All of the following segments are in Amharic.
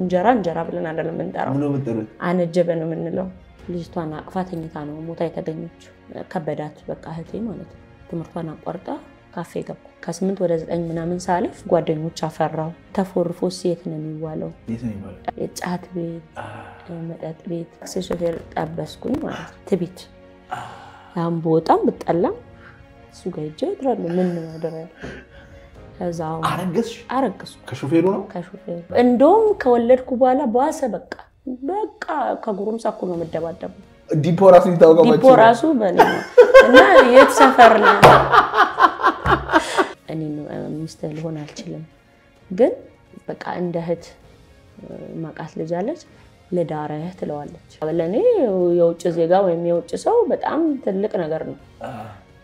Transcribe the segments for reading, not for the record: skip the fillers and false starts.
እንጀራ ብለን አይደለም እንጠራው ምን ነው የምትጠሩት አነጀበ ነው የምንለው ልጅቷን አቅፋተኝታ ነው ሞታ የተገኘችው ከበዳት በቃ እህቴ ማለት ነው ትምርቷን አቋርጣ ካፌ ገባ ከ8 ወደ 9 ምናምን ሳልፍ ጓደኞች አፈራው ተፎርፎ ሲት ነው የሚዋለው የጫት ቤት መጠጥ ቤት ሾፌር ጠበስኩኝ ማለት ትቢት ያን ቦታም በጠላም እሱ ጋር ሄጄ እድራለሁ ምን ማደረግ ከዛው አረገዝኩ ከሾፌሩ ነው ከሾፌሩ እንደውም ከወለድኩ በኋላ ባሰ በቃ ከጉሩምሳ እኮ ነው መደባደብ ዲፖራሱ ይታወቃው ማለት ዲፖራሱ በኔ እና የት ሰፈር ነው እኔ ሚስት ልሆን አልችልም ግን በቃ እንደ እህት ማቃት ልጅ አለች ለዳረህ ትለዋለች ለኔ የውጭ ዜጋ ወይም የውጭ ሰው በጣም ትልቅ ነገር ነው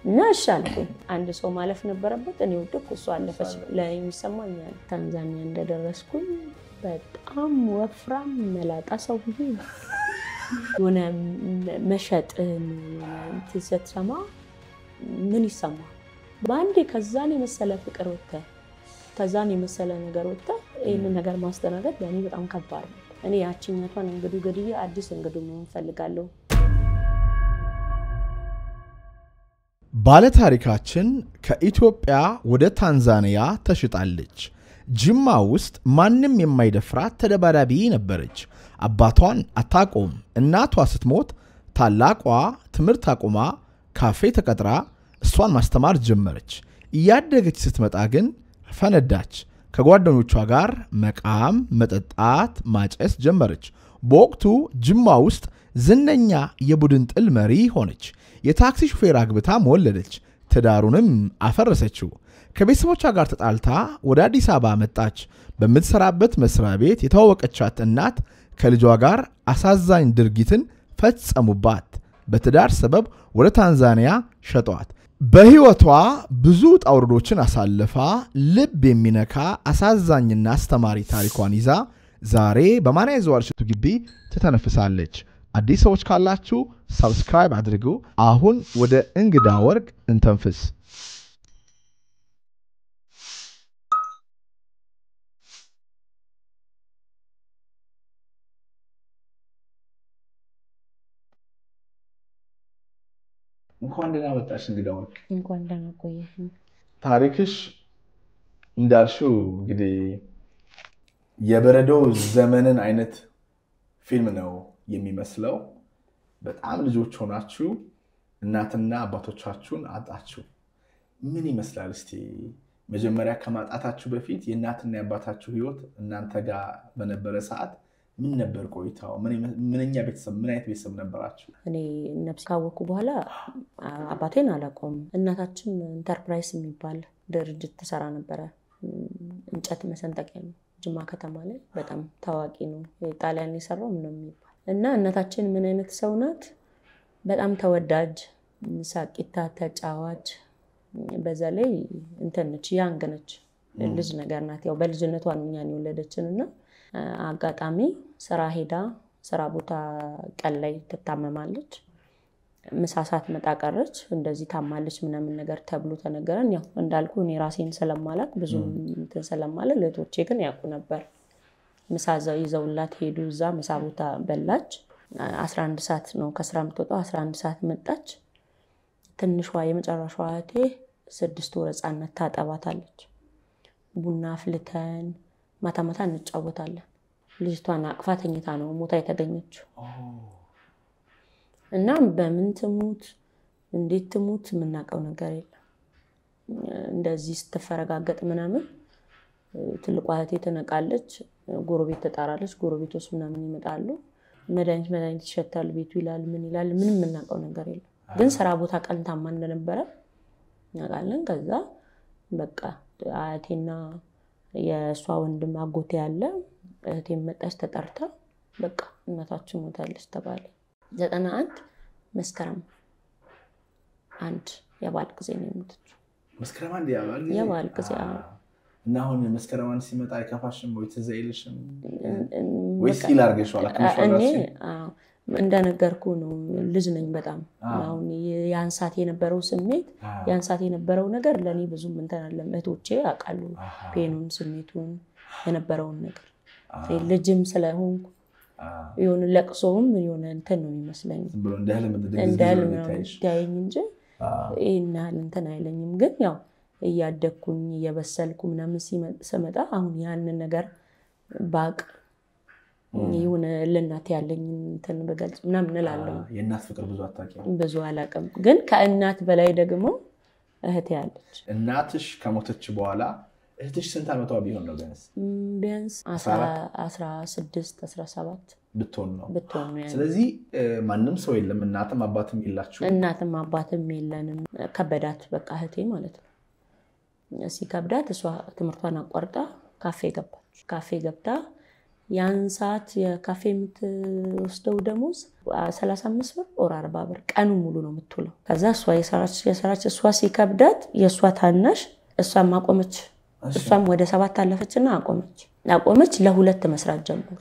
እና ሻልኩኝ አንድ ሰው ማለፍ ነበረበት እኔ ወደኩ እሱ አለፈች ለኔ የሚሰማኛል ታንዛኒያ እንደደረስኩኝ በጣም ወፍራም መላጣ ሰው ሁሉ ሆነ መሸጥን ትሰማ ምን ይሰማ ባንዴ ከዛን የመሰለ ፍቅር ወጣ ከዛን የመሰለ ነገር ወጣ ይሄን ነገር ማስተናገድ ለኔ በጣም ከባድ ነው እኔ ያቺኛቷን እንግዲህ ገድዬ አዲስ እንግዲህ ምን ፈልጋለሁ ባለ ታሪካችን ከኢትዮጵያ ወደ ታንዛኒያ ተሽጣለች ጅማ ውስጥ ማንንም የማይደፍራት ተደባዳቢ ነበረች አባቷን አታቆም እናቷ ስትሞት ታላቋ ትምርት አቆማ ካፌ ተቀጥራ እሷን ማስተማር ጀመረች እያደገች ስትመጣ ግን ፈነዳች ከጓደኞቿ ጋር መቃም መጠጣት ማጨስ ጀመረች በወቅቱ ጅማ ውስጥ ዝነኛ የቡድን ጥል መሪ ሆነች የታክሲ ሹፌር አግብታ ወለደች ትዳሩንም አፈረሰችው ከቤተሰቦቿ ጋር ተጣልታ ወደ አዲስ አበባ መጣች በመትሰራበት መስሪያ ቤት የተዋወቀቻት እናት ከልጇ ጋር አሳዛኝ ድርጊትን ፈጸሙባት በትዳር ሰበብ ወደ ታንዛኒያ ሸጧት በህይወቷ ብዙ ጣውርዶችን አሳልፋ ልብ የሚነካ አሳዛኝና አስተማሪ ታሪኳን ይዛ ዛሬ በማንያ ይዘዋል ሽቱ ግቢ ትተነፍሳለች አዲስ ሰዎች ካላችሁ ሰብስክራይብ አድርጉ አሁን ወደ እንግዳ ወርቅ እንተንፍስ እንኳን ደህና መጣሽ እንግዳ ወርቅ እንኳን ደህና ቆየሽ ታሪክሽ እንዳልሽው እንግዲህ የበረዶ ዘመንን አይነት ፊልም ነው የሚመስለው በጣም ልጆች ሆናችሁ እናትና አባቶቻችሁን አጣችሁ ምን ይመስላል እስቲ መጀመሪያ ከማጣታችሁ በፊት የእናትና የአባታችሁ ህይወት እናንተ ጋር በነበረ ሰዓት ምን ነበር ቆይታው ምንኛ ቤተሰብ ምን አይነት ቤተሰብ ነበራችሁ እኔ ነፍስ ካወኩ በኋላ አባቴን አላቆም እናታችን ኢንተርፕራይዝ የሚባል ድርጅት ተሰራ ነበር እንጨት መሰንጠቂያ ነው ጅማ ከተማ ላይ በጣም ታዋቂ ነው የጣሊያን የሰራው ምንም የሚባል እና እናታችን ምን አይነት ሰው ናት በጣም ተወዳጅ ሳቂታ ተጫዋች በዛ ላይ እንተነች ያንግ ነች ልጅ ነገር ናት ያው በልጅነቷ ነው እኛን የወለደችንና አጋጣሚ ስራ ሄዳ ስራ ቦታ ቀን ላይ ተታመማለች መሳሳት መጣቀረች እንደዚህ ታማለች ምናምን ነገር ተብሎ ተነገረን ያው እንዳልኩ እኔ ራሴን ሰለማላክ ብዙ እንትን ሰለማለ ለቶቼ ግን ያቁ ነበር መሳዛው ይዘውላት ሄዱ እዛ መሳቦታ በላች 11 ሰዓት ነው ከስራ መጥተው 11 ሰዓት መጣች ትንሿ የመጨረሻዋ እቴ 6 ወር ህፃናት ታጠባታለች ቡና ፍልተን ማታ እንጫወታለን ልጅቷን አቅፋተኝታ ነው ሞታ የተገኘችው እና በምን ትሙት እንዴት ትሙት ምናቀው ነገር የለም እንደዚህ ስትፈረጋገጥ ምናምን ትልቋ እህቴ ተነቃለች ጎረቤት ተጣራለች ጎረቤቶች ምናምን ይመጣሉ መድኃኒት ይሸታል ቤቱ ይላል ምን ይላል ምንም ምናቀው ነገር የለም ግን ስራ ቦታ ቀንታማ እንደነበረ ያጋለን ከዛ በቃ አያቴና የሷ ወንድም አጎቴ ያለ እህቴ መጣች ተጠርታ በቃ እናታችን ሞታለች ተባለ 91 መስከረም አንድ የባል ጊዜ ነው የሞተችው መስከረም አንድ የባል ጊዜ እና አሁን መስከረም አንድ ሲመጣ አይከፋሽም ወይ ትዘይልሽም ወይስ ይላርገሽዋል እኔ እንደነገርኩ ነው ልጅ ነኝ በጣም አሁን ያንሳት የነበረው ስሜት ያንሳት የነበረው ነገር ለኔ ብዙም እንተናለም እህቶቼ ያቃሉ ፔኑን ስሜቱን የነበረው ነገር ልጅም ስለሆንኩ የሆነ ለቅሶም የሆነ እንትን ነው የሚመስለኝ ብሎ እንደህልም እንደህልም እንጂ ይሄን ያህል እንትን አይለኝም ግን ያው እያደኩኝ እየበሰልኩ ምናምን ሲመጣ አሁን ያንን ነገር ባቅ የሆነ ለእናቴ ያለኝ እንትን በገልጽ ምናምን እላለሁ የእናት ፍቅር ብዙ አታውቂም ብዙ አላውቅም ግን ከእናት በላይ ደግሞ እህቴ ያለች እናትሽ ከሞተች በኋላ እህትሽ ስንት ዓመቷ ቢሆን ነው ቢያንስ 16 17 ብትሆን ነው ስለዚህ ማንም ሰው የለም እናትም አባትም የላችሁ እናትም አባትም የለንም ከበዳት በቃ እህቴ ማለት ነው ሲከብዳት እሷ ትምህርቷን አቋርጣ ካፌ ገብታ ያን ሰዓት የካፌ የምትወስደው ደሞዝ 35 ብር or 40 ብር ቀኑ ሙሉ ነው የምትውለው ከዛ እሷ የሰራች እሷ ሲከብዳት የእሷ ታናሽ እሷም አቆመች እሷም ወደ 7 አለፈችና አቆመች ለሁለት መስራት ጀመሩ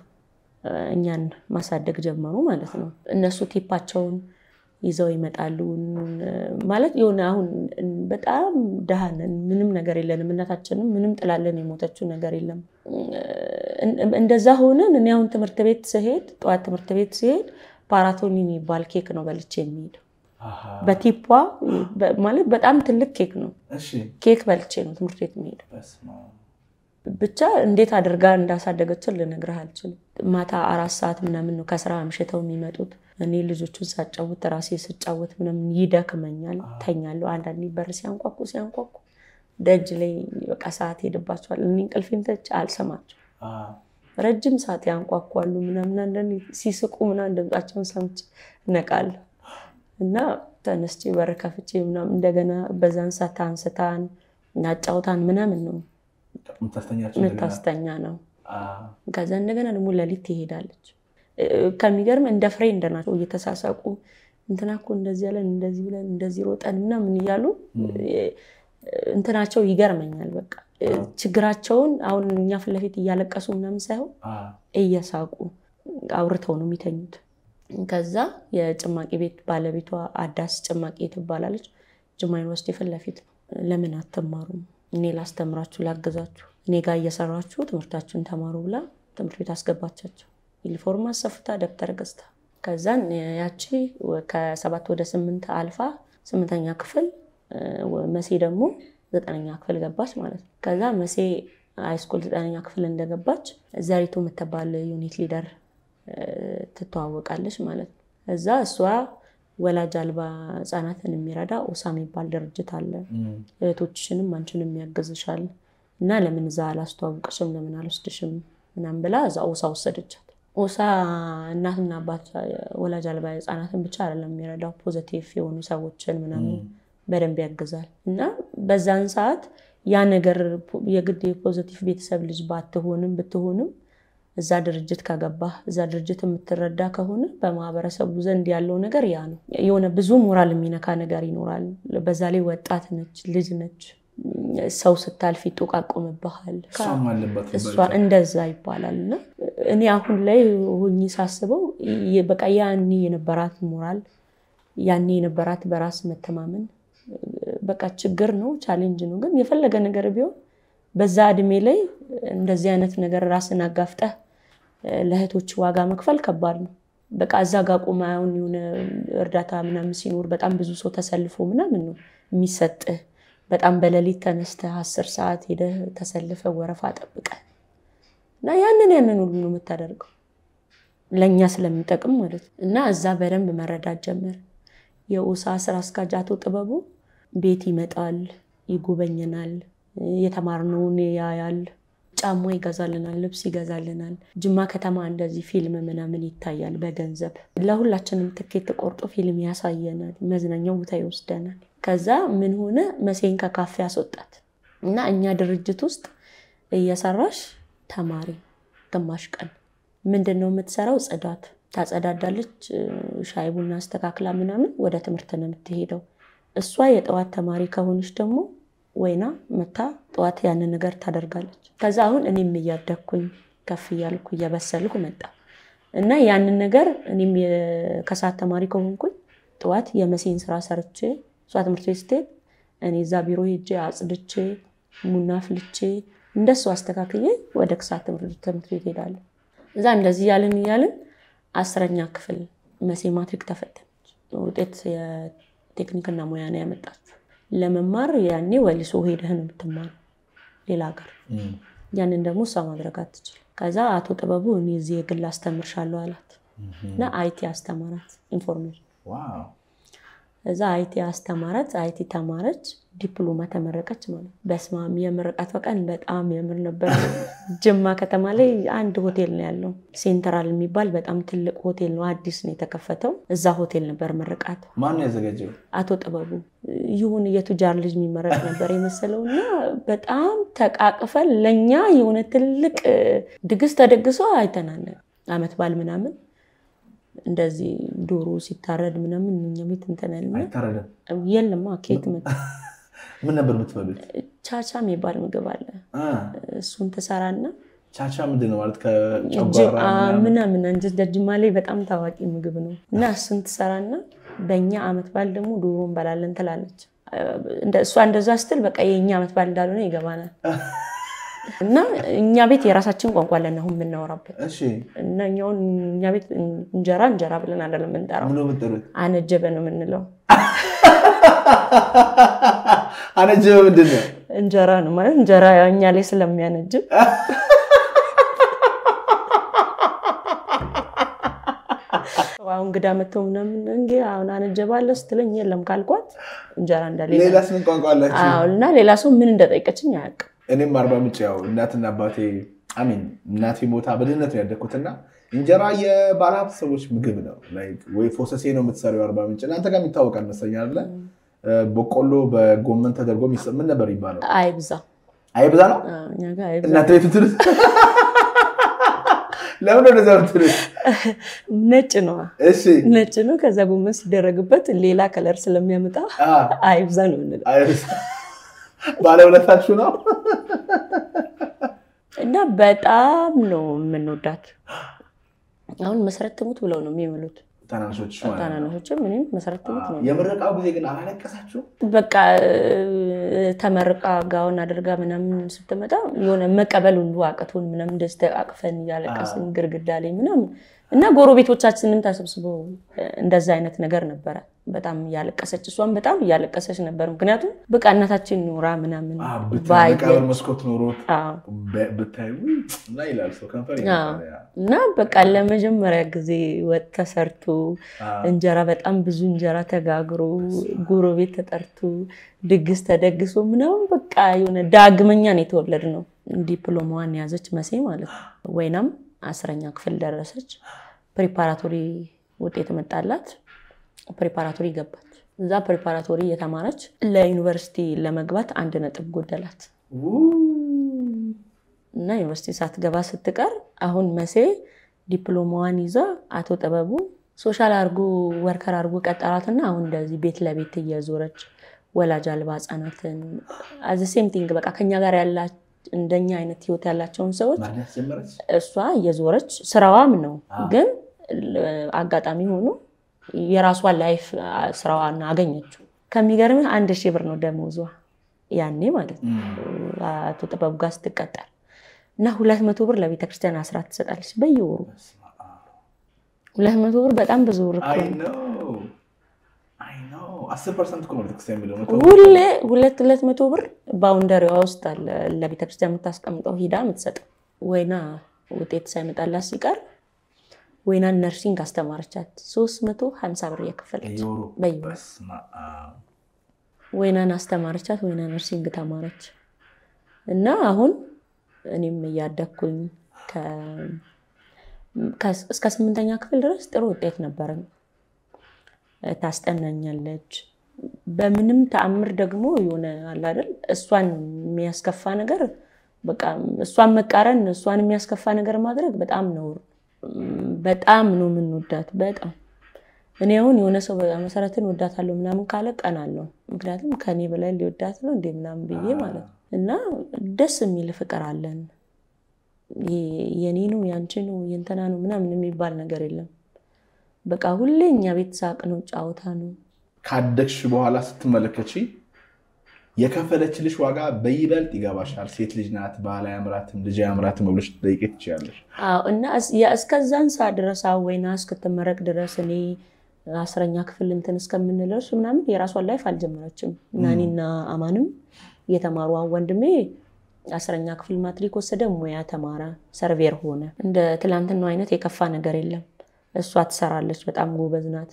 እኛን ማሳደግ ጀመሩ ማለት ነው እነሱ ቲፓቸውን ይዘው ይመጣሉ ማለት የሆነ አሁን በጣም ደሃነን ምንም ነገር የለንም እናታችንም ምንም ጥላለን የሞተችው ነገር የለም እንደዛ ሆነን እኔ አሁን ትምህርት ቤት ስሄድ ፓራቶኒ የሚባል ኬክ ነው በልቼ የሚሄደው በቲፓ ማለት በጣም ትልቅ ኬክ ነው ኬክ በልቼ ነው ትምህርት ቤት የሚሄደው ብቻ እንዴት አድርጋ እንዳሳደገችን ልነግርህ አልችልም ማታ 4 ሰዓት ምናምን ነው ከስራ አምሽተው የሚመጡት እኔ ልጆቹን ሳጫውት ራሴ ስጫወት ምንም ይደክመኛል ተኛለሁ አንዳንዴ በር ሲያንቋቁ ደጅ ላይ በቃ ሰዓት ሄድባቸዋል እኔ እንቅልፌን ተች አልሰማቸው ረጅም ሰዓት ያንቋቋሉ ምናምን አንዳንዴ ሲስቁ ምናምን ድምጻቸውን ሰምቼ ነቃለሁ እና ተነስቼ በር ከፍቼ ምናምን እንደገና በዛን ሰዓት አንስታን እናጫውታን ምናምን ነው ምታስተኛ ነው ከዛ እንደገና ደግሞ ለሊት ትሄዳለች ከሚገርም እንደ ፍሬንድ ናቸው እየተሳሳቁ እንትናኮ እንደዚህ ያለን እንደዚህ ብለን እንደዚህ ሮጠን ምናምን ይያሉ እንትናቸው ይገርመኛል በቃ ችግራቸውን አሁን እኛ ፍለፊት እያለቀሱ ምናምን ሳይሆን እየሳቁ አውርተው ነው የሚተኙት ከዛ የጭማቂ ቤት ባለቤቷ አዳስ ጭማቂ ትባላለች ጅማ ዩኒቨርሲቲ ፍለፊት ለምን አትማሩም እኔ ላስተምራችሁ ላገዛችሁ እኔ ጋር እየሰራችሁ ትምህርታችሁን ተማሩ ብላ ትምህርት ቤት አስገባቻቸው ዩኒፎርም አሰፍታ ደብተር ገዝታ ከዛን ያቺ ከ7 ወደ 8 አልፋ 8ኛ ክፍል መሴ ደግሞ 9ኛ ክፍል ገባች ማለት ነው ከዛ መሴ ሃይስኩል 9ኛ ክፍል እንደገባች ዘሪቱ የምትባል ዩኒት ሊደር ትተዋወቃለች ማለት ነው እዛ እሷ ወላጅ አልባ ህፃናትን የሚረዳ ኦሳ የሚባል ድርጅት አለ እህቶችሽንም አንቺንም ያገዝሻል እና ለምን እዛ አላስተዋውቅሽም ለምን አልወስድሽም ምናምን ብላ እዛ ኦሳ ወሰደቻት ኦሳ እናትና አባት ወላጅ አልባ ህፃናትን ብቻ አይደለም የሚረዳው ፖዚቲቭ የሆኑ ሰዎችን ምናምን በደንብ ያገዛል እና በዛን ሰዓት ያ ነገር የግድ ፖዚቲቭ ቤተሰብ ልጅ ብትሆንም እዛ ድርጅት ካገባ እዛ ድርጅት የምትረዳ ከሆነ በማህበረሰቡ ዘንድ ያለው ነገር ያ ነው የሆነ ብዙ ሞራል የሚነካ ነገር ይኖራል በዛ ላይ ወጣት ነች ልጅ ነች ሰው ስታልፍ ይጠቃቆምብሃል እሷ እንደዛ ይባላልና እኔ አሁን ላይ ሆኜ ሳስበው በቃ ያኔ የነበራት ሞራል ያኔ የነበራት በራስ መተማመን በቃ ችግር ነው ቻሌንጅ ነው ግን የፈለገ ነገር ቢሆን በዛ እድሜ ላይ እንደዚህ አይነት ነገር ራስን አጋፍጠህ ለህቶች ዋጋ መክፈል ከባድ ነው በቃ እዛ ጋር ቆማውን የሆነ እርዳታ ምናምን ሲኖር በጣም ብዙ ሰው ተሰልፎ ምናምን ነው የሚሰጥህ በጣም በለሊት ተነስተህ 10 ሰዓት ሄደህ ተሰልፈ ወረፋ ጠብቀህ እና ያንን ሁሉ ነው የምታደርገው ለኛ ስለሚጠቅም ማለት እና እዛ በደንብ መረዳት ጀመር የኦሳ ስራ አስካጃቶ ጥበቡ ቤት ይመጣል ይጎበኘናል የተማርነውን ያያል ጫማ ይገዛልናል ልብስ ይገዛልናል ጅማ ከተማ እንደዚህ ፊልም ምናምን ይታያል በገንዘብ ለሁላችንም ትኬት ቆርጦ ፊልም ያሳየናል መዝናኛው ቦታ ይወስደናል ከዛ ምን ሆነ መሴን ከካፌ አስወጣት እና እኛ ድርጅት ውስጥ እየሰራሽ ተማሪ ግማሽ ቀን ምንድነው የምትሰራው ጽዳት ታጸዳዳለች ሻይ ቡና አስተካክላ ምናምን ወደ ትምህርት ነው የምትሄደው እሷ የጠዋት ተማሪ ከሆነች ደግሞ ወይና መታ ጠዋት ያንን ነገር ታደርጋለች ከዛ አሁን እኔም እያደኩኝ ከፍ ያልኩ እየበሰልኩ መጣ እና ያንን ነገር እኔም ከሰዓት ተማሪ ከሆንኩኝ ጠዋት የመሴን ስራ ሰርቼ እሷ ትምህርት ቤት ስትሄድ እኔ እዛ ቢሮ ሄጄ አጽድቼ ሙና ፍልቼ እንደሱ አስተካክዬ ወደ ክሳት ትምህርት ቤት ሄዳለሁ እዛ እንደዚህ ያልን 10ኛ ክፍል መሴ ማትሪክ ተፈተነች ውጤት የቴክኒክና ሙያ ነው ያመጣችው ለመማር ያኔ ወሊሶ ሄደህ ነው የምትማር ሌላ ሀገር ያንን ደግሞ እሷ ማድረግ አትችል ከዛ አቶ ጥበቡ እኔ እዚህ የግል አስተምርሻለሁ አላት እና አይቲ አስተማራት ኢንፎርሜሽን ዋው እዛ አይቲ አስተማራት አይቲ ተማረች ዲፕሎማ ተመረቀች ማለት በስማም የምርቃት ቀን በጣም የምር ነበር ጅማ ከተማ ላይ አንድ ሆቴል ነው ያለው ሴንትራል የሚባል በጣም ትልቅ ሆቴል ነው አዲስ ነው የተከፈተው እዛ ሆቴል ነበር ምርቃት ማን ያዘጋጀው አቶ ጥበቡ ይሁን የቱጃር ልጅ የሚመረቅ ነበር የመሰለውና በጣም ተቃቅፈን ለኛ የሆነ ትልቅ ድግስ ተደግሶ አይተናል አመት ባል ምናምን እንደዚህ ዶሮ ሲታረድ ምናምን እኛ ቤት እንተናልና አይታረደም የለም ኬክ መጣ ምን ነበር የምትበሉት ቻቻ የሚባል ምግብ አለ እሱን ተሰራና ቻቻ ምንድን ነው ማለት ከጨጓራ ምናምን እንጂ ደጅማ ላይ በጣም ታዋቂ ምግብ ነው እና እሱን ተሰራና በእኛ አመት ባል ደግሞ ዶሮ እንበላለን ትላለች እሷ እንደዛ ስትል በቃ የኛ አመት ባል እንዳልሆነ ይገባናል እና እኛ ቤት የራሳችን ቋንቋ አለን አሁን የምናወራበት እሺ እና እኛ ቤት እንጀራ ብለን አይደለም እንጠራው ምን ነው የምትጠሩት አነጀበ ነው የምንለው አነጀበ ምንድን ነው እንጀራ ነው ማለት እንጀራ እኛ ላይ ስለሚያነጅብ አሁን ግዳ መተው ምናምን እንዴ አሁን አነጀባለ ስትለኝ የለም ካልኳት እንጀራ እንዳለ ሌላስ ምን ቋንቋ አላችሁ እና ሌላ ሰው ምን እንደጠይቀችኝ አያውቅም እኔም 40 ምንጭ ያው እናትና አባቴ አሚን እናቴ ሞታ በድነት ነው ያደኩትና እንጀራ የባለሀብት ሰዎች ምግብ ነው ላይክ ወይ ፎሰሴ ነው የምትሰሪው 40 ምንጭ እናንተ ጋር የሚታወቃል መሰለኝ አይደል በቆሎ በጎመን ተደርጎ ምን ነበር ይባላል አይብዛ ነው እኛ ጋር አይብዛ እናቴ ትትልስ ለምን እንደዛ ትልስ ነጭ ነው እሺ ነጭ ነው ከዛ ጎመን ሲደረግበት ሌላ ከለር ስለሚያመጣ አይብዛ ነው እንዴ አይብዛ ባለውለታችሁ ነው እና በጣም ነው የምንወዳት አሁን መሰረት ትሙት ብለው ነው የሚመሉት ታናናሾች ምንም መሰረት ትሙት ነው የምርቃው ጊዜ ግን አላለቀሳችሁ በቃ ተመርቃ ጋውን አድርጋ ምናምን ስትመጣ የሆነ መቀበሉን ዋቀቱን ምናምን ደስተቃቅፈን ያለቀስን ግርግዳ ላይ ምናምን እና ጎረቤቶቻችንን ተሰብስበው እንደዛ አይነት ነገር ነበር በጣም ያለቀሰች እሷን በጣም ያለቀሰች ነበር ምክንያቱም በቃ እናታችን ኑራ ምናምን ባይቀር መስኮት ኖሮት በታዩ እና ይላል ሰው ከንፈር እና በቃ ለመጀመሪያ ጊዜ ወጥ ተሰርቶ እንጀራ በጣም ብዙ እንጀራ ተጋግሮ ጎረቤት ተጠርቶ ድግስ ተደግሶ ምናምን በቃ የሆነ ዳግመኛ ነው የተወለድነው ዲፕሎማዋን ያዘች መሴ ማለት ነው ወይናም 10ኛ ክፍል ደረሰች ፕሪፓራቶሪ ውጤት መጣላት ፕሪፓራቶሪ ገባች እዛ ፕሪፓራቶሪ የተማረች ለዩኒቨርሲቲ ለመግባት 1 ነጥብ ጎደላት እና ዩኒቨርሲቲ ሳትገባ ስትቀር አሁን መሴ ዲፕሎማዋን ይዛ አቶ ጥበቡ ሶሻል አርጎ ወርከር አርጎ ቀጠራትና አሁን እንደዚህ ቤት ለቤት እየዞረች ወላጅ አልባ ህጻናትን as the same thing በቃ ከኛ ጋር ያላች እንደኛ አይነት ህይወት ያላቸውን ሰዎች እሷ እየዞረች ስራዋም ነው ግን አጋጣሚ ሆኖ የራሷ ላይፍ ስራዋን አገኘችው ከሚገርም 1000 ብር ነው ደሞዟ ያኔ ማለት ነው አቶ ጥበቡ ጋር ስትቀጠር እና 200 ብር ለቤተክርስቲያን አስራት ትሰጣለች በየወሩ 200 ብር በጣም ብዙ ብር ነው I know 10% እኮ ነው ቤተክርስቲያን የሚለው ሁሌ 200 ብር ባውንደሪዋ ውስጥ አለ ለቤተክርስቲያን የምታስቀምጠው ሂዳ የምትሰጠው ወይና ውጤት ሳይመጣላት ሲቀር ወይና ነርሲንግ አስተማረቻት 350 ብር የከፈለች በስማ ወይና አስተማረቻት ወይና ነርሲንግ ተማረች እና አሁን እኔም ያደኩኝ እስከ 8ኛ ክፍል ድረስ ጥሩ ውጤት ነበረኝ ታስጠናኛለች በምንም ተአምር ደግሞ የሆነ አለ አይደል እሷን የሚያስከፋ ነገር በቃ እሷን መቃረን እሷን የሚያስከፋ ነገር ማድረግ በጣም ነው ምንወዳት በጣም እኔ አሁን የሆነ ሰው መሰረትን ወዳታለሁ ምናምን ካለ ቀናለሁ ምክንያቱም ከኔ በላይ ሊወዳት ነው እንደ ምናምን ብዬ ማለት እና ደስ የሚል ፍቅር አለን የኔ ነው ያንቺ ነው የእንተና ነው ምናምን የሚባል ነገር የለም በቃ ሁሌኛ ቤት ሳቅ ነው ጫውታ ነው ካደክሽ በኋላ ስትመለከቺ የከፈለችልሽ ዋጋ በይበልጥ ይገባሻል። ሴት ልጅ ናት፣ ባል አያምራትም፣ ልጅ አያምራትም ብለሽ ትጠይቂት ትችያለሽ። እና እስከዛን ሰዓት ድረስ ወይና እስክትመረቅ ድረስ እኔ 10ኛ ክፍል እንትን እስከምንደርስ ምናምን የራሷን ላይፍ አልጀመረችም። ናኒና አማንም የተማሩ ወንድሜ 10ኛ ክፍል ማትሪክ ወሰደ፣ ሙያ ተማረ፣ ሰርቬር ሆነ። እንደ ትላንትናው አይነት የከፋ ነገር የለም። እሷ ትሰራለች፣ በጣም ጎበዝ ናት።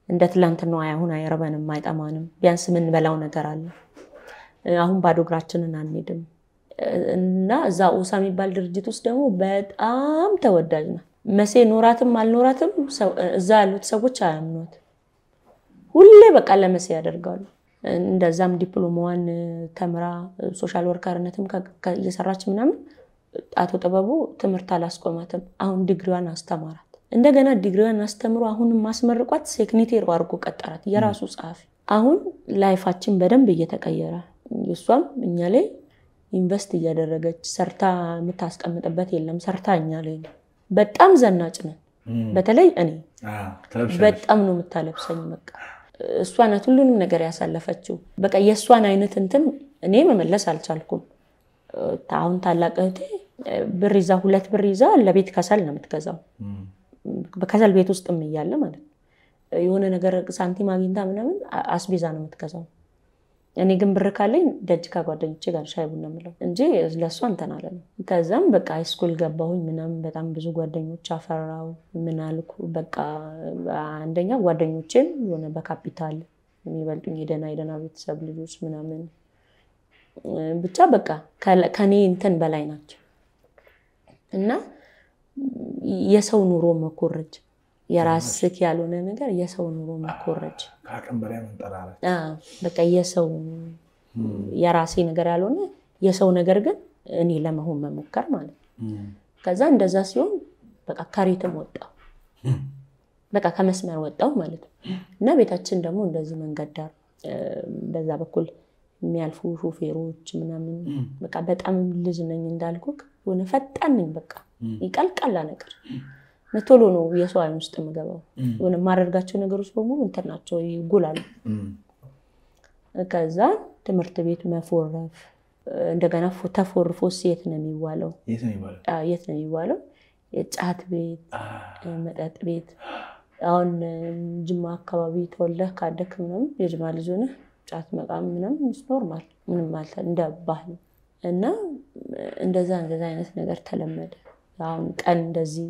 እንደ ትላንትናው አሁን አይረበንም አይጠማንም። ቢያንስ ምን በላው ነገር አለ። አሁን ባዶ እግራችንን አንሄድም። እና እዛ ኦሳ የሚባል ድርጅት ውስጥ ደግሞ በጣም ተወዳጅ ናት። መሴ ኖራትም አልኖራትም እዛ ያሉት ሰዎች አያምኑት። ሁሌ በቃ ለመሴ ያደርጋሉ። እንደዛም ዲፕሎማዋን ተምራ ሶሻል ወርከርነትም እየሰራች ምናምን አቶ ጥበቡ ትምህርት አላስቆማትም። አሁን ዲግሪዋን አስተማራት። እንደገና ዲግሪዋን አስተምሮ አሁንም ማስመርቋት ሴክሬታሪ አድርጎ ቀጠራት፣ የራሱ ጸሐፊ። አሁን ላይፋችን በደንብ እየተቀየረ እሷም እኛ ላይ ኢንቨስት እያደረገች ሰርታ የምታስቀምጥበት የለም። ሰርታ እኛ ላይ በጣም ዘናጭ ነን። በተለይ እኔ በጣም ነው የምታለብሰኝ። በቃ እሷ ናት ሁሉንም ነገር ያሳለፈችው። በቃ የእሷን አይነት እንትን እኔ መመለስ አልቻልኩም። አሁን ታላቅ እህቴ ብር ይዛ 2 ብር ይዛ ለቤት ከሰል ነው የምትገዛው። በከሰል ቤት ውስጥም እያለ ማለት የሆነ ነገር ሳንቲም አግኝታ ምናምን አስቤዛ ነው የምትገዛው። እኔ ግን ብር ካለኝ ደጅ ከጓደኞቼ ጋር ሻይ ቡና ምለው እንጂ ለሷ እንተን አለ ነው። ከዛም በቃ ሃይስኩል ገባሁኝ ምናምን በጣም ብዙ ጓደኞች አፈራው። ምን አልኩ በቃ አንደኛ ጓደኞቼን የሆነ በካፒታል የሚበልጡኝ የደና ቤተሰብ ልጆች ምናምን ብቻ በቃ ከኔ እንትን በላይ ናቸው። እና የሰው ኑሮ መኮረጅ የራስክ ያልሆነ ነገር የሰው ኑሮ መኮረጅ ካቀም በላይ መንጠራራ በቃ የሰው የራሴ ነገር ያልሆነ የሰው ነገር ግን እኔ ለመሆን መሞከር ማለት ነው። ከዛ እንደዛ ሲሆን በቃ ካሪትም ወጣው በቃ ከመስመር ወጣው ማለት ነው። እና ቤታችን ደግሞ እንደዚህ መንገድ ዳር በዛ በኩል የሚያልፉ ሾፌሮች ምናምን በቃ በጣም ልጅ ነኝ እንዳልኩክ ሆነ ፈጣን ነኝ በቃ ይቀልቀላ ነገር ነቶሎ ነው የሰው አይን ውስጥ የምገባው። ወነ ማረጋቸው ነገሮች በሙሉ እንተናቸው ይጎላሉ። ከዛ ትምህርት ቤት መፎረፍ እንደገና ተፎርፎ ሴት ነው የሚዋለው። የት ነው የሚዋለው? የጫት ቤት መጠጥ ቤት። አሁን ጅማ አካባቢ ተወለህ ካደክ ምናምን የጅማ ልጅ ሆነ ጫት መቃም ምናምን ኖርማል ምንም ማለት እንደባህል እና እንደዛ አይነት ነገር ተለመደ። አሁን ቀን እንደዚህ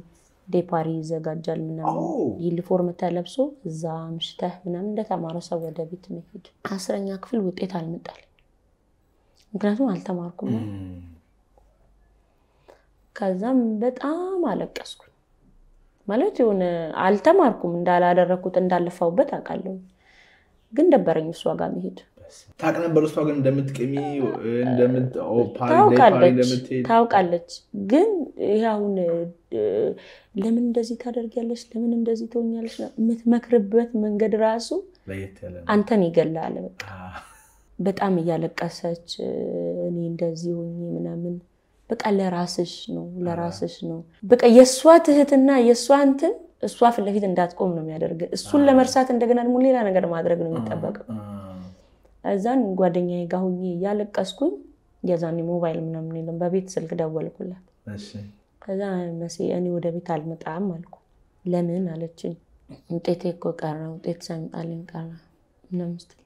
ዴፓሪ ይዘጋጃል ምናምን ዩኒፎርም ተለብሶ እዛ ምሽተህ ምናምን እንደተማረ ሰው ወደ ቤት መሄድ። 10ኛ ክፍል ውጤት አልመጣልኝ ምክንያቱም አልተማርኩም። ከዛም በጣም አለቀስኩ ማለት የሆነ አልተማርኩም እንዳላደረኩት እንዳልፋውበት አውቃለሁ። ግን ደበረኝ እሷ ጋር መሄድ። ታውቅ ነበር እሷ ግን እንደምትቀሚ ታውቃለች። ግን ይሄውን ለምን እንደዚህ ታደርጊያለሽ ለምን እንደዚህ ትሆኛለሽ የምትመክርበት መንገድ ራሱ አንተን ይገላል። በቃ በጣም እያለቀሰች እኔ እንደዚህ ሆኜ ምናምን በቃ ለራስሽ ነው በቃ የሷ ትህትና የሷ እንትን እሷ ፊት ለፊት እንዳትቆም ነው የሚያደርግ። እሱን ለመርሳት እንደገና ደግሞ ሌላ ነገር ማድረግ ነው የሚጠበቀው። እዛን ጓደኛዬ ጋር ሆኜ ያለቀስኩኝ የዛኔ ሞባይል ምናምን የለም በቤት ስልክ ደወልኩላት። ከዛ መሲ እኔ ወደ ቤት አልመጣም አልኩ። ለምን አለችኝ። ውጤቴ እኮ ቀረ ውጤት ሳይመጣልኝ ቀረ ምናምን ስትል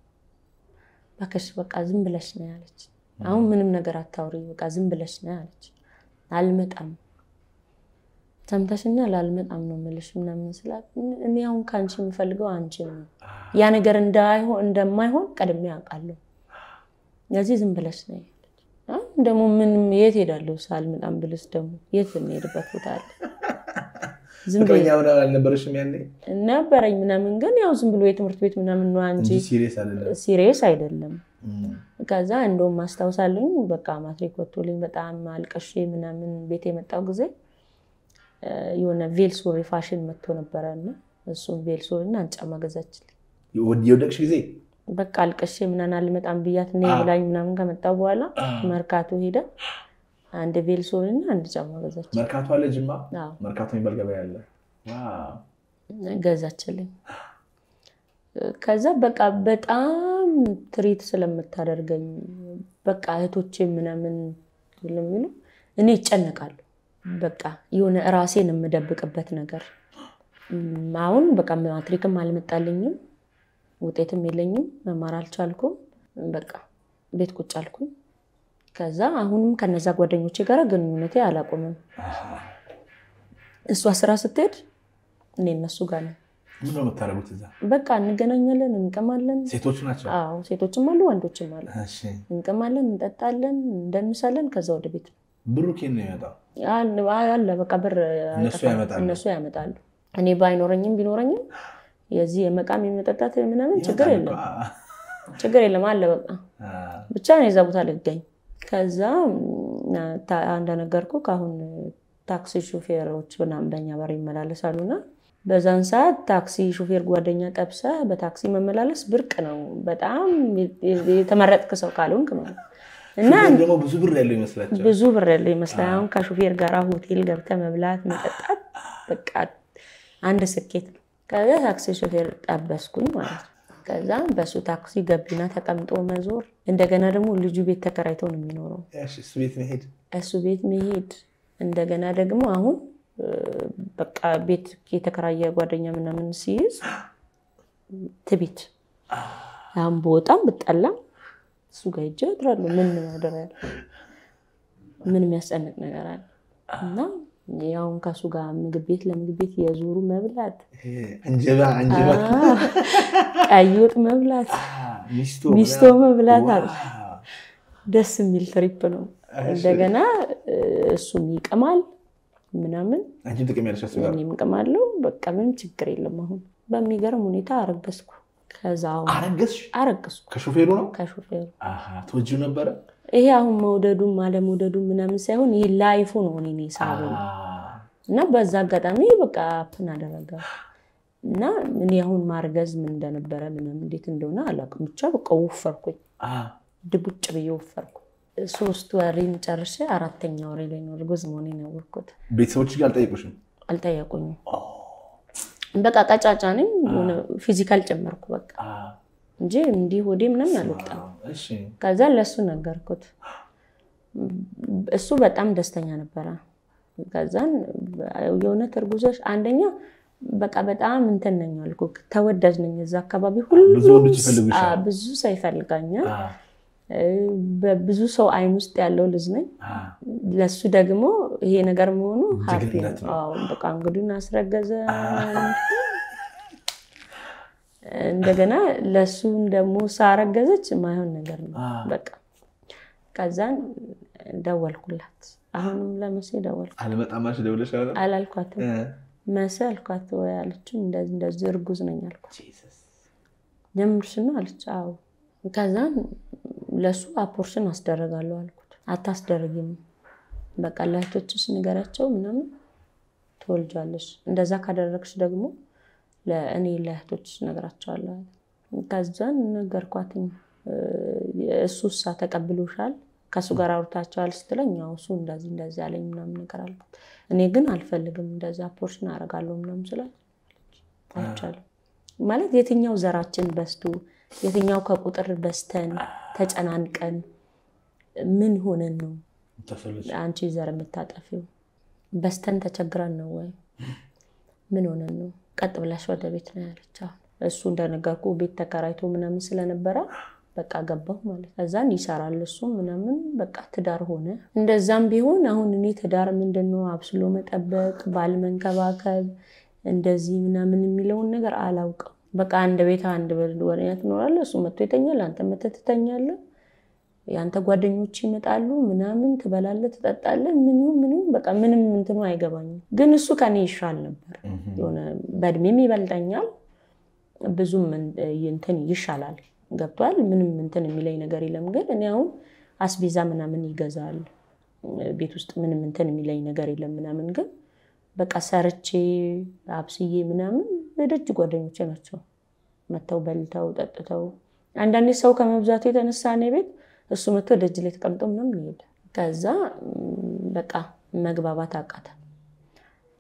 በቃሽ በቃ ዝም ብለሽ ነው ያለች። አሁን ምንም ነገር አታውሪ በቃ ዝም ብለሽ ነው ያለች። አልመጣም ሰምተሽኛል አልመጣም ነው የምልሽ ምናምን ስላት እኔ አሁን ካንቺ የምፈልገው አንቺ ነው ያ ነገር እንደማይሆን ቀድሜ አውቃለሁ። ስለዚህ ዝም ብለሽ ነው ያለች። ደግሞ ምን የት ሄዳለሁ ሳልመጣም ብልስ ደግሞ የት እንሄድበት ቦታ አለ? ዝም ብለሽ ያው አልነበረሽም ያኔ ነበረኝ ምናምን ግን ያው ዝም ብሎ የትምህርት ቤት ምናምን ነው እንጂ ሲሪየስ አይደለም። ከዛ እንደውም ማስታወሳለሁ በቃ ማትሪክ ወጥቶልኝ በጣም አልቀሽ ምናምን ቤት የመጣው ጊዜ የሆነ ቬልሱሪ ፋሽን መጥቶ ነበርና እሱን ቬልሱሪና አንጫማ ገዛችልኝ። የወደቅሽ ጊዜ በቃ አልቀሽ ምናምን አልመጣም ብያት ነው ብላኝ ምናምን ከመጣው በኋላ መርካቶ ሄደ አንድ ቬልሱሪና አንድ ጫማ ገዛችልኝ። መርካቶ አለ ጅማ መርካቶ የሚባል ገበያ አለ። ዋው ገዛችልኝ። ከዛ በቃ በጣም ትሪት ስለምታደርገኝ በቃ እህቶቼ ምናምን ለሚሉ እኔ ይጨነቃሉ በቃ የሆነ ራሴን የምደብቅበት ነገር አሁን በቃ ማትሪክም አልመጣልኝም ውጤትም የለኝም መማር አልቻልኩም በቃ ቤት ቁጭ አልኩኝ ከዛ አሁንም ከነዛ ጓደኞቼ ጋር ግንኙነቴ አላቆምም እሷ ስራ ስትሄድ እኔ እነሱ ጋር ነው ምን ነው የምታረጉት እዛ በቃ እንገናኛለን እንቀማለን ሴቶች ናቸው አዎ ሴቶችም አሉ ወንዶችም አሉ እሺ እንቀማለን እንጠጣለን እንደንሳለን ከዛ ወደ ቤት ብሩ ከኔ ያመጣው አለ በቃ ብር እነሱ ያመጣሉ እኔ ባይኖረኝም ቢኖረኝም የዚህ የመቃም የመጠጣት ምናምን ችግር የለም አለ በቃ ብቻ ነው እዛ ቦታ ልገኝ ከዛ አንድ ነገርኩ ካሁን ታክሲ ሹፌሮች ምናምን በእኛ በር ይመላለሳሉና በዛን ሰዓት ታክሲ ሹፌር ጓደኛ ጠብሰ በታክሲ መመላለስ ብርቅ ነው በጣም የተመረጥክ ሰው ካልሆንክ ማለት እና ደግሞ ብዙ ብር ያለው ይመስላል አሁን ከሹፌር ጋር ሆቴል ገብተ መብላት መጠጣት በቃ አንድ ስኬት ነው ከዛ ታክሲ ሹፌር ጠበስኩኝ ማለት ከዛ በሱ ታክሲ ገቢና ተቀምጦ መዞር እንደገና ደግሞ ልጁ ቤት ተከራይቶ ነው የሚኖረው እሱ ቤት መሄድ እንደገና ደግሞ አሁን በቃ ቤት የተከራየ ጓደኛ ምናምን ሲይዝ ትቢት አሁን በጣም በጣላ እሱ ጋር ይጀራሉ ምን ማደረግ ምን የሚያስጨንቅ ነገር አለ እና ያውን ካሱ ጋር ምግብ ቤት የዙሩ መብላት እንጀባ ቀይወጥ መብላት ሚስቶ መብላት ደስ የሚል ትሪፕ ነው እንደገና እሱም ይቀማል ምናምን አንቺም ተቀሚያለሽ አስባለሁ እኔም ቀማለሁ በቃ ምን ችግር የለም አሁን በሚገርም ሁኔታ አረገዝኩ ከዛው አረገዝኩ ከሹፌሩ ነው ከሹፌሩ ተወጂው ነበር ይሄ አሁን መውደዱም አለመውደዱም ምናምን ሳይሆን ይሄ ላይፉ ነው እኔ ሳቡ እና በዛ አጋጣሚ በቃ አፕን አደረገ እና ምን ያሁን ማርገዝ ምን እንደነበረ ምንም እንዴት እንደሆነ አላውቅም ብቻ በቃ ወፈርኩኝ ድቡጭ ብዬ ወፈርኩ 3 ወሬን ጨርሼ 4ኛ ወሬ ላይ ነው እርጉዝ መሆኔን ያወቅኩት ቤተሰቦች ጋር አልጠየቁኝም በቃ ቀጫጫ ነኝ ፊዚካል ጨመርኩ በቃ እንጂ እንዲህ ሆዴ ምንም አልወጣም እሺ ከዛ ለሱ ነገርኩት እሱ በጣም ደስተኛ ነበር ከዛን የሆነ ተርጉዘሽ አንደኛ በቃ በጣም እንተነኝ አልኩክ ተወዳጅ ነኝ እዛ አካባቢ ሁሉ ብዙ ሰው ይፈልጋኛል በብዙ ሰው አይን ውስጥ ያለው ልጅ ነኝ ለሱ ደግሞ ይሄ ነገር መሆኑ ሃፒ አዎ በቃ እንግዲህ አስረገዘ እንደገና ለሱ ደግሞ ሳረገዘች ማይሆን ነገር ነው በቃ ከዛን ደወልኩላት አሁንም ለመሴ ደወልኩ አልመጣማሽ ደውለሻል አላልኳትም መሰልኳት ወይ አለችኝ እንደዚህ እርጉዝ ነኝ አልኳት ጀምርሽ ነው አለች አዎ ከዛን ለሱ አፖርሽን አስደረጋለሁ አልኩት አታስደርጊም በቃ ለእህቶችሽ ንገራቸው ምናምን ትወልጃለሽ እንደዛ ካደረግሽ ደግሞ ለእኔ ለእህቶችሽ ነገራቸዋለሁ ከዛን ነገርኳትኝ እሱሳ ተቀብሎሻል ከሱ ጋር አውርታቸዋል ስትለኝ ያው እሱ እንደዚህ ያለኝ ምናምን ነገር አልኩት እኔ ግን አልፈልግም እንደዛ አፖርሽን አረጋለሁ ምናምን ስላል አልቻለም ማለት የትኛው ዘራችን በስቱ የትኛው ከቁጥር በስተን ተጨናንቀን ምን ሆነን ነው አንቺ ዘር የምታጠፊው በስተን ተቸግረን ነው ወይ ምን ሆነን ነው ቀጥ ብላሽ ወደ ቤት ነው ያለቻው እሱ እንደነገርኩ ቤት ተከራይቶ ምናምን ስለነበረ በቃ ገባው ማለት ከዛን ይሰራል እሱ ምናምን በቃ ትዳር ሆነ እንደዛም ቢሆን አሁን እኔ ትዳር ምንድነው አብስሎ መጠበቅ ባል መንከባከብ እንደዚህ ምናምን የሚለውን ነገር አላውቅም በቃ አንድ ቤት አንድ ወሬያት ኖራለ እሱ መጥቶ ይተኛል አንተ መተተኛለ ያንተ ጓደኞች ይመጣሉ ምናምን ትበላለ ትጠጣለ ምንም በቃ ምንም እንትኑ አይገባኝም ግን እሱ ከኔ ይሻል ነበር የሆነ በእድሜም ይበልጣኛል ብዙም እንትን ይሻላል ገብቷል ምንም እንትን የሚለኝ ነገር የለም ግን እኔ አሁን አስቤዛ ምናምን ይገዛል ቤት ውስጥ ምንም እንትን የሚለኝ ነገር የለም ምናምን ግን በቃ ሰርቼ አብስዬ ምናምን በደጅ ጓደኞቼ ናቸው መተው በልተው ጠጥተው አንዳንዴ ሰው ከመብዛቱ የተነሳ ነው ቤት እሱ መጥቶ ደጅ ላይ ተቀምጦ ምናምን ይሄድ ከዛ በቃ መግባባት አቃተ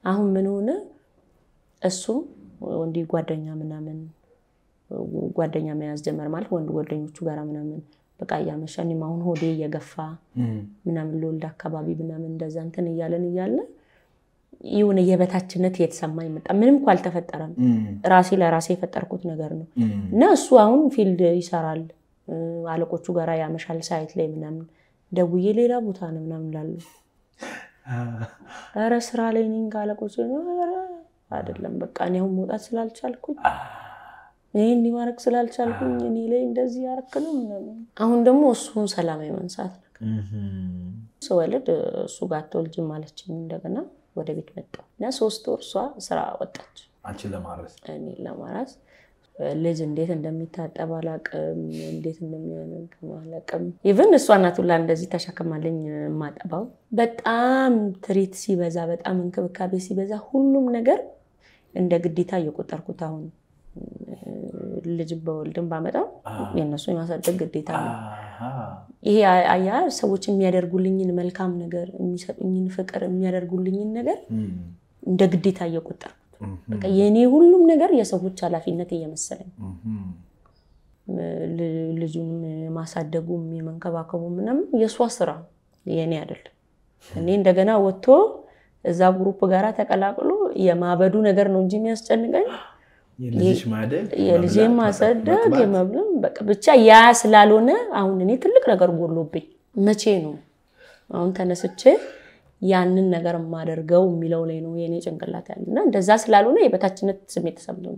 አሁን ምን ሆነ እሱ ወንዲ ጓደኛ ምናምን ጓደኛ መያዝ ጀመር ማለት ወንድ ጓደኞቹ ጋር ምናምን በቃ ያመሻኒ ማሁን ሆዴ የገፋ ምናምን ለወልድ አካባቢ ምናምን እንደዛ እንትን እያለን ይሁን የበታችነት የተሰማኝ መጣ ምንም እንኳን አልተፈጠረም ራሴ ለራሴ የፈጠርኩት ነገር ነው እና እሱ አሁን ፊልድ ይሰራል አለቆቹ ጋራ ያመሻል ሳይት ላይ ምናምን ደውዬ ሌላ ቦታ ነው ምናምን ላሉ አረ ስራ ላይ ነኝ አለቆቹ አይደለም በቃ እኔ አሁን መውጣት ስላልቻልኩኝ እኔ ማረክ ስላልቻልኩኝ እኔ ላይ እንደዚህ ያረከለ ምናምን አሁን ደግሞ እሱን ሰላማዊ መንሳት ሰወለድ እሱ ጋር ተወልጅ ማለችኝ እንደገና ወደ ቤት መጣው እና 3 ወር ስራ ወጣች አንቺ ለማረስ እኔ ለማረስ ልጅ እንዴት እንደሚታጠብ አላቀም እንዴት እንደሚያነግም አላቀም ኢቭን እሷ እናቱላ እንደዚህ ተሸከማለኝ ማጠባው በጣም ትሪት ሲበዛ በጣም እንክብካቤ ሲበዛ ሁሉም ነገር እንደ ግዴታ እየቆጠርኩት አሁን ልጅ በወልድም ባመጣው የነሱ የማሳደግ ግዴታ ነው ይሄ አያ ሰዎች የሚያደርጉልኝን መልካም ነገር የሚሰጡኝን ፍቅር የሚያደርጉልኝን ነገር እንደ ግዴታ እየቆጠርኩት በቃ የኔ ሁሉም ነገር የሰዎች ኃላፊነት እየመሰለኝ ልጁን ማሳደጉም የመንከባከቡም ምናምን የሷ ስራ የኔ አይደለም እኔ እንደገና ወጥቶ እዛ ግሩፕ ጋራ ተቀላቅሎ የማበዱ ነገር ነው እንጂ የሚያስጨንቀኝ የልጅ ማሳደግ የመብለም በቃ ብቻ ያ ስላልሆነ አሁን እኔ ትልቅ ነገር ጎሎብኝ መቼ ነው አሁን ተነስቼ ያንን ነገር ማደርገው የሚለው ላይ ነው የኔ ጭንቅላት ያለና እንደዛ ስላልሆነ የበታችነት ስሜት ተሰምቶኝ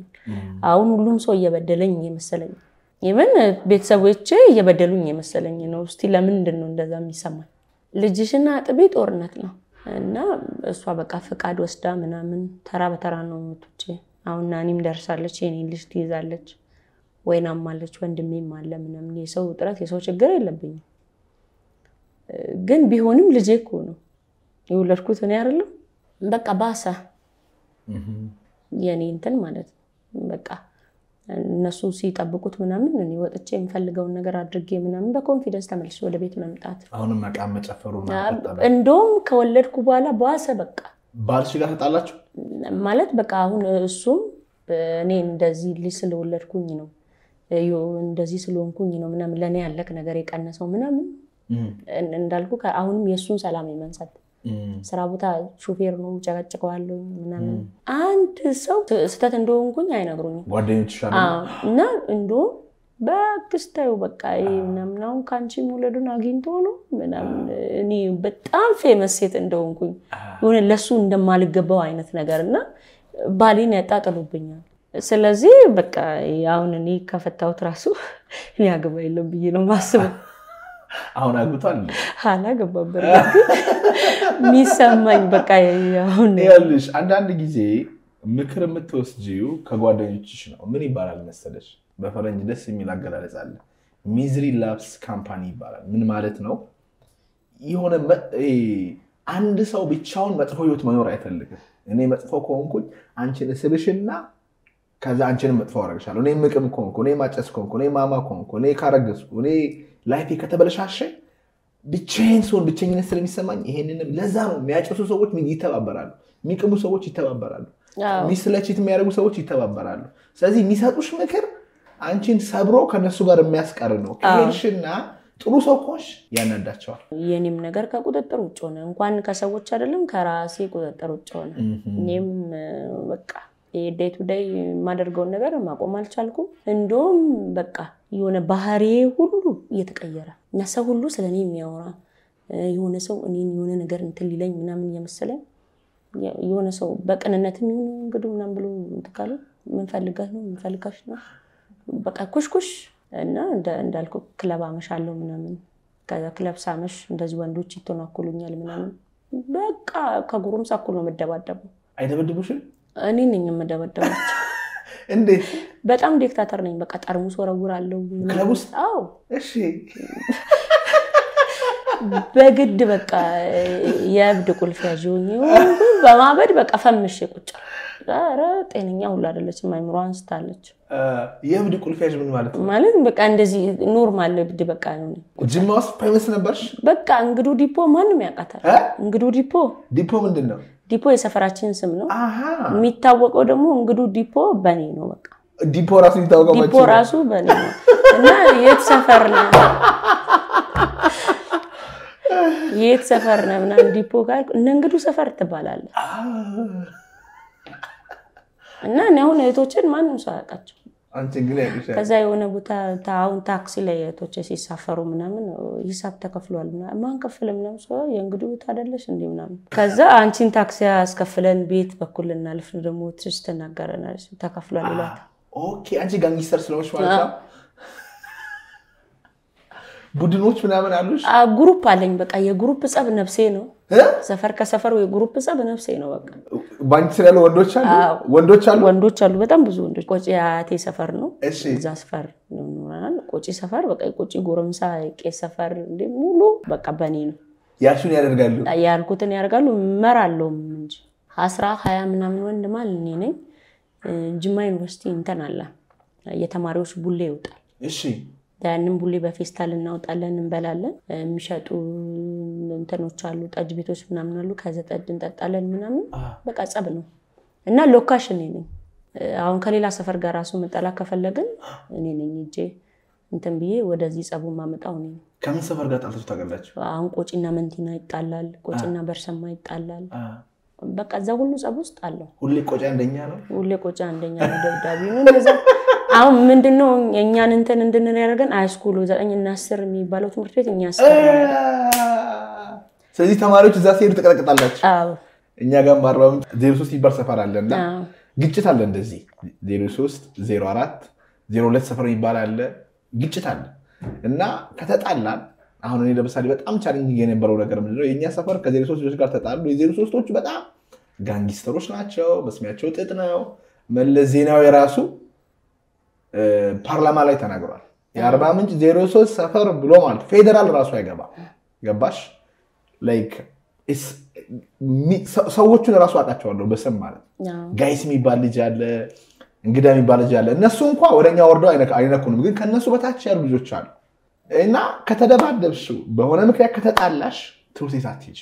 አሁን ሁሉም ሰው እየበደለኝ የመሰለኝ የምን ቤተሰቦቼ እየበደሉኝ የመሰለኝ ነው እስቲ ለምንድን ነው እንደዛ የሚሰማኝ ልጅሽና አጥቤ ጦርነት ነው እና እሷ በቃ ፍቃድ ወስዳ ምናምን ተራ በተራ ነው ምትውጪ አሁን ናኒም ደርሳለች የኔ ልጅ ትይዛለች ወይናም አለች ወንድሜም አለ ምናምን የሰው ጥረት የሰው ችግር የለብኝም ግን ቢሆንም ልጄ እኮ ነው ይወለድኩት እኔ አይደለም በቃ ባሳ የኔ እንትን ማለት በቃ እነሱ ሲጠብቁት ምናምን እኔ ወጥቼ የምፈልገው ነገር አድርጌ ምናምን በኮንፊደንስ ተመልሼ ወደ ቤት መምጣት አሁንም መቃም መጨፈሩ ማጣጣም እንደውም ከወለድኩ በኋላ ባሳ በቃ ባልሽ ጋር ተጣላችሁ ማለት በቃ አሁን እሱም እኔ እንደዚህ ልጅ ስለወለድኩኝ ነው እንደዚህ ስለሆንኩኝ ነው ምናምን ለኔ ያለክ ነገር የቀነሰው ምናምን እንዳልኩ አሁንም የሱን ሰላም ይመንሳት ስራ ቦታ ሹፌር ነው ጨቀጨቀዋለሁ ምናምን አንድ ሰው ስተት እንደሆንኩኝ አይነግሩኝ ጓደኞችሽ እና እንደው በክስታዩ በቃ ምናምን አሁን ካንቺ ሙለዱን አግኝቶ ነው ምናምን እኔ በጣም ፌመስ ሴት እንደሆንኩኝ የሆነ ለሱ እንደማልገባው አይነት ነገርና ባሊን ያጣጥሉብኛል ስለዚህ በቃ አሁን እኔ ከፈታውት ራሱ ያገባ የለም ብዬ ነው ማስበው አሁን አግብቷል አላገባበር ሚሰማኝ በቃ አሁን ያልሽ አንዳንድ ጊዜ ምክር የምትወስጂው ከጓደኞችሽ ነው ምን ይባላል መሰለሽ በፈረንጅ ደስ የሚል አገላለጽ አለ ሚዝሪ ላቭስ ካምፓኒ ይባላል ምን ማለት ነው የሆነ አንድ ሰው ብቻውን መጥፎ ህይወት መኖር አይፈልግም እኔ መጥፎ ከሆንኩኝ አንቺን ስብሽና ከዛ አንቺን መጥፎ አረጋሻለሁ እኔ ምቅም ከሆንኩ እኔ ማጨስ ከሆንኩ እኔ ማማ ከሆንኩ እኔ ካረገስኩ እኔ ላይፍ ከተበለሻሸ ብቸኝነት ስለሚሰማኝ ይሄንንም ለዛ ነው የሚያጨሱ ሰዎች ይተባበራሉ የሚቅሙ ሰዎች ይተባበራሉ ሚስለችት የሚያደርጉ ሰዎች ይተባበራሉ ስለዚህ የሚሰጡሽ ምክር አንቺን ሰብሮ ከነሱ ጋር የሚያስቀር ነው ከሄድሽና ጥሩ ሰው ኮሽ ያናዳቸዋል የኔም ነገር ከቁጥጥር ውጭ ሆነ እንኳን ከሰዎች አይደለም ከራሴ ቁጥጥር ውጭ ሆነ እኔም በቃ ዴይ ቱ ዴይ ማደርገው ነገር ማቆም አልቻልኩም እንደውም በቃ የሆነ ባህሪ ሁሉ እየተቀየረ እና ሰው ሁሉ ስለኔ የሚያወራ የሆነ ሰው እኔን የሆነ ነገር እንትን ሊለኝ ምናምን እየመሰለኝ የሆነ ሰው በቀንነትም ይሁን እንግዲህ ምናምን ብሎ እንተካሉ ምን ፈልጋሽ ነው በቃ ኩሽኩሽ እና እንዳልኩ ክለብ አመሻለሁ ምናምን ከዛ ክለብ ሳመሽ እንደዚህ ወንዶች ይተናኩሉኛል ምናምን በቃ ከጉሩም ሳኩል ነው መደባደቡ አይደበድቡሽም እኔ ነኝ መደባደባቸው እንዴ በጣም ዲክታተር ነኝ በቃ ጠርሙስ ወረውራለሁ ክለብ ውስጥ አዎ እሺ በግድ በቃ የብድ ቁልፍ ያዥውኝ በማበድ በቃ ፈምሽ ቁጭ ኧረ ጤነኛ ሁሉ አይደለችም አይምሮዋን ስታለች የብድ ቁልፍ ያዥ ምን ማለት ነው ማለት በቃ እንደዚህ ኖርማል ብድ በቃ ነው ጅማ ውስጥ ፌመስ ነበርሽ በቃ እንግዱ ዲፖ ማንንም ያውቃታል እንግዱ ዲፖ ምንድነው ዲፖ የሰፈራችን ስም ነው የሚታወቀው ደግሞ እንግዱ ዲፖ በኔ ነው በቃ ዲፖ ራሱ ይታወቀው ዲፖ ራሱ በኔ ነው እና የት ሰፈር ነው እና ዲፖ ጋር እንግዱ ሰፈር ትባላለህ እና ነው እህቶችን ማንም ሰው ያውቃቸው አንቺ ግን ያውቃሽ ከዛ የሆነ ቦታ ታውን ታክሲ ላይ እህቶች ሲሳፈሩ ምናምን ሂሳብ ተከፍሏል ማን ከፈለ ምናምን ሰው የእንግዱ ታደለሽ እንዴ ምናምን ከዛ አንቺን ታክሲ አስከፍለን ቤት በኩል እናልፍ ደግሞ ትሽ ተናገረናል ተከፍሏል ይላል ኦኬ አንቺ ጋንግስተር ስለሆንሽ ማለት ነው ቡድኖች ምናምን አሉሽ ግሩፕ አለኝ በቃ የግሩፕ ጸብ ነፍሴ ነው ሰፈር ከሰፈር ወይ ግሩፕ ጸብ ነፍሴ ነው በቃ ባንክ ስላለ ወንዶች አሉ በጣም ብዙ ወንዶች ቆጪ አቴ ሰፈር ነው እዛ ሰፈር ነው ቆጪ ሰፈር በቃ ቆጪ ጎረምሳ ቄስ ሰፈር እንደ ሙሉ በቃ በኔ ነው ያሹን ያደርጋሉ ያልኩትን ያደርጋሉ መራለውም እንጂ 20 ምናምን ወንድ ማለት ነኝ ጅማ ዩኒቨርሲቲ እንተን አለ የተማሪዎች ቡሌ ይወጣል እሺ ያንን ቡሌ በፌስታል እናውጣለን እንበላለን የሚሸጡ እንተኖች አሉ ጠጅ ቤቶች ምናምን አሉ ከዘጠድ እንጠጣለን ምናምን በቃ ጸብ ነው እና ሎኬሽን ነኝ አሁን ከሌላ ሰፈር ጋር ራሱ መጣላ ከፈለግን እኔ ነኝ እጄ እንትን ብዬ ወደዚህ ጸቡ ማመጣው ነኝ ከምን ሰፈር ጋር ጣልተው ታገላችሁ አሁን ቆጪና መንቲና ይጣላል ቆጪና በርሰማ ይጣላል በቃ እዛ ሁሉ ጸብ ውስጥ አለው ሁሌ ቆጫ አንደኛ ነው ደብዳቤ ነው እንደዛ አሁን ምንድነው እኛን እንትን እንድንል ያደርገን ሃይስኩል 9 እና 10 የሚባለው ትምህርት ቤት እኛ አስተማሪ ስለዚህ ተማሪዎች እዛ ሲሄዱ ተቀጠቀጣላችሁ አዎ እኛ ጋር ማራውም 03 ይባል ሰፈር አለና ግጭት አለ እንደዚህ 03 04 02 ሰፈር ይባል አለ ግጭት አለ እና ከተጣላን አሁን እኔ ለምሳሌ በጣም ቻሌንጂንግ የነበረው ነገር ምንድነው የኛ ሰፈር ከ03 ልጆች ጋር ተጣሉ የ03ቶቹ በጣም ጋንግስተሮች ናቸው መስሚያቸው ጥጥ ነው መለስ ዜናዊ ራሱ ፓርላማ ላይ ተናግሯል የአርባ ምንጭ 03 ሰፈር ብሎ ማለት ፌደራል ራሱ አይገባ ገባሽ ላይክ ሰዎቹን ራሱ አጣቸዋለሁ በስም ማለት ጋይስ የሚባል ልጅ አለ እንግዳ የሚባል ልጅ አለ እነሱ እንኳን ወደኛ ወርደው አይነኩንም ግን ከነሱ በታች ያሉ ልጆች አሉ እና ከተደባደብሽ በሆነ ምክንያት ከተጣላሽ ትሩሴት አትይጂ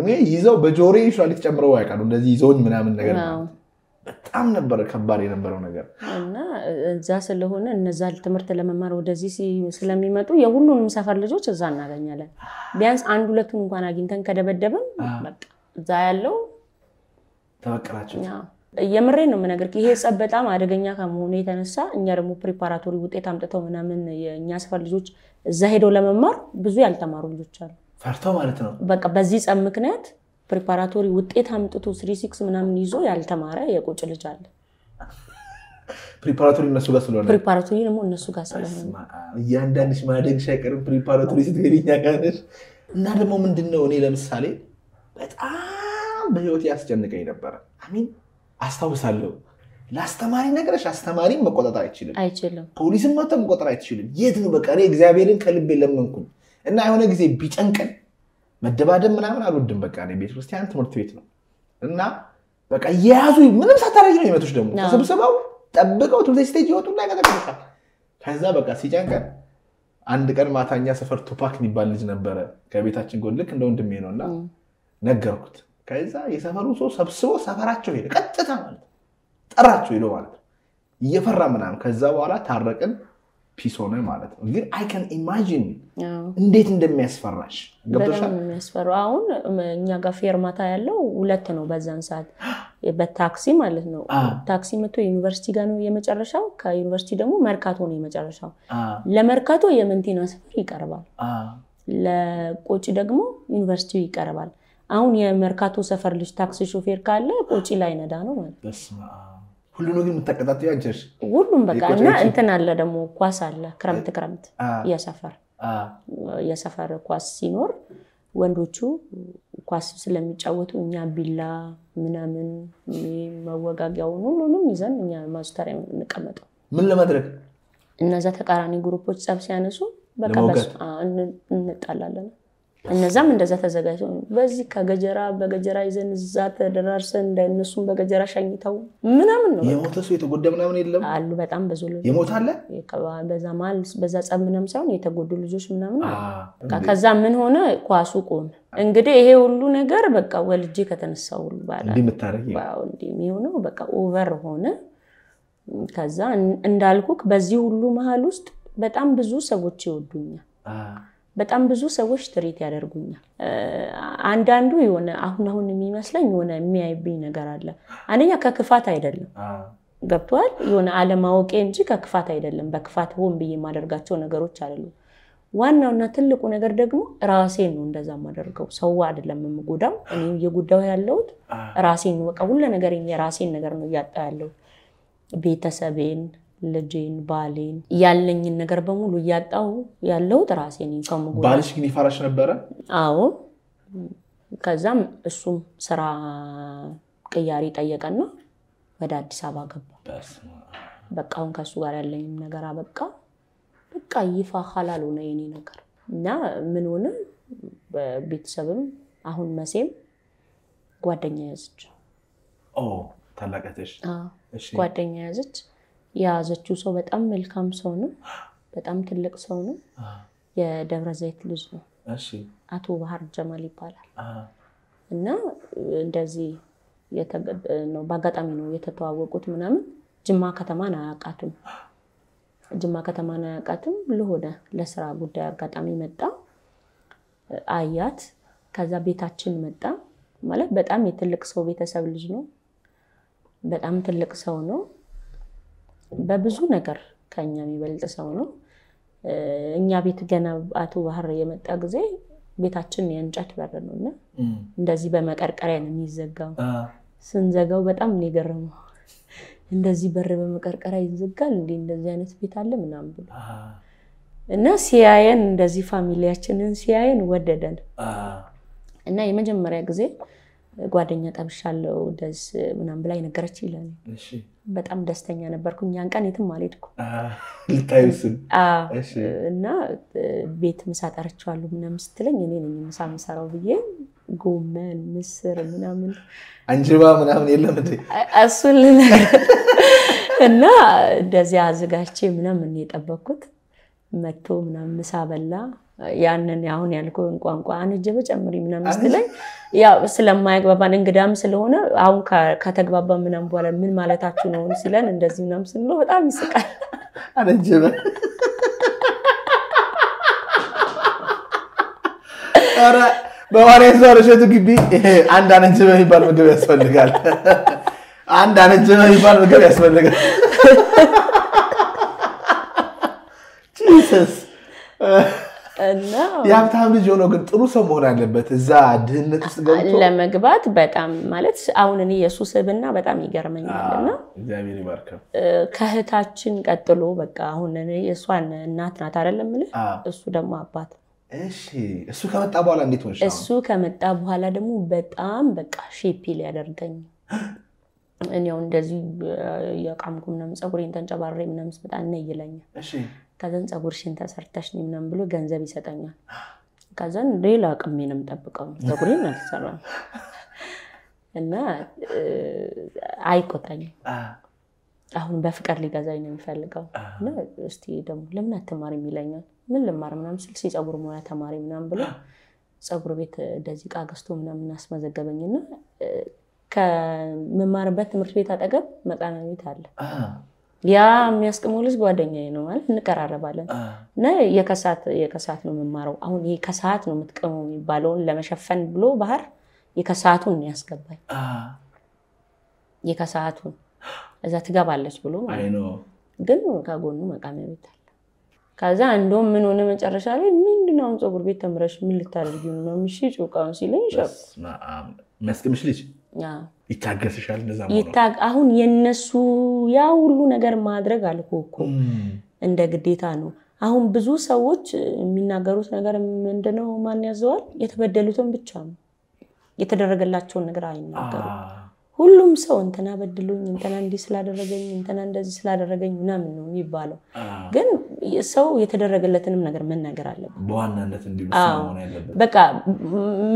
እኔ ይዘው በጆሬ ይሻል ተጨምረው ያውቃሉ እንደዚህ ይዘውኝ ምናምን ነገር በጣም ነበር ከባድ የነበረው ነገር እና እዛ ስለሆነ እነዛ ትምህርት ለመማር ወደዚህ ስለሚመጡ የሁሉንም ሰፈር ልጆች እዛ እናገኛለን ቢያንስ አንድ ሁለቱን እንኳን አግኝተን ከደበደብን በቃ እዛ ያለው ተበቀላችሁ የምሬ ነው መነገርክ ይሄ ጸብ በጣም አደገኛ ከመሆኑ የተነሳ እኛ ደግሞ ፕሪፓራቶሪ ውጤት አምጥተው ምናምን የኛ ሰፈር ልጆች እዛ ሄደው ለመማር ብዙ ያልተማሩ ልጆች አሉ ፈርተው ማለት ነው በቃ በዚህ ጸብ ምክንያት ፕሪፓራቶሪ ውጤት አምጥቶ 36 ምናምን ይዞ ያልተማረ የቆጭ ልጅ አለ ፕሪፓራቶሪ እነሱ ጋር ስለሆነ ፕሪፓራቶሪ ደግሞ እነሱ ጋር ስለሆነ ያንዳንድሽ ማደግሽ አይቀርም ፕሪፓራቶሪ ስትገቢኛ ጋርሽ እና ደግሞ ምንድነው እኔ ለምሳሌ በጣም በህይወት ያስጨንቀኝ ነበር አሚን አስተውሳለሁ ለአስተማሪ ነገርሽ አስተማሪ መቆጣጠር አይችልም ፖሊስም መቆጣጠር አይችልም የት ነው በቃ እኔ እግዚአብሔርን ከልቤ ለምንኩኝ እና የሆነ ጊዜ ቢጨንቀን መደባደብ ምናምን አልወድም በቃ እኔ ቤተክርስቲያን ትምህርት ቤት ነው እና በቃ ያዙ ምንም ሳታረጊ ነው ይመቱሽ ደግሞ ተሰብስበው ጠብቀው ትምህርት ስቴጅ ይወጡና ያቀጠቅጡሻል ከዛ በቃ ሲጨንቀን አንድ ቀን ማታኛ ሰፈር ቱፓክ የሚባል ልጅ ነበረ ከቤታችን ጎን ልክ እንደ ወንድሜ ነውና ነገርኩት ከዛ የሰፈሩ ሰው ሰብስቦ ሰፈራቸው ሄደ ቀጥታ ማለት ጠራቸው ይለው ማለት እየፈራ ምናምን ከዛ በኋላ ታረቅን ፒስ ሆነ ማለት ነው ግን I can imagine እንዴት እንደሚያስፈራሽ ገብቶሻል የሚያስፈራው አሁን እኛ ጋር ፌርማታ ያለው ሁለት ነው በዛን ሰዓት በታክሲ ማለት ነው ታክሲ መቶ ዩኒቨርሲቲ ጋር ነው የመጨረሻው ከዩኒቨርሲቲ ደግሞ መርካቶ ነው የመጨረሻው ለመርካቶ የመንቲና ሰፈር ይቀርባል ለቆጪ ደግሞ ዩኒቨርሲቲው ይቀርባል አሁን የመርካቶ ሰፈር ልጅ ታክሲ ሾፌር ካለ ቆጪ ላይ ነዳ ነው ማለት በስማ ሁሉንም ግን መተቀጣጣዩ አንቺሽ ሁሉም በቃና እንትን አለ ደግሞ ኳስ አለ ክረምት የሰፈር ኳስ ሲኖር ወንዶቹ ኳስ ስለሚጫወቱ እኛ ቢላ ምናምን መወጋጋው ሁሉንም ይዘን እኛ ማስተሪያ እንቀመጠው ምን ለማድረግ እነዛ ተቃራኒ ግሩፖች ጸብ ሲያነሱ በቃ እንጣላለን እነዛም እንደዛ ተዘጋጅተው በዚህ በገጀራ ይዘን እዛ ተደራርሰን እንደነሱም በገጀራ ሻኝታው ምናምን ነው የሞተ ሰው የተጎዳ ምናምን የለም አሉ በጣም ብዙ ልጅ የሞት አለ በዛ ጸብ ምናምን ሳይሆን የተጎዱ ልጆች ምናምን ከዛ ምን ሆነ ኳሱ ቆመ እንግዲህ ይሄ ሁሉ ነገር በቃ ወልጄ ከተነሳው ሁሉ ባላ እንዲህ ምታረጊ እንዲህ የሚሆነው በቃ ኦቨር ሆነ ከዛ እንዳልኩክ በዚህ ሁሉ መሃል ውስጥ በጣም ብዙ ሰዎች ይወዱኛል በጣም ብዙ ሰዎች ትሪት ያደርጉኛል አንዳንዱ የሆነ አሁን የሚመስለኝ የሆነ የሚያይብኝ ነገር አለ አንደኛ ከክፋት አይደለም ገብቷል የሆነ አለማወቄ እንጂ ከክፋት አይደለም በክፋት ሆን ብዬ ማደርጋቸው ነገሮች አይደሉም ዋናውና ትልቁ ነገር ደግሞ ራሴን ነው እንደዛ ማደርገው ሰው አይደለም የምጎዳው እኔ የጉዳው ያለውት ራሴን በቃ ሁሉ ነገር የራሴን ነገር ነው ያጣ ያለው ቤተሰቤን ልጄን ባሌን ያለኝን ነገር በሙሉ ያጣው ያለውት ራሴን ሰው መጎዳ ባልሽ ግን ይፈራሽ ነበር አዎ ከዛም እሱም ስራ ቅያሪ ጠየቀና ወደ አዲስ አበባ ገባ በቃ አሁን ከሱ ጋር ያለኝ ነገር አበቃ በቃ ይፋ ሐላል ሆነ የኔ ነገር እና ምን ሆነ በቤተሰብም አሁን መሴም ጓደኛ ያዘች ታላቀተሽ እሺ ጓደኛ ያዘችው ሰው በጣም መልካም ሰው ነው በጣም ትልቅ ሰው ነው የደብረ ዘይት ልጅ ነው እሺ አቶ ባህር ጀማል ይባላል እና እንደዚህ ነው ባጋጣሚ ነው የተተዋወቁት ምናምን ጅማ ከተማን አያቃቱም ጅማ ከተማን አያቃቱም ለሆነ ለስራ ጉዳይ አጋጣሚ መጣ አያት ከዛ ቤታችን መጣ ማለት በጣም የትልቅ ሰው ቤተሰብ ልጅ ነው በጣም ትልቅ ሰው ነው በብዙ ነገር ከኛ የሚበልጥ ሰው ነው እኛ ቤት ገና አቶ ባህር የመጣ ጊዜ ቤታችን የእንጨት በር ነውና እንደዚህ በመቀርቀሪያ ነው የሚዘጋው ስንዘጋው በጣም ነው የገረመው እንደዚህ በር በመቀርቀሪያ ይዘጋል እንዴ እንደዚህ አይነት ቤት አለ ምናምን ብሎ እና ሲያየን እንደዚህ ፋሚሊያችንን ሲያየን ወደደን እና የመጀመሪያ ጊዜ ጓደኛ ጠብሻለሁ ደስ ምናምን ብላይ ነገረች ይላል እሺ በጣም ደስተኛ ነበርኩኝ ያን ቀን የትም አልሄድኩ ልታዩስ እሺ እና ቤት ምሳ ጠርቻለሁ ምናምን ስትለኝ እኔ ነኝ ምሳ ምሰራው ብዬ ጎመን ምስር ምናምን አንጅባ ምናምን የለም እንዴ አሱል እና እንደዚህ አዘጋጅቼ ምናምን የጠበኩት መጥቶ ምናምን ምሳ በላ ያንን ያሁን ያልከው ቋንቋ አንጀበ ጨምሪ ምናምን ስትለኝ ያው ስለማይግባባን እንግዳም ስለሆነ አሁን ከተግባባ ምናምን በኋላ ምን ማለታችሁ ነው ሲለን እንደዚህ ምናምን ስንለው በጣም ይስቃል አንጀበ አራ በዋሬ ዞርሽቱ ግቢ አንድ አንጀበ ይባል ምግብ ያስፈልጋል አንድ አንጀበ ይባል ምግብ ያስፈልጋል ጂሰስ እና ያብታም ልጅ ሆኖ ግን ጥሩ ሰው መሆን አለበት እዛ ድህነት ውስጥ ገብቶ ለመግባት በጣም ማለት አሁን እኔ የሱስብና በጣም ይገርመኛልና እግዚአብሔር ይባርከው ከህታችን ቀጥሎ በቃ አሁን እኔ እሷን እናት ናት አይደለም እሱ ደግሞ አባት እሺ እሱ ከመጣ በኋላ እንዴት ሆነሽ እሱ ከመጣ በኋላ ደግሞ በጣም በቃ ሼፕ ያደርገኝ እኔው እንደዚህ ያቃምኩ ምናምን ጸጉሬን ተንጨባሬ ምናምን በጣም ነው ይለኛል እሺ ከዛን ጸጉርሽን ተሰርተሽ ነው ምናምን ብሎ ገንዘብ ይሰጠኛል ከዛን ሌላ አቅሜንም ጠብቀው ጸጉሬን አልሰራም እና አይቆጣኝ አሁን በፍቅር ሊገዛኝ ነው የሚፈልገው እና እስቲ ደግሞ ለምን አትማሪም ይለኛል ምን ልማር ምናምን ስልሲ ጸጉር ሙያ ተማሪ ምናምን ብሎ ጸጉር ቤት እንደዚህ ቃ ገዝቶ ምናምን አስመዘገበኝና ከመማርበት ትምህርት ቤት አጠገብ መቃና ቤት አለ ያ የሚያስቀመው ልጅ ጓደኛዬ ነው ማለት እንቀራረባለን እና የከሳት ነው መማረው አሁን የከሳት ነው የምትቀመው የሚባለው ለመሸፈን ብሎ ባህር የከሳቱን ነው ያስገባኝ የከሳቱን እዛ ትገባለች ብሎ ማለት ነው ግን ከጎኑ መቃሚያ ቤት አለ ከዛ እንደውም ምን ሆነ መጨረሻ ላይ ምንድነው ጸጉር ቤት ተምረሽ ምን ልታደርጊ ነው ምንሽ ጩቃውን ሲለኝ ሸፍ መስከምሽ ልጅ ይታገስሻል እንደዛ አሁን የነሱ ያ ሁሉ ነገር ማድረግ አልኩ እንደ ግዴታ ነው አሁን ብዙ ሰዎች የሚናገሩት ነገር ምንድነው ማን ያዘዋል የተበደሉትን ብቻ ነው የተደረገላቸው ነገር አይናገሩ ሁሉም ሰው እንተና በድሉኝ እንተና እንዲ ስላደረገኝ እንተና እንደዚህ ስላደረገኝ ምናምን ነው የሚባለው ግን ሰው የተደረገለትንም ነገር መናገር አለበት በዋናነት እንዲመስል ነው ያለበት በቃ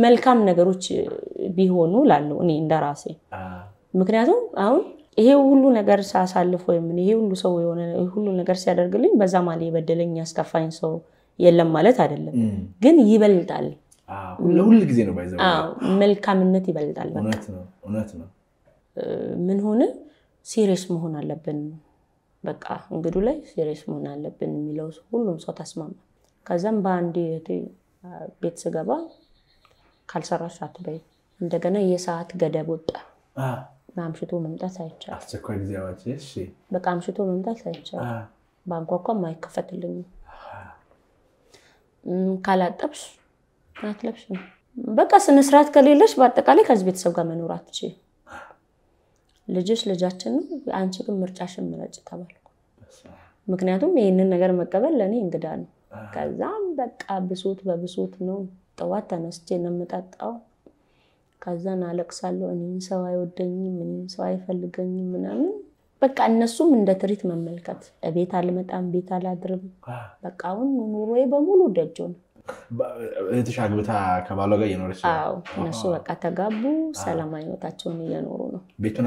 መልካም ነገሮች ቢሆኑ ላለው እኔ እንደራሴ ምክንያቱም አሁን ይሄ ሁሉ ነገር ሳሳልፍ ወይም ይሄ ሁሉ ሰው የሆነ ሁሉ ነገር ሲያደርግልኝ በዛ ማለት የበደለኝ ያስከፋኝ ሰው የለም ማለት አይደለም ግን ይበልጣል ለሁሉ ጊዜ ነው ባይዘው መልካምነት ይበልጣል እውነት ነው ምን ሆነ ሲሪየስ መሆን አለብን በቃ እንግዲህ ላይ ሲሪየስ መሆን አለብን የሚለው ሁሉም ሰው ተስማማ ከዛም በአንድ ቤት ስገባ ካልሰራሽ አትበይ እንደገና የሰዓት ገደብ ወጣ ማምሽቶ መምጣት አይቻልም አስቸኳይ ጊዜ አዋጅ እሺ በቃ አምሽቶ መምጣት አይቻልም ባንኳኳም አይከፈትልኝም ካላጠብሽ አትለብሽም በቃ ስነ ስርዓት ከሌለሽ በአጠቃላይ ከዚህ ቤተሰብ ጋር መኖር አትችይ ልጅሽ ልጃችን ነው አንቺ ግን ምርጫሽን ምረጭ ተባልኩ ምክንያቱም ይሄንን ነገር መቀበል ለኔ እንግዳ ነው ከዛም በቃ ብሶት በብሶት ነው ጠዋት ተነስቼ ነው የምጣጣው ከዛን አለቅሳለሁ እኔን ሰው አይወደኝም እኔን ሰው አይፈልገኝም ምናምን በቃ እነሱም እንደ ትሪት መመልከት ቤት አልመጣም ቤት አላድርም በቃ አሁን ኑሮዬ በሙሉ ደጆ ነው እተሻግብታ ከባሏ ጋር እየኖረች አዎ እነሱ በቃ ተጋቡ ሰላማዊ ህይወታቸውን እየኖሩ ነው ቤቱን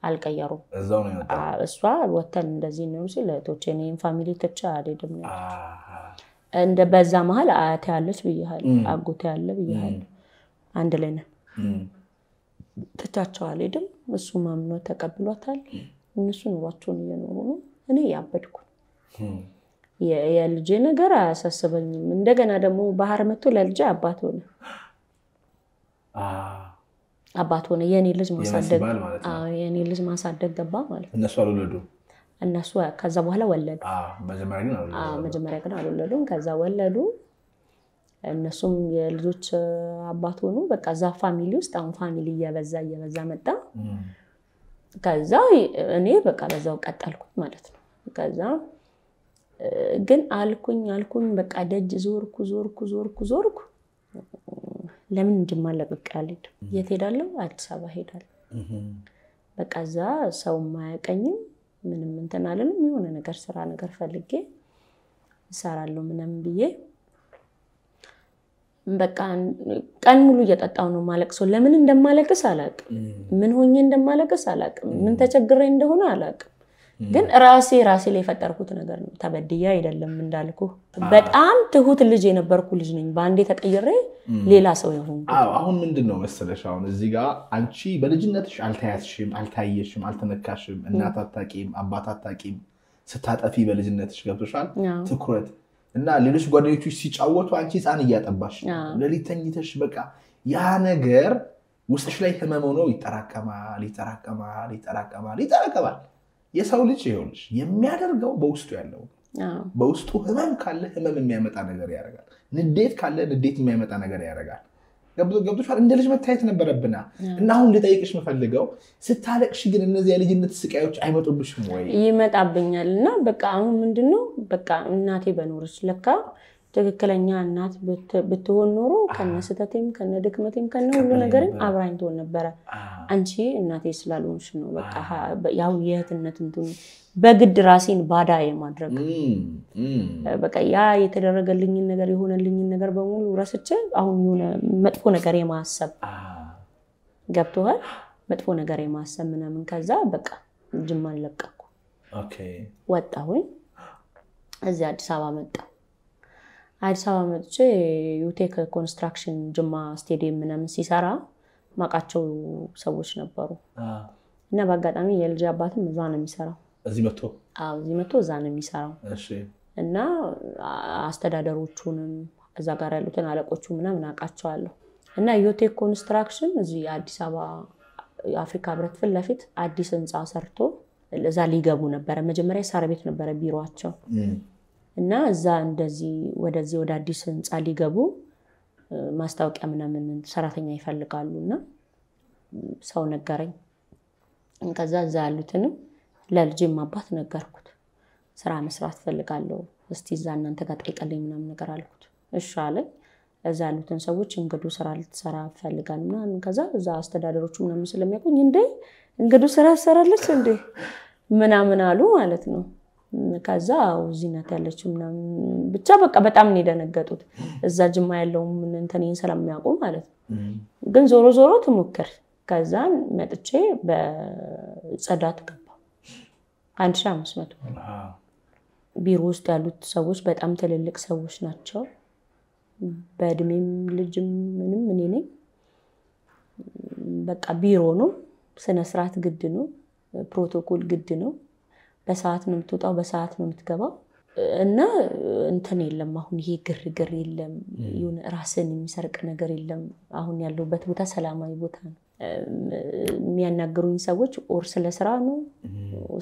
አልቀየሩ እዛው ነው የወጣው እሷ ወተን እንደዚህ ነው ሲል እህቶቼን ፋሚሊ ተቻ አይደለም እንደ በዛ መሃል አያቴ ያለች ብዬሃል አጎቴ ያለ ብዬሃል አንድ ላይ ነን ተቻቸው አይደለም እሱ ማምኖ ተቀብሏታል እነሱ ኑሯቸውን እየኖሩ ነው እኔ ያበድኩ የልጄ ነገር አያሳስበኝም እንደገና ደግሞ ባህር መጥቶ ለልጄ አባት ሆነ የኔ ልጅ ማሳደግ የኔ ልጅ ማሳደግ ገባ ማለት እነሱ አልወለዱ እነሱ ከዛ በኋላ ወለዱ መጀመሪያ ግን አልወለዱም ከዛ ወለዱ እነሱም የልጆች አባት ሆኑ በቃ ዛ ፋሚሊ ውስጥ አሁን ፋሚሊ እየበዛ መጣ ከዛ እኔ በቃ በዛው ቀጠልኩት ማለት ነው ከዛ ግን አልኩኝ በቃ ደጅ ዞርኩ ለምን እንድማለቅ ያለኝ የት ሄዳለሁ አዲስ አበባ ሄዳለሁ በቃ ዛ ሰው ማያቀኝም ምንም እንትን አለንም የሆነ ነገር ስራ ነገር ፈልጌ እሰራለሁ ምንም ብዬ በቃ ቀን ሙሉ እየጠጣው ነው ማለቅሶ ለምን እንደማለቅስ አላቅም ምን ሆኜ እንደማለቅስ አላቅም ምን ተቸግሬ እንደሆነ አላቅም ግን ራሴ ላይ ፈጠርኩት ነገር ነው ተበድያ አይደለም እንዳልኩ በጣም ትሁት ልጅ የነበርኩ ልጅ ነኝ ባንዴ ተቀይሬ ሌላ ሰው ይሆንኩ አሁን ምንድነው መሰለሽ አሁን እዚህ ጋር አንቺ በልጅነትሽ አልታያስሽም አልታየሽም አልተነካሽም እናት አታቂም አባት አታቂም ስታጠፊ በልጅነትሽ ገብቶሻል ትኩረት እና ሌሎች ጓደኞችሽ ሲጫወቱ አንቺ ህፃን እያጠባሽ ለሊተኝተሽ በቃ ያ ነገር ውስጥሽ ላይ ህመም ሆኖ ይጠራቀማል የሰው ልጅ ይሆንሽ የሚያደርገው በውስጡ ያለው በውስጡ ህመም ካለ ህመም የሚያመጣ ነገር ያደርጋል ንዴት ካለ ንዴት የሚያመጣ ነገር ያደርጋል ገብቶሻል እንደ ልጅ መታየት ነበረብና እና አሁን ልጠይቅሽ መፈልገው ስታለቅሽ ግን እነዚህ የልጅነት ስቃዮች አይመጡብሽም ወይ ይመጣብኛልና በቃ አሁን ምንድነው በቃ እናቴ በኖርሽ ለካ ትክክለኛ እናት ብትሆን ኖሮ ከነስተቴም ከነድክመቴም ከነሁሉ ነገርም አብራኝ ትሆን ነበር አንቺ እናቴ ስላልሆንሽ ነው በቃ ያው የህትነት እንትን በግድ ራሴን ባዳ የማድረግ በቃ ያ የተደረገልኝ ነገር የሆነልኝ ነገር በሙሉ ረስቼ አሁን የሆነ መጥፎ ነገር የማሰብ ገብቶሃል መጥፎ ነገር የማሰብ ምናምን ከዛ በቃ ጅማን ለቀኩ ወጣሁኝ እዚህ አዲስ አበባ መጥቼ ዩቴክ ኮንስትራክሽን ጅማ ስቴዲየም ምናምን ሲሰራ ማቃቸው ሰዎች ነበሩ እና በአጋጣሚ የልጅ አባትም እዛ ነው የሚሰራው እዚህ መጥቶ እዛ ነው የሚሰራው እና አስተዳደሮቹንም እዛ ጋር ያሉትን አለቆቹ ምናምን አቃቸዋለሁ እና ዩቴክ ኮንስትራክሽን እዚህ አዲስ አበባ አፍሪካ ህብረት ፊት ለፊት አዲስ ህንጻ ሰርቶ እዛ ሊገቡ ነበር መጀመሪያ ሳር ቤት ነበር ቢሮአቸው እና እዛ እንደዚህ ወደ አዲስ ህንጻ ሊገቡ ማስታወቂያ ምናምን ሰራተኛ ይፈልጋሉና ሰው ነገረኝ ከዛ እዛ ያሉትንም ለልጅም አባት ነገርኩት ስራ መስራት ፈልጋለሁ እስቲ እዛ እናንተ ጋር ጠይቀልኝ ምናምን ነገር አልኩት እሺ አለኝ እዛ ያሉትን ሰዎች እንግዱ ስራ ልትሰራ ፈልጋልና ከዛ እዛ አስተዳደሮቹ ምናምን ስለሚያቆኝ እንዴ እንግዱ ስራ ሰራለች እንዴ ምናምን አሉ ማለት ነው ከዛ እዚህ ናት ያለችው ምናምን ብቻ በቃ በጣም ነው የደነገጡት እዛ ጅማ ያለው ምን እንተኔን ስለሚያውቁ ማለት ግን ዞሮ ተሞከር ከዛ መጥቼ በጸዳት ገባ 1500 ቢሮ ውስጥ ያሉት ሰዎች በጣም ትልልቅ ሰዎች ናቸው በእድሜም ልጅም ምንም እኔ ነኝ በቃ ቢሮ ነው ስነ ስርዓት ግድ ነው ፕሮቶኮል ግድ ነው በሰዓት ነው የምትወጣው በሰዓት ነው የምትገባው እና እንትን የለም አሁን ይሄ ግርግር የለም ይሁን ራስን የሚሰርቅ ነገር የለም አሁን ያለውበት ቦታ ሰላማዊ ቦታ ነው የሚያናገሩኝ ሰዎች ኦር ስለ ስራ ነው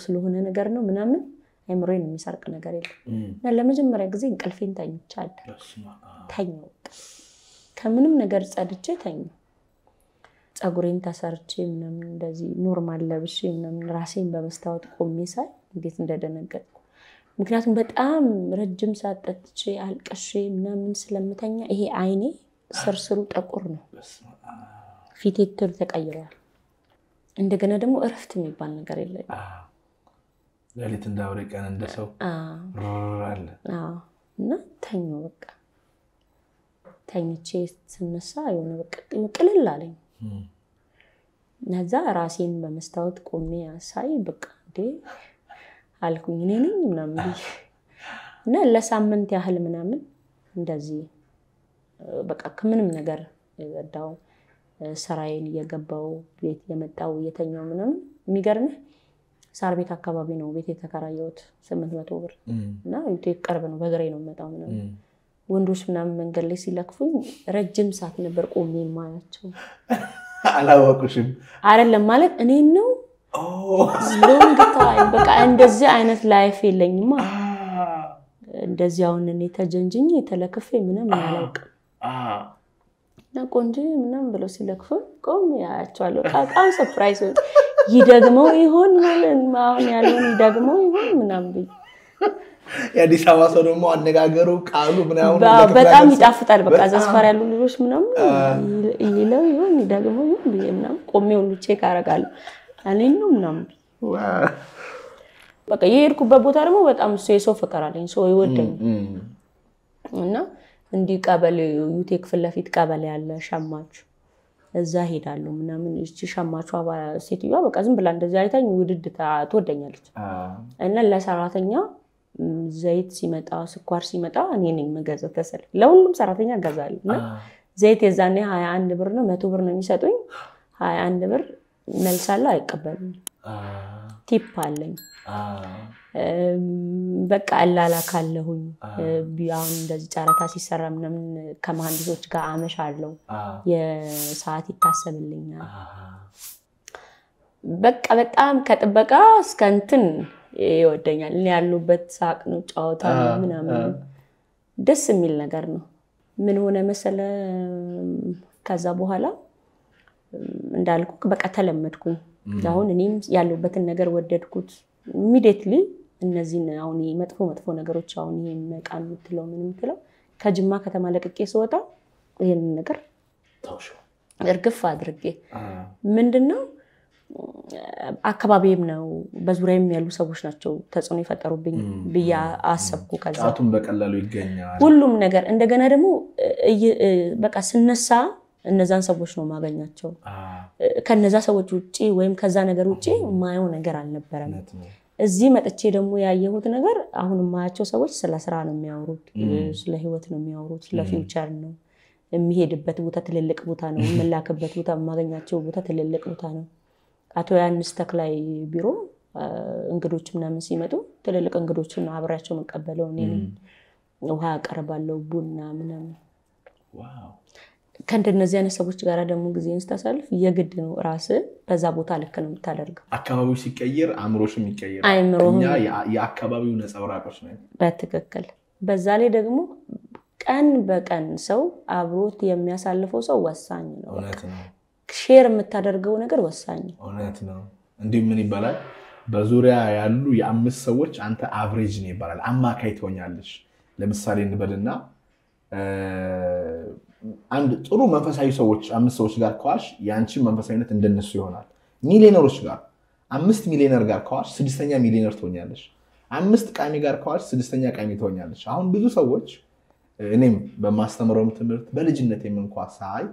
ስለሆነ ነገር ነው ምናምን አይምሮዬን የሚሰርቅ ነገር የለም እና ለመጀመሪያ ጊዜ እንቅልፌን ተኝቻለሁ ተኛው ከምንም ነገር ጸድቼ ተኛው ጸጉሬን ተሰርቼ ምናምን እንደዚህ ኖርማል ለብሼ ምናምን ራሴን በመስታወት ቆሜ ሳይ እንዴት እንደደነገጥኩ ምክንያቱም በጣም ረጅም ሰዓት ጠጥቼ አልቀሼ ምናምን ስለምተኛ ይሄ አይኔ ስርስሩ ጠቁር ነው ፊቴ ተቀይሯል እንደገና ደግሞ እረፍት የሚባል ነገር የለም ለሊት እንዳውሬ ቀን እንደሰው አለ እና ተኛው በቃ ተኝቼ ስነሳ የሆነ በቃ ቅልል አለኝ ነዛ ራሴን በመስታወት ቆሜ ሳይ በቃ እንዴ አልኩኝ እኔ ነኝ ምናምን እና ለሳምንት ያህል ምናምን እንደዚህ በቃ ከምንም ነገር ወዳው ሰራዬን እየገባው ቤት የመጣው የተኛው ምናምን የሚገርም ሳር ቤት አካባቢ ነው ቤት የተከራየሁት 800 ብር እና ቤት ቀርብ ነው በግሬ ነው መጣው ምናምን ወንዶች ምናምን መንገድ ላይ ሲለክፉኝ ረጅም ሰዓት ነበር ቆሜ ማያቸው አላወቁሽም አይደለም ማለት እኔ ነው ሎንግ ታይም በቃ እንደዚህ አይነት ላይፍ የለኝማ እንደዚህ አሁን እኔ ተጀንጅኝ የተለከፈ ምንም አላውቅም እና ቆንጆ ምንም ብለው ሲለክፉ ቆም ያያቸዋለሁ በጣም ሰርፕራይዝ ይደግመው ይሆን ማለት አሁን ያለው ይደግመው ይሆን ምናምን የአዲስ አበባ ሰው ደግሞ አነጋገሩ ቃሉ ምናምን በጣም ይጣፍጣል በቃ ዘስፋር ያሉ ልጆች ምናምን ይለው ይሆን ይደግመው ይሆን ብዬና ቆሜ ሁሉ ቼክ አረጋለሁ አለኝ ነው ምናምን በቃ የሄድኩበት ቦታ ደግሞ በጣም ሰው ፍቅር አለኝ ሰው ይወደኝ እና እንዲ ቀበሌ ዩቴክ ፍለፊት ቀበሌ ያለ ሻማቹ እዛ ሄዳለሁ ምናምን እቺ ሻማቹ ሴትዮዋ በቃ ዝም ብላ እንደዚህ አይታኝ ውድድ ትወደኛለች እና ለሰራተኛ ዘይት ሲመጣ ስኳር ሲመጣ እኔ ነኝ መገዛት ተሰለ ለሁሉም ሰራተኛ ገዛለሁ እና ዘይት የዛኔ 21 ብር ነው 100 ብር ነው የሚሰጡኝ 21 ብር መልሳለሁ አይቀበሉኝ ቲፕ አለኝ በቃ አላላ ካለሁኝ ቢያውን እንደዚህ ጫራታ ሲሰራ ምንም ከመሐንዲሶች ጋር አመሻለሁ የሰዓት ይታሰብልኛል በቃ በጣም ከጥበቃ እስከ እንትን ይወደኛል እኔ ያሉበት ሳቅ ነው ጫውታ ምናምን ደስ የሚል ነገር ነው ምን ሆነ መሰለ ከዛ በኋላ እንዳልኩ በቃ ተለመድኩኝ አሁን እኔም ያሉበትን ነገር ወደድኩት ኢሚዲየትሊ እነዚህ አሁን መጥፎ ነገሮች አሁን ይሄ መቃን ምትለው ምን ምትለው ከጅማ ከተማ ለቅቄ ስወጣ ይሄን ነገር ታውሽ እርግፍ አድርጌ ምንድነው አካባቢም ነው በዙሪያም ያሉ ሰዎች ናቸው ተጽዕኖ ይፈጠሩብኝ ብያ አሰብኩ ከዛ ጫቱን በቀላሉ ይገኛል ሁሉም ነገር እንደገና ደግሞ በቃ ስነሳ እነዛን ሰዎች ነው ማገኛቸው ከነዛ ሰዎች ውጪ ወይም ከዛ ነገር ውጪ ማየው ነገር አልነበረም እዚህ መጥቼ ደግሞ ያየሁት ነገር አሁን ማያቸው ሰዎች ስለ ስራ ነው የሚያወሩት ስለ ህይወት ነው የሚያወሩት ስለ ፊውቸር ነው የሚሄድበት ቦታ ትልልቅ ቦታ ነው መላከበት ቦታ ማገኛቸው ቦታ ትልልቅ ቦታ ነው አቶ ያንስ ተክላይ ቢሮ እንግዶች ምናምን ሲመጡ ትልልቅ እንግዶችን አብራቸው መቀበለው እኔ ውሃ አቀርባለሁ ቡና ምናምን ዋው ከእንደነዚህ አይነት ሰዎች ጋር ደግሞ ጊዜን ስታሳልፍ የግድ ነው ራስ በዛ ቦታ ልክ ነው የምታደርገው አካባቢው ሲቀየር አምሮሽም ይቀየራል እኛ የአካባቢው ነፃውራቆች ነን በትክክል በዛ ላይ ደግሞ ቀን በቀን ሰው አብሮት የሚያሳልፈው ሰው ወሳኝ ነው እውነት ነው ሼር የምታደርገው ነገር ወሳኝ ነው እውነት ነው እንዴ ምን ይባላል በዙሪያ ያሉ የአምስት ሰዎች አንተ አቨሬጅ ነው ይባላል አማካይ ትሆኛለሽ ለምሳሌ እንበልና አንድ ጥሩ መንፈሳዊ ሰዎች አምስት ሰዎች ጋር ከዋልሽ ያንቺ መንፈሳዊነት እንደነሱ ይሆናል ሚሊዮነሮች ጋር 5 ሚሊዮነር ጋር ከዋልሽ 6ኛ ሚሊዮነር ትሆኛለሽ 5 ቃሚ ጋር ከዋልሽ 6ኛ ቃሚ ትሆኛለሽ አሁን ብዙ ሰዎች እኔም በማስተምረው ትምህርት በልጅነት የምንኳ ሳይ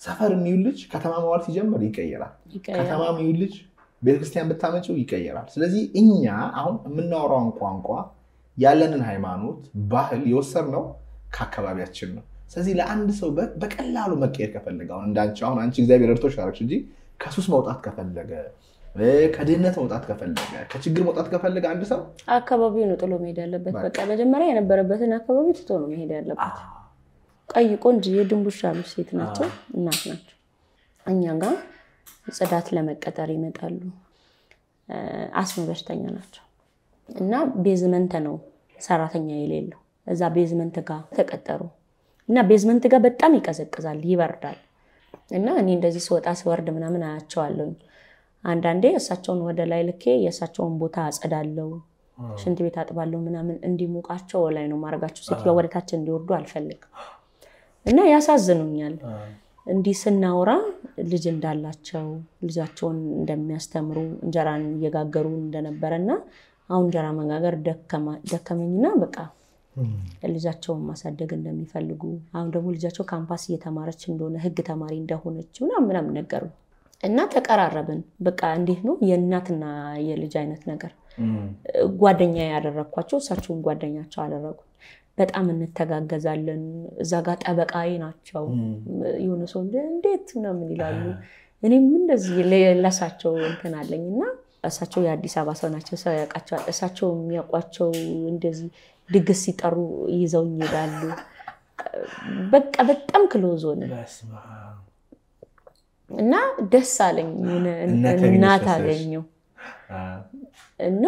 ሰፈር የሚውልጅ ከተማ መዋል ሲጀምር ይቀየራል ከተማ የሚውልጅ ቤተክርስቲያን በታመጨው ይቀየራል ስለዚህ እኛ አሁን የምናወራውን ቋንቋ ያለንን ሃይማኖት ባህል ይወሰርነው ከአካባቢያችን ነው ስለዚህ ለአንድ ሰው በቀላሉ መቀየር ከፈለገ አሁን እንዳንቺ አሁን አንቺ እግዚአብሔር እርቶሽ አርክሽ እንጂ ከሱስ መውጣት ከፈለገ ከድህነት መውጣት ከፈለገ ከችግር መውጣት ከፈለገ አንድ ሰው አካባቢው ነው ጥሎ መሄድ ያለበት በቃ መጀመሪያ የነበረበትን አካባቢ ትቶ ነው መሄድ ያለበት ቀይ ቆንጆ የድንቡሻ ልጅ ሴት ናቸው እናት ናቸው እኛ ጋር ጽዳት ለመቀጠር ይመጣሉ አስም በሽተኛ ናቸው እና ቤዝመንት ነው ሰራተኛ የሌለው እዛ ቤዝመንት ጋር ተቀጠሩ እና ቤዝመንት ጋር በጣም ይቀዘቅዛል ይበርዳል እና እኔ እንደዚህ ስወጣ ስወርድ ምናምን አያቸዋለሁ አንዳንዴ እሳቸውን ወደ ላይ ልኬ የእሳቸውን ቦታ አጸዳለው ሽንት ቤት አጥባለው ምናምን እንዲሞቃቸው ላይ ነው ማርጋቸው ሲት ወደታች እንዲወርዱ አልፈልግም እና ያሳዝኑኛል እንዲህ ስናወራ ልጅ እንዳላቸው ልጃቸውን እንደሚያስተምሩ እንጀራን እየጋገሩ እንደነበረና አሁን እንጀራ መጋገር ደከመኝና በቃ ልጃቸውን ማሳደግ እንደሚፈልጉ አሁን ደግሞ ልጃቸው ካምፓስ እየተማረች እንደሆነ ህግ ተማሪ እንደሆነች ምናምን ነገሩ እና ተቀራረብን በቃ እንዴት ነው የእናትና የልጅ አይነት ነገር ጓደኛ ያደረኳቸው እሳቸውን ጓደኛቸው አደረጉ በጣም እንተጋገዛለን እዛ ጋር ጠበቃዬ ናቸው የሆነ ሰው እንዴት ምናምን ይላሉ እኔም እንደዚህ ለሳቸው እንትን አለኝና እሳቸው የአዲስ አበባ ሰው ናቸው ሰው ያውቃቸው እሳቸው የሚያውቋቸው እንደዚህ ድግስ ሲጠሩ ይዘውኝ ይላሉ በቃ በጣም ክሎዝ ሆነ እና ደስ አለኝ እናት አገኘው እና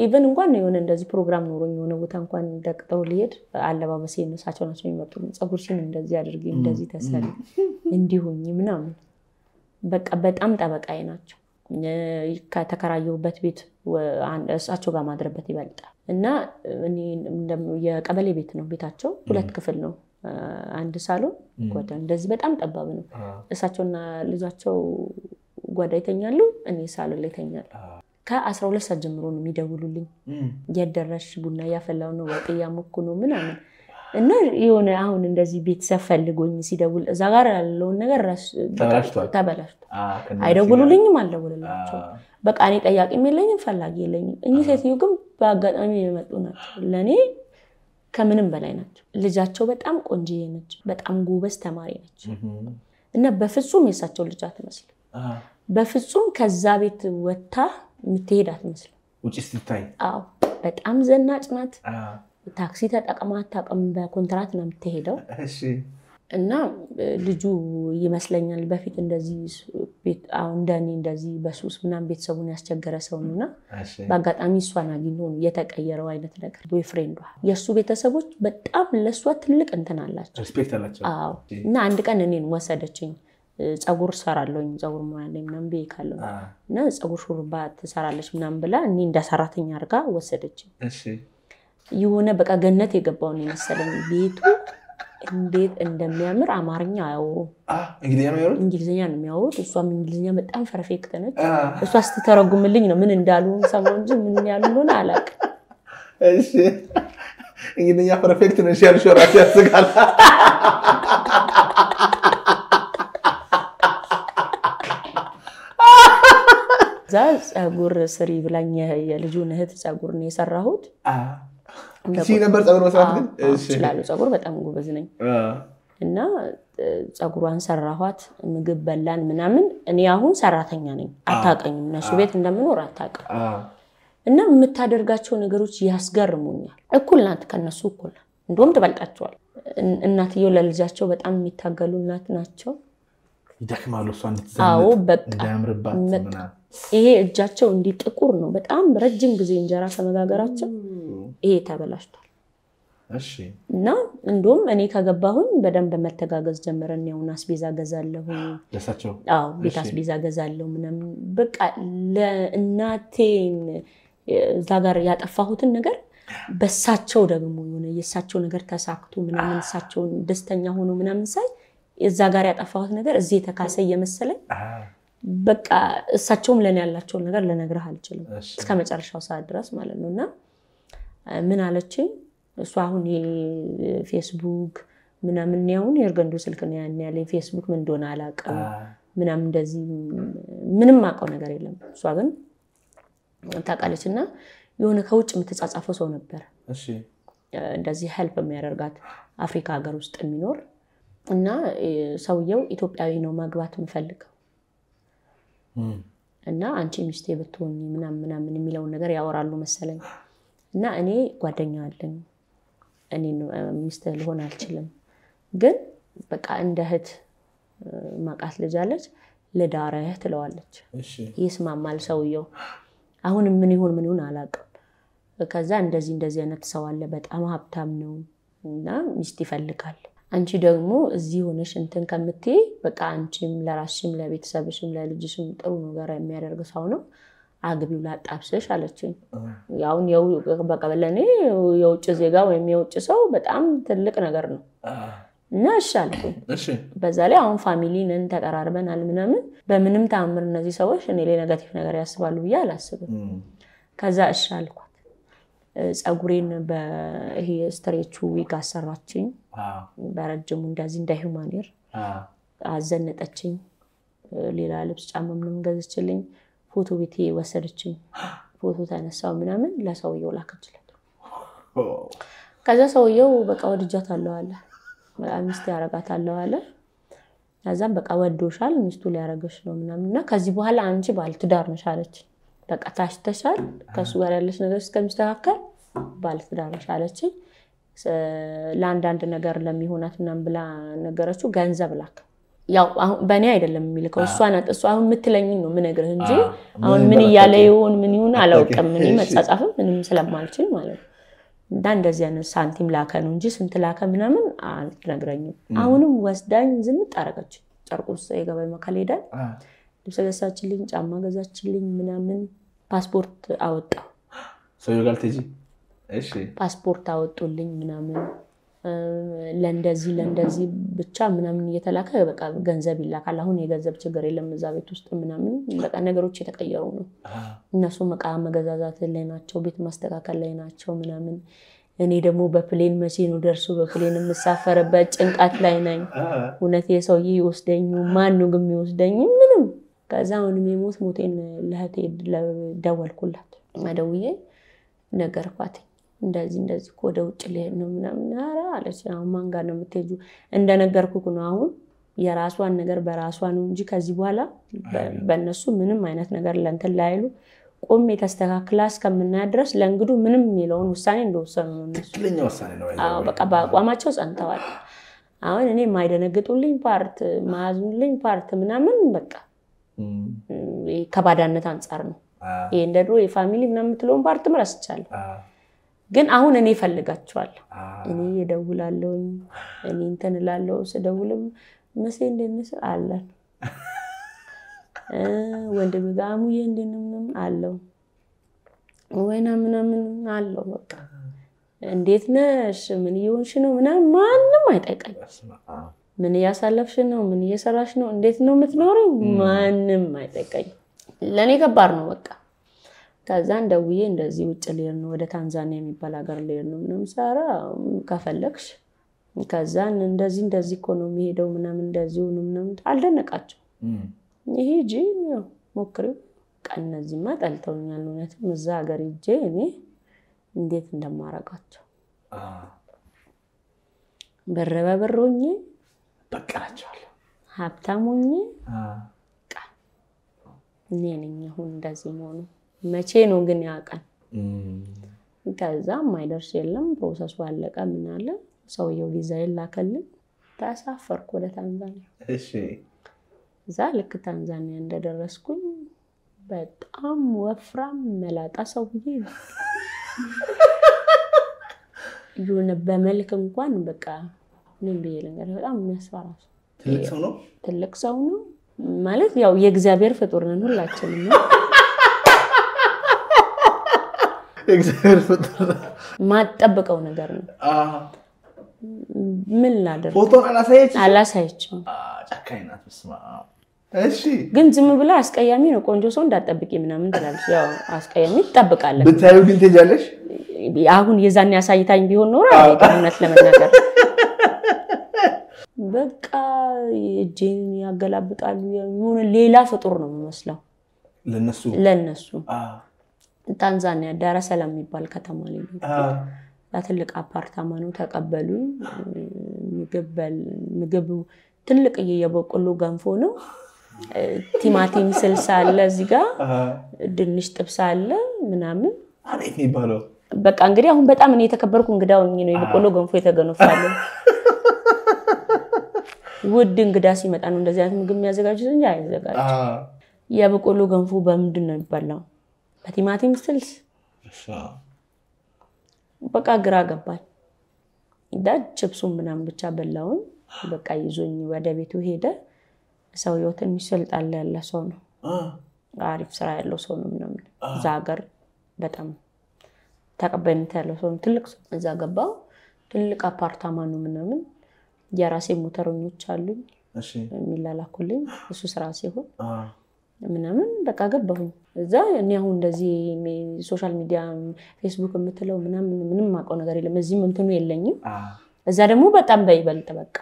ኢቭን እንኳን የሆነ እንደዚህ ፕሮግራም ኖሮኝ የሆነ ቦታ እንኳን ደቅጠው ሊሄድ አለባበሴ እሳቸው ናቸው የሚመጡ ጸጉርሽን እንደዚህ አድርጊ እንደዚህ ተሰሪ እንዲሁኝ ምናምን በቃ በጣም ጠበቃዬ ናቸው ከተከራየሁበት ቤት እሳቸው ጋር ማድረበት ይበልጣል እና እኔ የቀበሌ ቤት ነው ቤታቸው ሁለት ክፍል ነው አንድ ሳሎን ጓዳ እንደዚህ በጣም ጠባብ ነው እሳቸውና ልጃቸው ጓዳ ይተኛሉ እኔ ሳሎን ላይ ተኛለሁ ከ12 ሰዓት ጀምሮ ነው የሚደውሉልኝ ያደረሽ ቡና ያፈላው ነው ወጥ ያሞኩ ነው ምናምን እና የሆነ አሁን እንደዚህ ቤተሰብ ፈልጎኝ ሲደውል እዛ ጋር ያለው ነገር ተበላሽቷል አይደውሉልኝም አልደውልላቸው በቃ እኔ ጠያቂም የለኝም ፈላጊ የለኝም እኚህ ሴትዮ ግን በአጋጣሚ የመጡ ናቸው ለኔ ከምንም በላይ ናቸው ልጃቸው በጣም ቆንጆዬ ነች በጣም ጎበዝ ተማሪ ነች እና በፍጹም የሳቸው ልጅ አትመስል በፍጹም ከዛ ቤት ወጣ ምትሄድ አትመስል ውጪ ስትታይ አዎ በጣም ዘናጭ ናት ታክሲ ተጠቅማ አታውቅም በኮንትራት ነው የምትሄደው እሺ እና ልጁ ይመስለኛል በፊት እንደዚህ ቤት አሁን እንደኔ እንደዚህ በሱስ ምናምን ቤተሰቡን ያስቸገረ ሰው ነውና በአጋጣሚ እሷን አግኝቶ የተቀየረው አይነት ነገር ቦይፍሬንዷ የሱ ቤተሰቦች በጣም ለሷ ትልቅ እንትን አላቸው ሪስፔክት አላቸው አዎ እና አንድ ቀን እኔን ወሰደችኝ ጸጉር ሰራለኝ ጸጉር ማለኝ ምናምን ቤካለው እና ጸጉር ሹሩባ ተሰራለች ምናምን ብላ እኔ እንደ ሰራተኛ አርጋ ወሰደችኝ እሺ የሆነ በቃ ገነት የገባው ነው መሰለኝ ቤቱ እንዴት እንደሚያምር አማርኛ አያወሩ እንግሊዘኛ ነው የሚያወሩት እሷም እንግሊዘኛ በጣም ፐርፌክት ነች እሷ ስትተረጉምልኝ ነው ምን እንዳሉ ሰማው እንጂ ምን ያሉ ነው አላውቅም እሺ እንግሊዘኛ ፐርፌክት ነሽ ያልሽ ራስ ያስጋል ጸጉር ስሪ ብላኝ የልጁን እህት ጸጉር ነው የሰራሁት እሺ ነበር ጸጉር መስራት ግን እሺ ላሉ ጸጉር በጣም ጎበዝ ነኝ እና ጸጉሯን ሰራኋት ምግብ በላን ምናምን እኔ አሁን ሰራተኛ ነኝ አታቀኝም ነሱ ቤት እንደምኖር አታቀም እና የምታደርጋቸው ነገሮች ያስገርሙኛል እኩል ናት ከነሱ እኩል እንደውም ትበልጣቸዋል እናትየው ለልጃቸው በጣም የሚታገሉ እናት ናቸው ይደክማሉ እሷ እንድትዘምት እንዳያምርባት ምናምን ይሄ እጃቸው እንዲ ጥቁር ነው በጣም ረጅም ጊዜ እንጀራ ከመጋገራቸው ይሄ ተበላሽቷል እሺ እና እንደውም እኔ ከገባሁኝ በደንብ መተጋገዝ ጀመረን ያውና አስቤዛ ገዛለሁ ለሳቸው አዎ ቤት አስቤዛ ገዛለሁ ምናምን በቃ ለእናቴን እዛ ጋር ያጠፋሁትን ነገር በሳቸው ደግሞ የሆነ የሳቸው ነገር ተሳክቶ ምናምን ሳቸው ደስተኛ ሆኖ ምናምን ሳይ እዛ ጋር ያጠፋሁት ነገር እዚህ ተካሰ የመሰለኝ በቃ እሳቸውም ለኔ ያላቸው ነገር ለነግርህ አልችልም እስከ መጨረሻው ሰዓት ድረስ ማለት ነውና ምን አለችኝ እሷ አሁን የፌስቡክ ምናምን ያውን የርገንዶ ስልክ ነው ያን ያለኝ ፌስቡክ ምን እንደሆነ አላውቅም ምናምን እንደዚህ ምንም አውቀው ነገር የለም እሷ ግን ታቃለችና የሆነ ከውጭ የምትጻጻፈው ሰው ነበር እሺ እንደዚህ ሄልፕ የሚያደርጋት አፍሪካ ሀገር ውስጥ የሚኖር እና ሰውየው ኢትዮጵያዊ ነው ማግባት የምፈልገው እና አንቺ ሚስቴ ብትሆኚ ምናምን የሚለው ነገር ያወራሉ መሰለኝ እና እኔ ጓደኛ አለኝ እኔ ሚስት ልሆን አልችልም ግን በቃ እንደ እህት ማቃት ልጅ አለች ለዳራህ ትለዋለች ይስማማል ሰውየው አሁን ምን ይሁን አላውቅም ከዛ እንደዚህ አይነት ሰው አለ በጣም ሀብታም ነው እና ሚስት ይፈልጋል አንቺ ደግሞ እዚህ ሆነሽ እንትን ከምትይ በቃ አንቺም ለራስሽም ለቤተሰብሽም ለልጅሽም ጥሩ ነገር የሚያደርግ ሰው ነው አግቢው ላጣብሰሽ አለችኝ ያውን በቃ በለኔ የውጭ ዜጋ ወይም የውጭ ሰው በጣም ትልቅ ነገር ነው እና እሺ በዛ ላይ አሁን ፋሚሊ ነን ተቀራርበናል ምናምን በምንም ተአምር እነዚህ ሰዎች እኔ ላይ ኔጋቲቭ ነገር ያስባሉ ብዬ አላስብም ከዛ እሺ አልኳት ጸጉሬን በይሄ ስትሬቹ ዊግ አሰራችኝ በረጅሙ እንደዚህ እንደ ሂውማኒር አዘነጠችኝ ሌላ ልብስ ጫማ ምንም ገዝችልኝ ፎቶ ቤቴ ወሰደችኝ ፎቶ ተነሳው ምናምን ለሰውየው ላከችለት ከዛ ሰውየው በቃ ወድጃታለሁ አለ ሚስት ያረጋታለሁ አለ ከዛም በቃ ወዶሻል ሚስቱ ሊያረጋሽ ነው ምናምንና ከዚህ በኋላ አንቺ ባልትዳር ነሽ አለች በቃ ታሽተሻል ከሱ ጋር ያለሽ ነገር እስከሚስተካከል ባልትዳር ነሽ አለች ለአንዳንድ ነገር ለሚሆናት ምናምን ብላ ነገረችው ገንዘብ ላከ ያው አሁን በእኔ አይደለም የሚልከው እሷ አሁን ምትለኝ ነው ምነግርህ እንጂ አሁን ምን ይያለ ይሁን አላውቅም እኔ መጻጻፍም ምንም ስለማልችል ማለት ነው እንደዚህ አይነት ሳንቲም ላከ ነው እንጂ ስንት ላከ ምናምን አልነግረኝም አሁንም ወስዳኝ ዝምጥ አረጋች ጨርቁስ የገበያ ማከል ሄዳ ልብስ ገዛችልኝ ጫማ ገዛችልኝ ምናምን ፓስፖርት አወጣ ሰውየው እሺ ፓስፖርት አወጡልኝ ምናምን ለእንደዚህ ብቻ ምናምን እየተላከ በቃ ገንዘብ ይላካል አሁን የገንዘብ ችግር የለም እዛ ቤት ውስጥ ምናምን በቃ ነገሮች የተቀየሩ ነው እነሱ መቃ መገዛዛት ላይ ናቸው ቤት ማስተካከል ላይ ናቸው ምናምን እኔ ደግሞ በፕሌን መቼ ነው ደርሶ በፕሌን መሳፈርበት ጭንቃት ላይ ነኝ እውነት የሰውዬ ይወስደኝ ማን ነው ግን ይወስደኝ ምንም ከዛ አሁንም ሞቴን ለህቴ ደወልኩላት ማደውዬ ነገርኳት እንደዚህ ወደ ውጭ ላይ ነው ምናምን አለች አሁን ማን ጋር ነው የምትሄጁ እንደነገርኩክ ነው አሁን የራሷን ነገር በራሷ ነው እንጂ ከዚህ በኋላ በእነሱ ምንም አይነት ነገር ለእንትን ላይሉ ቆም የተስተካክላ እስከምናድረስ ለእንግዱ ምንም የሚለውን ውሳኔ እንደወሰኑ ነው ትክክለኛ ውሳኔ ነው አዎ በቃ በአቋማቸው ጸንተዋል አሁን እኔ ማይደነግጡልኝ ፓርት ማያዝኑልኝ ፓርት ምናምን በቃ ከባዳነት አንፃር ነው ይሄ እንደድሮ የፋሚሊ ምናምን የምትለውን ፓርት መረስቻለሁ ግን አሁን እኔ ፈልጋቸዋለሁ እኔ እደውላለሁ እኔ እንትን እላለሁ ስደውልም መሴ እንደነስ አለን ወንድም ጋሙ እንደነም አለው ወይና ምናምን አለው በቃ እንዴት ነሽ ምን ይሆንሽ ነው ምናምን ማንንም አይጠይቀኝ ምን ያሳለፍሽ ነው ምን እየሰራሽ ነው እንዴት ነው የምትኖረው ማንንም አይጠይቀኝ ለኔ ከባድ ነው በቃ ከዛ እንደውዬ እንደዚህ ውጭ ልሄድ ነው ወደ ታንዛኒያ የሚባል ሀገር ልሄድ ነው ምንም ሰራ ከፈለክሽ ከዛ እንደዚህ እኮ ነው የሚሄደው ምናምን እንደዚህ ነው ምናምን አልደነቃቸው ይሄ ጂ ሞክሪው ቀነዚህማ ጠልተውኛል እውነትም እዛ ሀገር ሂጄ እኔ እንዴት እንደማረጋቸው በረበሮኝ በቃላቸዋለሁ ሀብታሙኝ እኔ ነኝ አሁን እንደዚህ ሆኖ መቼ ነው ግን ያቀን ከዛ ማይደርስ የለም ፕሮሰሱ አለቀ ምን አለ ሰውየው ቪዛ ይላከልኝ ተሳፈርኩ ወደ ታንዛኒያ እሺ እዛ ልክ ታንዛኒያ እንደደረስኩኝ በጣም ወፍራም መላጣ ሰውዬ ይሁን በመልክ እንኳን በቃ ምን ቢልንገር በጣም የሚያስፈራ ትልቅ ሰው ነው ማለት ያው የእግዚአብሔር ፍጡር ነን ሁላችንም እግዚአብሔር ፍጡር ማጠብቀው ነገር ነው ምን ላደርግ ፎቶን አላሳየችም ጫካይናት መስማ እሺ ግን ዝም ብላ አስቀያሚ ነው ቆንጆ ሰው እንዳጠብቂ ምናምን ትላለች ያው አስቀያሚ ተጠብቃለች ብታዩ ግን ትጃለሽ አሁን የዛን ያሳይታኝ ቢሆን ኖር አይቀርነት ለመናገር በቃ እጄን ያገላብጣሉ የሆነ ሌላ ፍጡር ነው የሚመስለው ለነሱ ታንዛኒያ ዳር ሰላም የሚባል ከተማ ላይ ነው ትልቅ አፓርታማ ነው ተቀበሉ ምግብ ትልቅ የበቆሎ ገንፎ ነው ቲማቲም ስልስ አለ እዚህ ጋር ድንች ጥብስ አለ ምናምን አሬት ይባላል በቃ እንግዲህ አሁን በጣም እኔ የተከበርኩ እንግዳው ነው የበቆሎ ገንፎ የተገነፋለ ውድ እንግዳ ሲመጣ ነው እንደዚህ አይነት ምግብ የሚያዘጋጁት እንጂ አይዘጋጁ የበቆሎ ገንፎ በምንድን ነው የሚባለው በቲማቲም ስልስ በቃ ግራ ገባል ችፕሱን ምናምን ብቻ በላውን በቃ ይዞኝ ወደ ቤቱ ሄደ ሰውየው ትንሽ ስልጣን ያለ ሰው ነው አሪፍ ስራ ያለው ሰው ነው ምናምን እዛ ሀገር በጣም ተቀባይነት ያለው ሰው ትልቅ ሰው እዛ ገባው ትልቅ አፓርታማ ነው ምናምን የራሴ ሞተሮኞች አሉኝ እሺ የሚላላኩልኝ እሱ ስራ ሲሆን ምናምን በቃ ገባሁኝ እዛ እኔ አሁን እንደዚህ ሶሻል ሚዲያ ፌስቡክ የምትለው ምንም ማቀው ነገር የለም እዚህ እንትኑ የለኝም እዛ ደግሞ በጣም በይበልጥ በቃ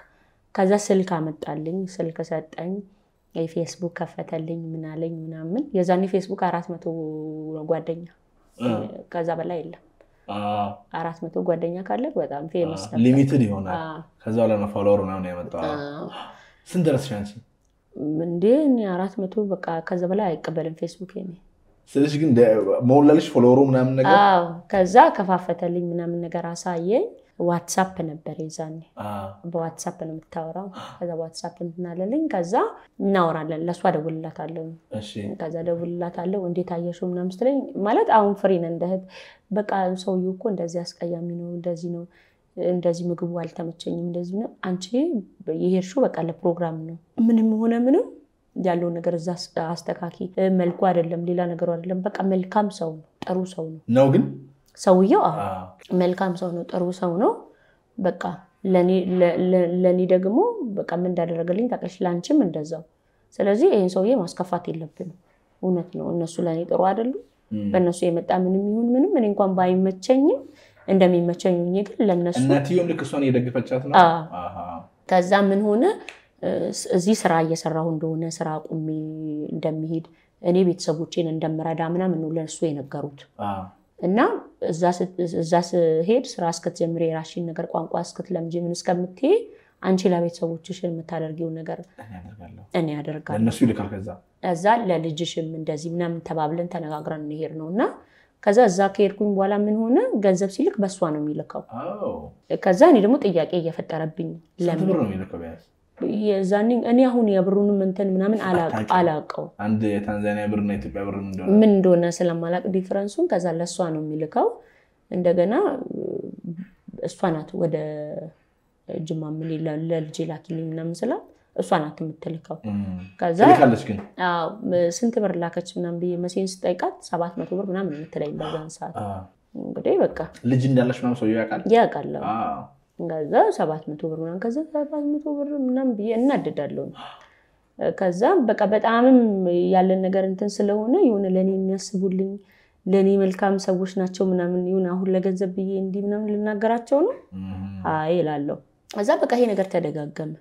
ከዛ ስልክ አመጣልኝ ስልክ ሰጠኝ የፌስቡክ ከፈተልኝ ምን አለኝ ምናምን የዛኔ ፌስቡክ 400 ጓደኛ ከዛ በላይ የለም 400 ጓደኛ ካለ በጣም ፌመስ ነው ሊሚትድ ይሆናል ከዛ ለና ፎሎወር ምናምን ያመጣው ስንት ድረስ ቻንስ እንዴ እኔ 400 በቃ ከዛ በላይ አይቀበልም ፌስቡክ የኔ ስለዚህ ግን ሞላልሽ ፎሎወሩ ምናምን ነገር ከዛ ከፋፈተልኝ ምናምን ነገር አሳየኝ ዋትስአፕ ነበር ይዛኔ በዋትስአፕ ነው የምታወራው ከዛ ዋትስአፕ እንትናለልኝ ከዛ እናወራለን ለሷ ደውልላታለሁ እሺ ከዛ ደውልላታለሁ እንዴት አየሽው ምናምን ስትለኝ ማለት አሁን ፍሪ ነን እንደህት በቃ ሰውዬው እኮ እንደዚህ አስቀያሚ ነው እንደዚህ ምግቡ አልተመቸኝም እንደዚህ ነው አንቺ ይሄርሹ በቃ ለፕሮግራም ነው ምንም ሆነ ምንም ያለው ነገር እዛ አስተካኪ መልኩ አይደለም ሌላ ነገር አይደለም በቃ መልካም ሰው ነው ጥሩ ሰው ነው ግን ሰውየው መልካም ሰው ነው ጥሩ ሰው ነው በቃ ለኔ ደግሞ በቃ ምን እንዳደረገልኝ ታቀሽ ላንቺም እንደዛው ስለዚህ ይሄን ሰውዬ ማስከፋት የለብንም እውነት ነው እነሱ ለኔ ጥሩ አይደሉ በእነሱ የመጣ ምንም ይሁን ምንም እኔ እንኳን ባይመቸኝም እንደሚመቸኝ ግን ለነሱ እናትየው ልክሷን እየደገፈቻት ነው ከዛ ምን ሆነ እዚህ ስራ እየሰራሁ እንደሆነ ስራ ቁሚ እንደሚሄድ እኔ ቤተሰቦቼን እንደምረዳ ምናምን ነው ለነሱ የነገሩት እና እዛ ሄድ ስራ እስከተጀምሪ ራሽን ነገር ቋንቋ እስከተለምጂ ምን እስከምትይ አንቺ ለቤተሰቦችሽን የምታደርጊው ነገር እኔ ያደርጋለሁ ለነሱ ይልካል ከዛ ለልጅሽም እንደዚህ ምናምን ተባብለን ተነጋግረን እንሄድ ነውና ከዛ እዛ ከሄድኩኝ በኋላ ምን ሆነ ገንዘብ ሲልክ በሷ ነው የሚልከው ከዛ እኔ ደግሞ ጥያቄ እየፈጠረብኝ ለምን ነው የሚልከው የዛኔ እኔ አሁን የብሩንም እንትን ምናምን አላቀው አንድ የታንዛኒያ ብርና የኢትዮጵያ ብር ምን እንደሆነ ስለማላቅ ዲፈረንሱን ከዛ ለሷ ነው የሚልከው እንደገና እሷ ናት ወደ ጅማ ምን ለልጅ ላኪልኝ ምናምን ስላት እሷ ናት የምትልከው ከዛ ልካለች ግን ስንት ብር ላከች ምናምን በመሴን ስጠይቃት 700 ብር ምናምን የምትለኝ በዛን ሰዓት እንግዲህ በቃ ልጅ እንዳለሽ ምናምን ሰው ያውቃል ከዛ 700 ብር ምናምን ከዛ 700 ብር ምናምን እናደዳለሁ ከዛ በቃ በጣምም ያለን ነገር እንትን ስለሆነ ይሁን ለኔ የሚያስቡልኝ ለኔ መልካም ሰዎች ናቸው ምናምን ይሁን አሁን ለገንዘብ ብዬ እንዲ ምናምን ልናገራቸው ነው አይ እላለሁ ከዛ በቃ ይሄ ነገር ተደጋገመ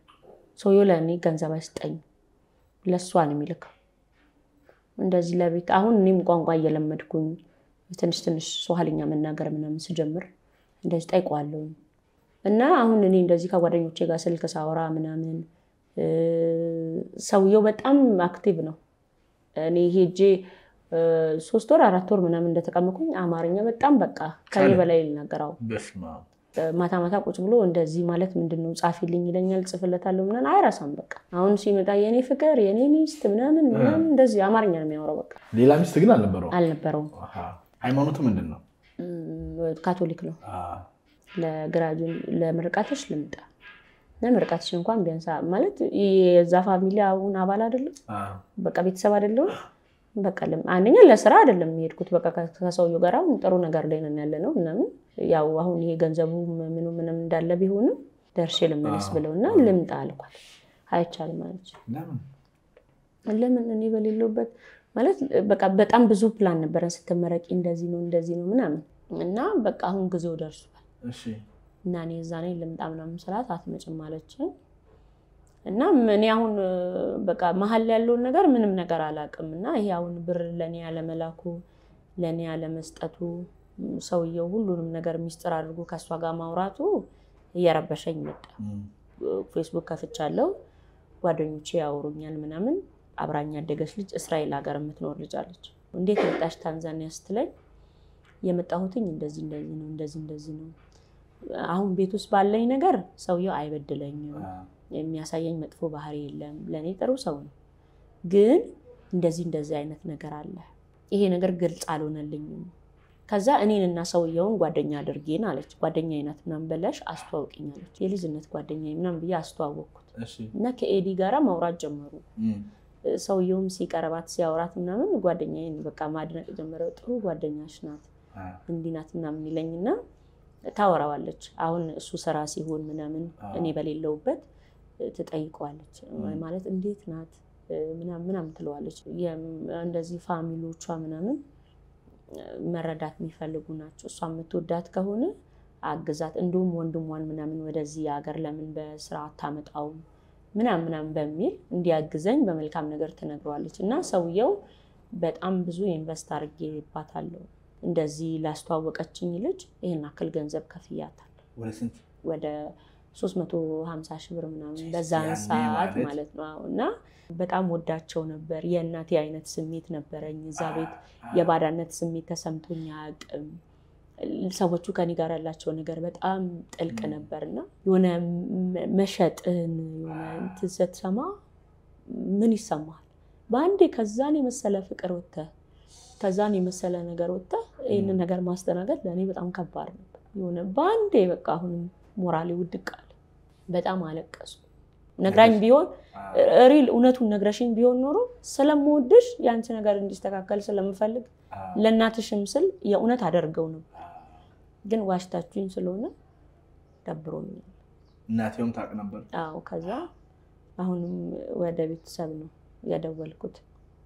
ሰውየው ለኔ ገንዘብ አይስጠኝ ለሷ ነው የሚልከው እንደዚህ ለቤት አሁን እኔም ቋንቋ እየለመድኩኝ ትንሽ ሶሃልኛ መናገር ምናምን ስጀምር እንደዚህ ጠይቀዋለሁ እና አሁን እኔ እንደዚህ ከጓደኞቼ ጋር ስልክ ሳወራ ምናምን ሰውየው በጣም አክቲቭ ነው እኔ ሄጄ 3 ወር 4 ወር ምናምን እንደተቀመጥኩኝ አማርኛ በጣም በቃ ከኔ በላይ ልናገራው በስማ ማታ ቁጭ ብሎ እንደዚህ ማለት ምንድነው ጻፊልኝ ይለኛል ጽፍለታለሁ ምናምን አይራሳም በቃ አሁን ሲመጣ የኔ ፍቅር የኔ ሚስት ምናምን እንደዚህ አማርኛ ነው የሚያወራው በቃ ሌላ ሚስት ግን አልነበረው ሃይማኖቱ ምንድነው ካቶሊክ ነው ለግራጁን ለምርቃትሽ ልምጣ ለምርቃትሽ እንኳን ቢያንስ ማለት የዛ ፋሚሊ አሁን አባል አይደለም በቃ ቤተሰብ አይደለም በቃ አንደኛ ለስራ አይደለም የሚሄድኩት በቃ ከሰውየው ጋር ጥሩ ነገር ላይ ነን ያለነው ምናምን ያው አሁን ይሄ ገንዘቡ ምንም እንዳለ ቢሆንም ደርሼ ልመለስ ብለውና ልምጣ አልኳት አይቻልም ማለት ለምን እኔ በሌለውበት ማለት በቃ በጣም ብዙ ፕላን ነበር ስትመረቂ እንደዚህ ነው ምናምን እና በቃ አሁን ጊዜው ደርሷል እሺ እና እኔ ዛኔ ልምጣ ምናምን ስላት አትመጭም ማለችኝ እና እኔ አሁን በቃ መሐል ያለው ነገር ምንም ነገር አላቅምና ይሄ አሁን ብር ለኔ ያለ መላኩ ለኔ ያለ መስጠቱ ሰውየው ሁሉንም ነገር ሚስጥር አድርጎ ከሷ ጋር ማውራቱ እየረበሸኝ መጣ ፌስቡክ ከፍቻለሁ ጓደኞቼ ያወሩኛል ምናምን አብራኝ ያደገች ልጅ እስራኤል ሀገር የምትኖር ልጅ አለች። እንዴት መጣሽ ታንዛኒያ ስትለኝ የመጣሁትኝ እንደዚህ ነው አሁን ቤት ውስጥ ባለኝ ነገር ሰውየው አይበድለኝም የሚያሳየኝ መጥፎ ባህሪ የለም ለኔ ጥሩ ሰው ነው ግን እንደዚህ አይነት ነገር አለ ይሄ ነገር ግልጽ አልሆነልኝም ከዛ እኔንና ሰውየውን ጓደኛ አድርጌን አለች ጓደኛዬ ናት ምናምን በላሽ አስተዋውቂኝ አለች የልጅነት ጓደኛዬ ምናምን ብዬ አስተዋወቅኩት እና ከኤዲ ጋራ ማውራት ጀመሩ ሰውየውም ሲቀርባት ሲያወራት ምናምን ጓደኛዬን በቃ ማድነቅ ጀመረ ጥሩ ጓደኛሽ ናት እንዲናት ምናምን ይለኝና ታወራዋለች አሁን እሱ ስራ ሲሆን ምናምን እኔ በሌለውበት ትጠይቀዋለች ማለት እንዴት ናት ምናምን ትለዋለች እንደዚህ ፋሚሊዎቿ ምናምን መረዳት የሚፈልጉ ናቸው እሷ የምትወዳት ከሆነ አግዛት እንደውም ወንድሟን ምናምን ወደዚህ ሀገር ለምን በስራ ታመጣው ምናምን በሚል እንዲያግዘኝ በመልካም ነገር ትነግረዋለች እና ሰውየው በጣም ብዙ ኢንቨስት አድርጌባታለሁ እንደዚህ ላስተዋወቀችኝ ልጅ ይሄን አክል ገንዘብ ከፍያታል ወደ ስንት ወደ 350 ብር ምናምን በዛን ሰዓት ማለት ነው እና በጣም ወዳቸው ነበር የእናቴ አይነት ስሜት ነበረኝ እዛ ቤት የባዳነት ስሜት ተሰምቶኝ አያውቅም ሰዎቹ ከኔ ጋር ያላቸው ነገር በጣም ጥልቅ ነበርና የሆነ መሸጥን የሆነ ትሰማ ምን ይሰማል ባንዴ ከዛን የመሰለ ፍቅር ወጣ ከዛን የመሰለ ነገር ወጣ ይሄን ነገር ማስተናገድ ለኔ በጣም ከባድ ነበር የሆነ ባንዴ በቃ አሁን ሞራሌ ውድቃል በጣም አለቀሱ ነግራኝ ቢሆን ሪል እውነቱን ነግረሽኝ ቢሆን ኖሮ ስለምወድሽ ያንቺ ነገር እንዲስተካከል ስለምፈልግ ለናትሽም ስል የእውነት አደርገው ነው ግን ዋሽታችሁኝ ስለሆነ ደብሮኛል እናቴውም ታቅ ነበር አዎ ከዛ አሁንም ወደ ቤተሰብ ነው ያደወልኩት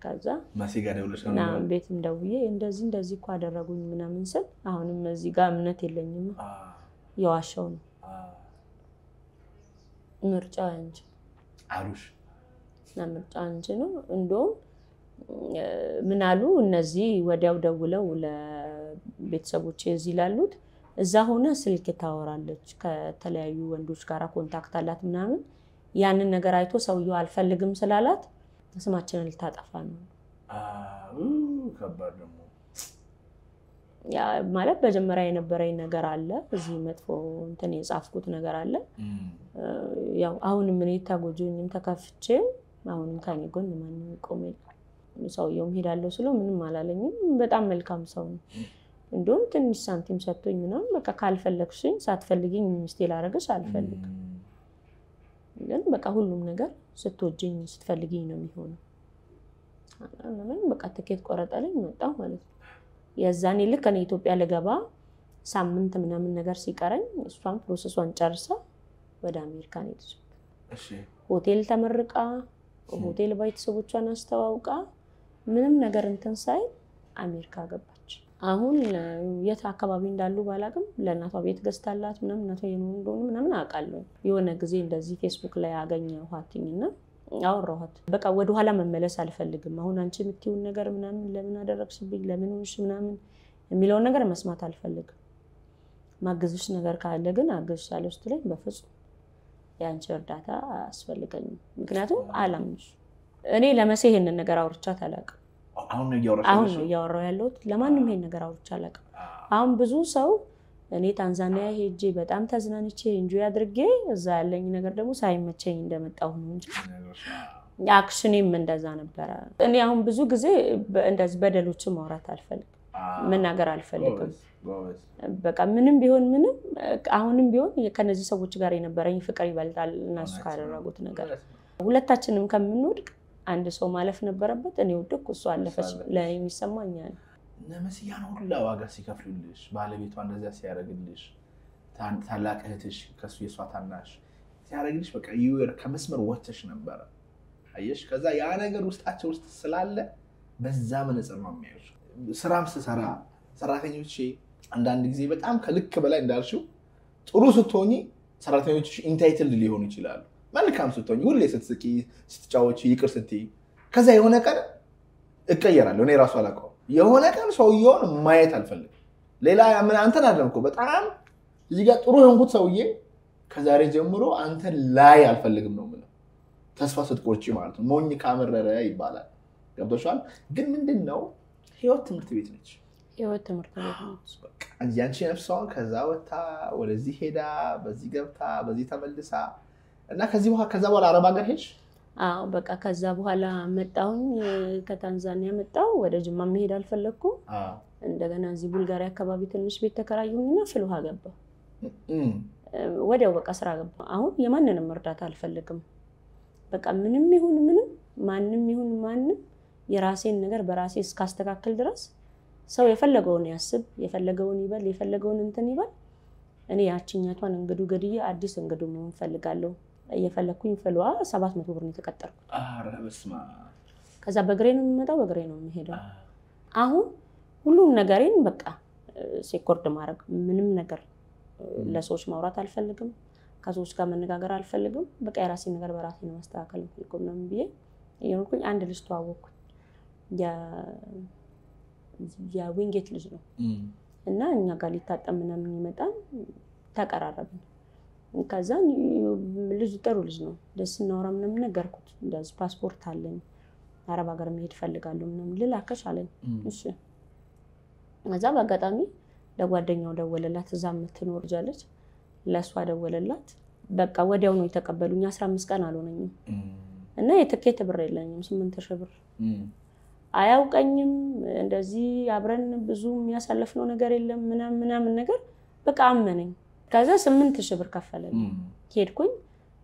ከዛ ማሲጋ ደውለሽ ነው ቤትም ደውዬ እንደዚህ እኮ አደረጉኝ ምናምን ስል አሁንም እዚህ ጋር እምነት የለኝም የዋሻው ነው ምርጫ እንጂ አሩሽ ምርጫ እንጂ ነው እንደውም ምን አሉ እነዚህ ወዲያው ደውለው ለቤተሰቦቼ እዚህ ላሉት እዛ ሆነ ስልክ ታወራለች ከተለያዩ ወንዶች ጋር ኮንታክት አላት ምናምን ያንን ነገር አይቶ ሰውየው አልፈልግም ስላላት ስማችንን ልታጠፋ ነው ከባድ ነው ያ ማለት በጀመራ የነበረኝ ነገር አለ እዚህ መጥፎ እንትን የጻፍኩት ነገር አለ ያው አሁን ምን ይታጎጆኝም ተከፍቼ አሁንም ካኔ ጎን ማን ቆመኝ ሰውየው ሄዳለው ስለ ምንም አላለኝም በጣም መልካም ሰው ነው እንደውም ትንሽ ሳንቲም ሰጥቶኝ ነው በቃ ካልፈለክሽኝ ሳትፈልጊኝ ሚስቴል አረጋሽ አልፈልግም ግን በቃ ሁሉም ነገር ስትወጂኝ ስትፈልጊኝ ነው የሚሆነው አናምን በቃ ትኬት ቆረጠልኝ መጣው ማለት ነው የዛኔ ልክ እኔ ኢትዮጵያ ለገባ ሳምንት ምናምን ነገር ሲቀረኝ እሷን ፕሮሰሷን ጨርሳ ወደ አሜሪካ ሄደች እሺ ሆቴል ተመርቃ ሆቴል ቤተሰቦቿን አስተዋውቃ ምንም ነገር እንትን ሳይ አሜሪካ ገባች አሁን የት አካባቢ እንዳሉ ባላቅም ለእናቷ ቤት ገዝታላት ምናምን እናቷ የኖር ምናምን አውቃለሁ የሆነ ጊዜ እንደዚህ ፌስቡክ ላይ አገኘኋትኝና አወራኋት በቃ ወደ ኋላ መመለስ አልፈልግም አሁን አንቺ የምትይውን ነገር ምናምን ለምን አደረግሽብኝ ለምን ሆንሽ ምናምን የሚለው ነገር መስማት አልፈልግም ማግዝሽ ነገር ካለ ግን አግዝሻለሁ ስትለኝ በፍጹም ያንቺ እርዳታ አስፈልገኝም ምክንያቱም አላምንሽ እኔ ለመሴ ይሄንን ነገር አውርቻት አላውቅም አሁን ነው ያወራው ያለው ለማንም ይሄን ነገር አውርቻ አላውቅም አሁን ብዙ ሰው እኔ ታንዛኒያ ሄጄ በጣም ተዝናንቼ ኢንጆይ አድርጌ እዛ ያለኝ ነገር ደግሞ ሳይመቸኝ እንደመጣሁ ነው እንጂ አክሽኔም እንደዛ ነበር እኔ አሁን ብዙ ጊዜ እንደዚህ በደሎች ማውራት አልፈልግም መናገር አልፈልግም በቃ ምንም ቢሆን አሁንም ቢሆን ከነዚህ ሰዎች ጋር የነበረኝ ፍቅር ይበልጣል እናሱ ካደረጉት ነገር ሁለታችንም ከምንወድቅ አንድ ሰው ማለፍ ነበረበት እኔ ወድኩ እሱ አለፈች ለኔ የሚሰማኛል ነመስያን ሁሉ ዋጋ ሲከፍሉልሽ ባለቤቷ እንደዛ ሲያረግልሽ ታላቅ እህትሽ ከሱ የሷ ታናሽ ሲያረግልሽ በቃ ይወር ከመስመር ወጥተሽ ነበር አየሽ ከዛ ያ ነገር ውስጣቸው ውስጥ ስላለ በዛ መነጽር ነው የሚያዩሽ ስራም ስሰራ ሰራተኞቼ አንዳንድ ጊዜ በጣም ከልክ በላይ እንዳልሽው ጥሩ ስትሆኚ ሰራተኞችሽ ኢንታይትልድ ሊሆኑ ይችላሉ መልካም ስትሆኚ ሁሌ ስትስቂ ስትጫወቺ ይቅር ስትይ ከዛ የሆነ ቀን እቀየራለሁ እኔ ራሱ አላውቀው የሆነ ቀን ሰውየውን ማየት አልፈልግም ሌላ ምን አንተን አደረምኩ በጣም እዚህ ጋር ጥሩ የሆንኩት ሰውዬ ከዛሬ ጀምሮ አንተን ላይ አልፈልግም ነው ማለት ተስፋ ስትቆርጪ ማለት ነው። ሞኝ ካመረረ ይባላል። ገብቶሻል? ግን ምንድነው ህይወት ትምህርት ቤት ነች። ህይወት ትምህርት ቤት ነች። በቃ ያንቺ ነፍሷን ከዛ ወጣ ወደዚህ ሄዳ በዚህ ገብታ በዚህ ተመልሳ እና ከዛ በኋላ አረብ ሀገር ሄድሽ? አዎ በቃ ከዛ በኋላ መጣሁኝ ከታንዛኒያ መጣሁ። ወደ ጅማ መሄድ አልፈለኩም። እንደገና እዚህ ቡልጋሪያ አካባቢ ትንሽ ቤት ተከራዩኝና ፍልውሃ ገባሁ። ወዲያው በቃ ስራ ገባሁ። አሁን የማንንም እርዳታ አልፈልግም። በቃ ምንም ይሁን ምንም ማንም ይሁን ማንም የራሴን ነገር በራሴ እስካስተካክል ድረስ ሰው የፈለገውን ያስብ፣ የፈለገውን ይበል፣ የፈለገውን እንትን ይበል። እኔ ያቺኛቷን እንግዱ ገድዬ አዲስ እንግዱ መሆን ፈልጋለሁ። እየፈለኩኝ ፍልውሃ 700 ብር ነው የተቀጠርኩት። አረ በስማ ከዛ በግሬ ነው የምመጣው፣ በግሬ ነው የምሄደው። አሁን ሁሉም ነገሬን በቃ ሴኮርድ ማድረግ ምንም ነገር ለሰዎች ማውራት አልፈልግም፣ ከሰዎች ጋር መነጋገር አልፈልግም። በቃ የራሴን ነገር በራሴ ነው ማስተካከል ፈልኩኝ ነው ብዬ የሆንኩኝ አንድ ልጅ ተዋወቅኩ። ያ ዊንጌት ልጅ ነው እና እኛ ጋር ሊታጠም ምናምን ይመጣል። ተቀራረብን። ከዛ ልጅ ጥሩ ልጅ ነው። ደስ እናወራ ምናምን ነገርኩት። እንደዚህ ፓስፖርት አለኝ አረብ ሀገር መሄድ ፈልጋለሁ ምናምን ልላከሽ አለኝ። እሺ ከዛ በአጋጣሚ ለጓደኛው ደወለላት። እዛ የምትኖር ልጅ አለች። ለሷ ደወለላት። በቃ ወዲያው ነው የተቀበሉኝ። 15 ቀን አልሆነኝም እና የትኬት ብር የለኝም። 8000 ብር አያውቀኝም። እንደዚህ አብረን ብዙ የሚያሳልፍነው ነገር የለም ምናምን ነገር በቃ አመነኝ። ከዛ 8000 ብር ከፈለኝ። ሄድኩኝ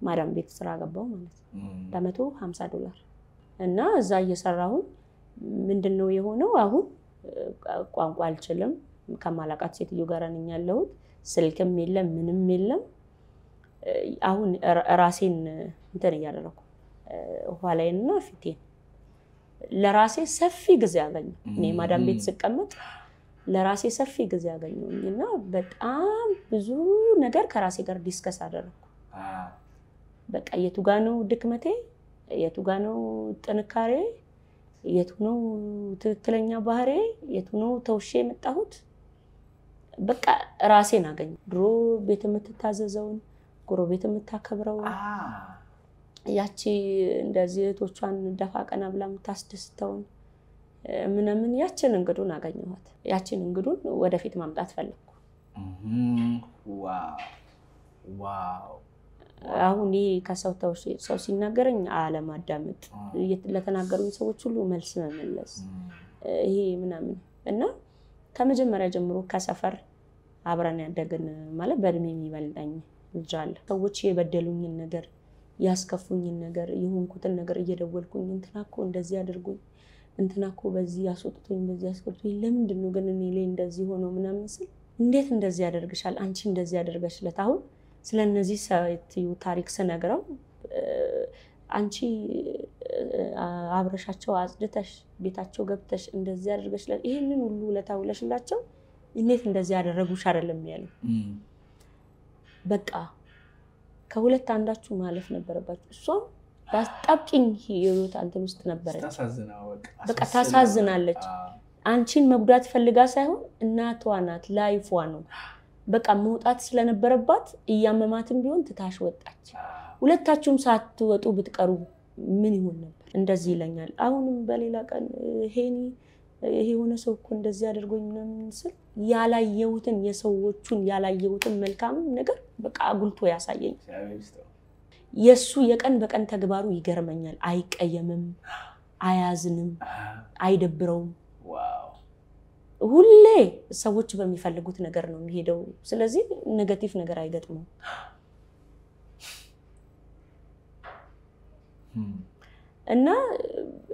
ማዳም ቤት ስራ ገባው ማለት ነው $150 እና እዛ እየሰራሁ ምንድነው የሆነው? አሁን ቋንቋ አልችልም። ከማላቃት ሴትዮ ጋር ነኝ ያለሁት። ስልክም የለም ምንም የለም። አሁን ራሴን እንትን እያደረኩ ኋላዬንና ፊቴን ለራሴ ሰፊ ጊዜ አገኘሁ። እኔ ማዳም ቤት ስቀመጥ ለራሴ ሰፊ ጊዜ አገኘሁኝና በጣም ብዙ ነገር ከራሴ ጋር ዲስከስ አደረኩ። በቃ የቱ ጋር ነው ድክመቴ፣ የቱ ጋር ነው ጥንካሬ፣ የቱ ነው ትክክለኛ ባህሪ፣ የቱ ነው ተውሼ የመጣሁት። በቃ ራሴን አገኘሁ። ድሮ ቤት የምትታዘዘውን ጎረቤት የምታከብረው ያቺ እንደዚህ እህቶቿን ደፋ ቀና ብላ የምታስደስተውን ምንምን ያችን እንግዱን አገኘኋት። ያችን እንግዱን ወደፊት ማምጣት ፈለኩ። ዋው አሁን ይሄ ከሰው ተውሽ ሰው ሲናገረኝ አለማዳመጥ፣ ለተናገሩኝ ሰዎች ሁሉ መልስ መመለስ ይሄ ምናምን እና ከመጀመሪያ ጀምሮ ከሰፈር አብረን ያደግን ማለት በእድሜ የሚበልጣኝ ልጅ አለ። ሰዎች የበደሉኝን ነገር ያስከፉኝን ነገር የሆንኩትን ነገር እየደወልኩኝ እንትናኮ እንደዚህ አድርጉኝ፣ እንትናኮ በዚህ ያስወጥቶኝ በዚህ ያስወጥቶኝ ለምንድን ነው ግን እኔ ላይ እንደዚህ ሆኖ ምናምን ስል እንዴት እንደዚህ ያደርግሻል አንቺ እንደዚህ ያደርገሽለት። አሁን ስለነዚህ ሰው ታሪክ ስነግረው አንቺ አብረሻቸው አጽድተሽ ቤታቸው ገብተሽ እንደዚህ ያደርገሽለት ይሄንን ሁሉ ለታውለሽላቸው እንዴት እንደዚህ ያደረጉሽ አይደለም ያለው። በቃ ከሁለት አንዳችሁ ማለፍ ነበረባችሁ። እሷም ያስጣብቂኝ ህይወት አንተም ውስጥ ነበረች። በቃ ታሳዝናለች። አንቺን መጉዳት ፈልጋ ሳይሆን እናቷ ናት፣ ላይፏ ነው። በቃ መውጣት ስለነበረባት እያመማትም ቢሆን ትታሽ ወጣች። ሁለታችሁም ሳትወጡ ብትቀሩ ምን ይሆን ነበር? እንደዚህ ይለኛል። አሁንም በሌላ ቀን ሄኒ ይሄ ሆነ ሰው እኮ እንደዚህ አድርጎኝ ምናምን ስል ያላየሁትን የሰዎቹን ያላየሁትን መልካም ነገር በቃ አጉልቶ ያሳየኝ። የሱ የቀን በቀን ተግባሩ ይገርመኛል። አይቀየምም፣ አያዝንም፣ አይደብረውም። ሁሌ ሰዎች በሚፈልጉት ነገር ነው የሚሄደው። ስለዚህ ኔጌቲቭ ነገር አይገጥመው። እና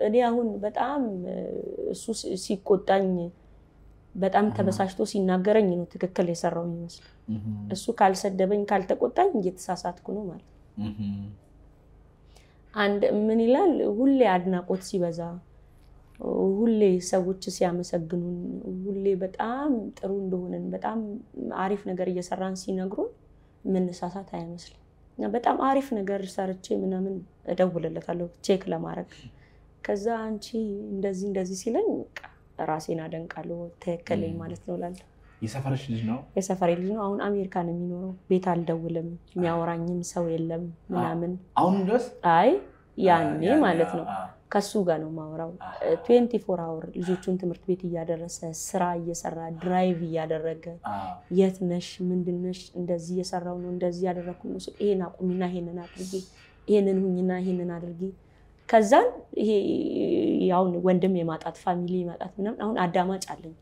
እኔ አሁን በጣም እሱ ሲቆጣኝ በጣም ተበሳሽቶ ሲናገረኝ ነው ትክክል የሰራው ይመስል። እሱ ካልሰደበኝ ካልተቆጣኝ እየተሳሳትኩ ነው ማለት። አንድ ምን ይላል ሁሌ አድናቆት ሲበዛ፣ ሁሌ ሰዎች ሲያመሰግኑን፣ ሁሌ በጣም ጥሩ እንደሆነን በጣም አሪፍ ነገር እየሰራን ሲነግሩን መነሳሳት አይመስልም። እና በጣም አሪፍ ነገር ሰርቼ ምናምን እደውልለታለሁ ቼክ ለማድረግ። ከዛ አንቺ እንደዚህ ሲለኝ ራሴን አደንቃለሁ። ተከለኝ ማለት ነው ላል። የሰፈርሽ ልጅ ነው? የሰፈሬ ልጅ ነው። አሁን አሜሪካ ነው የሚኖረው። ቤት አልደውልም፣ የሚያወራኝም ሰው የለም ምናምን። አሁን ድረስ? አይ ያኔ ማለት ነው ከሱ ጋር ነው ማወራው 24 አወር ልጆቹን ትምህርት ቤት እያደረሰ ስራ እየሰራ ድራይቭ እያደረገ የት ነሽ ምንድነሽ እንደዚህ እየሰራው ነው እንደዚህ ያደረኩ ነው ይሄን አቁሚና ይሄንን አድርጊ ይሄንን ሁኝና ይሄንን አድርጊ ከዛን ይሄ ያው ወንድም የማጣት ፋሚሊ የማጣት ምናምን አሁን አዳማጭ አለኝ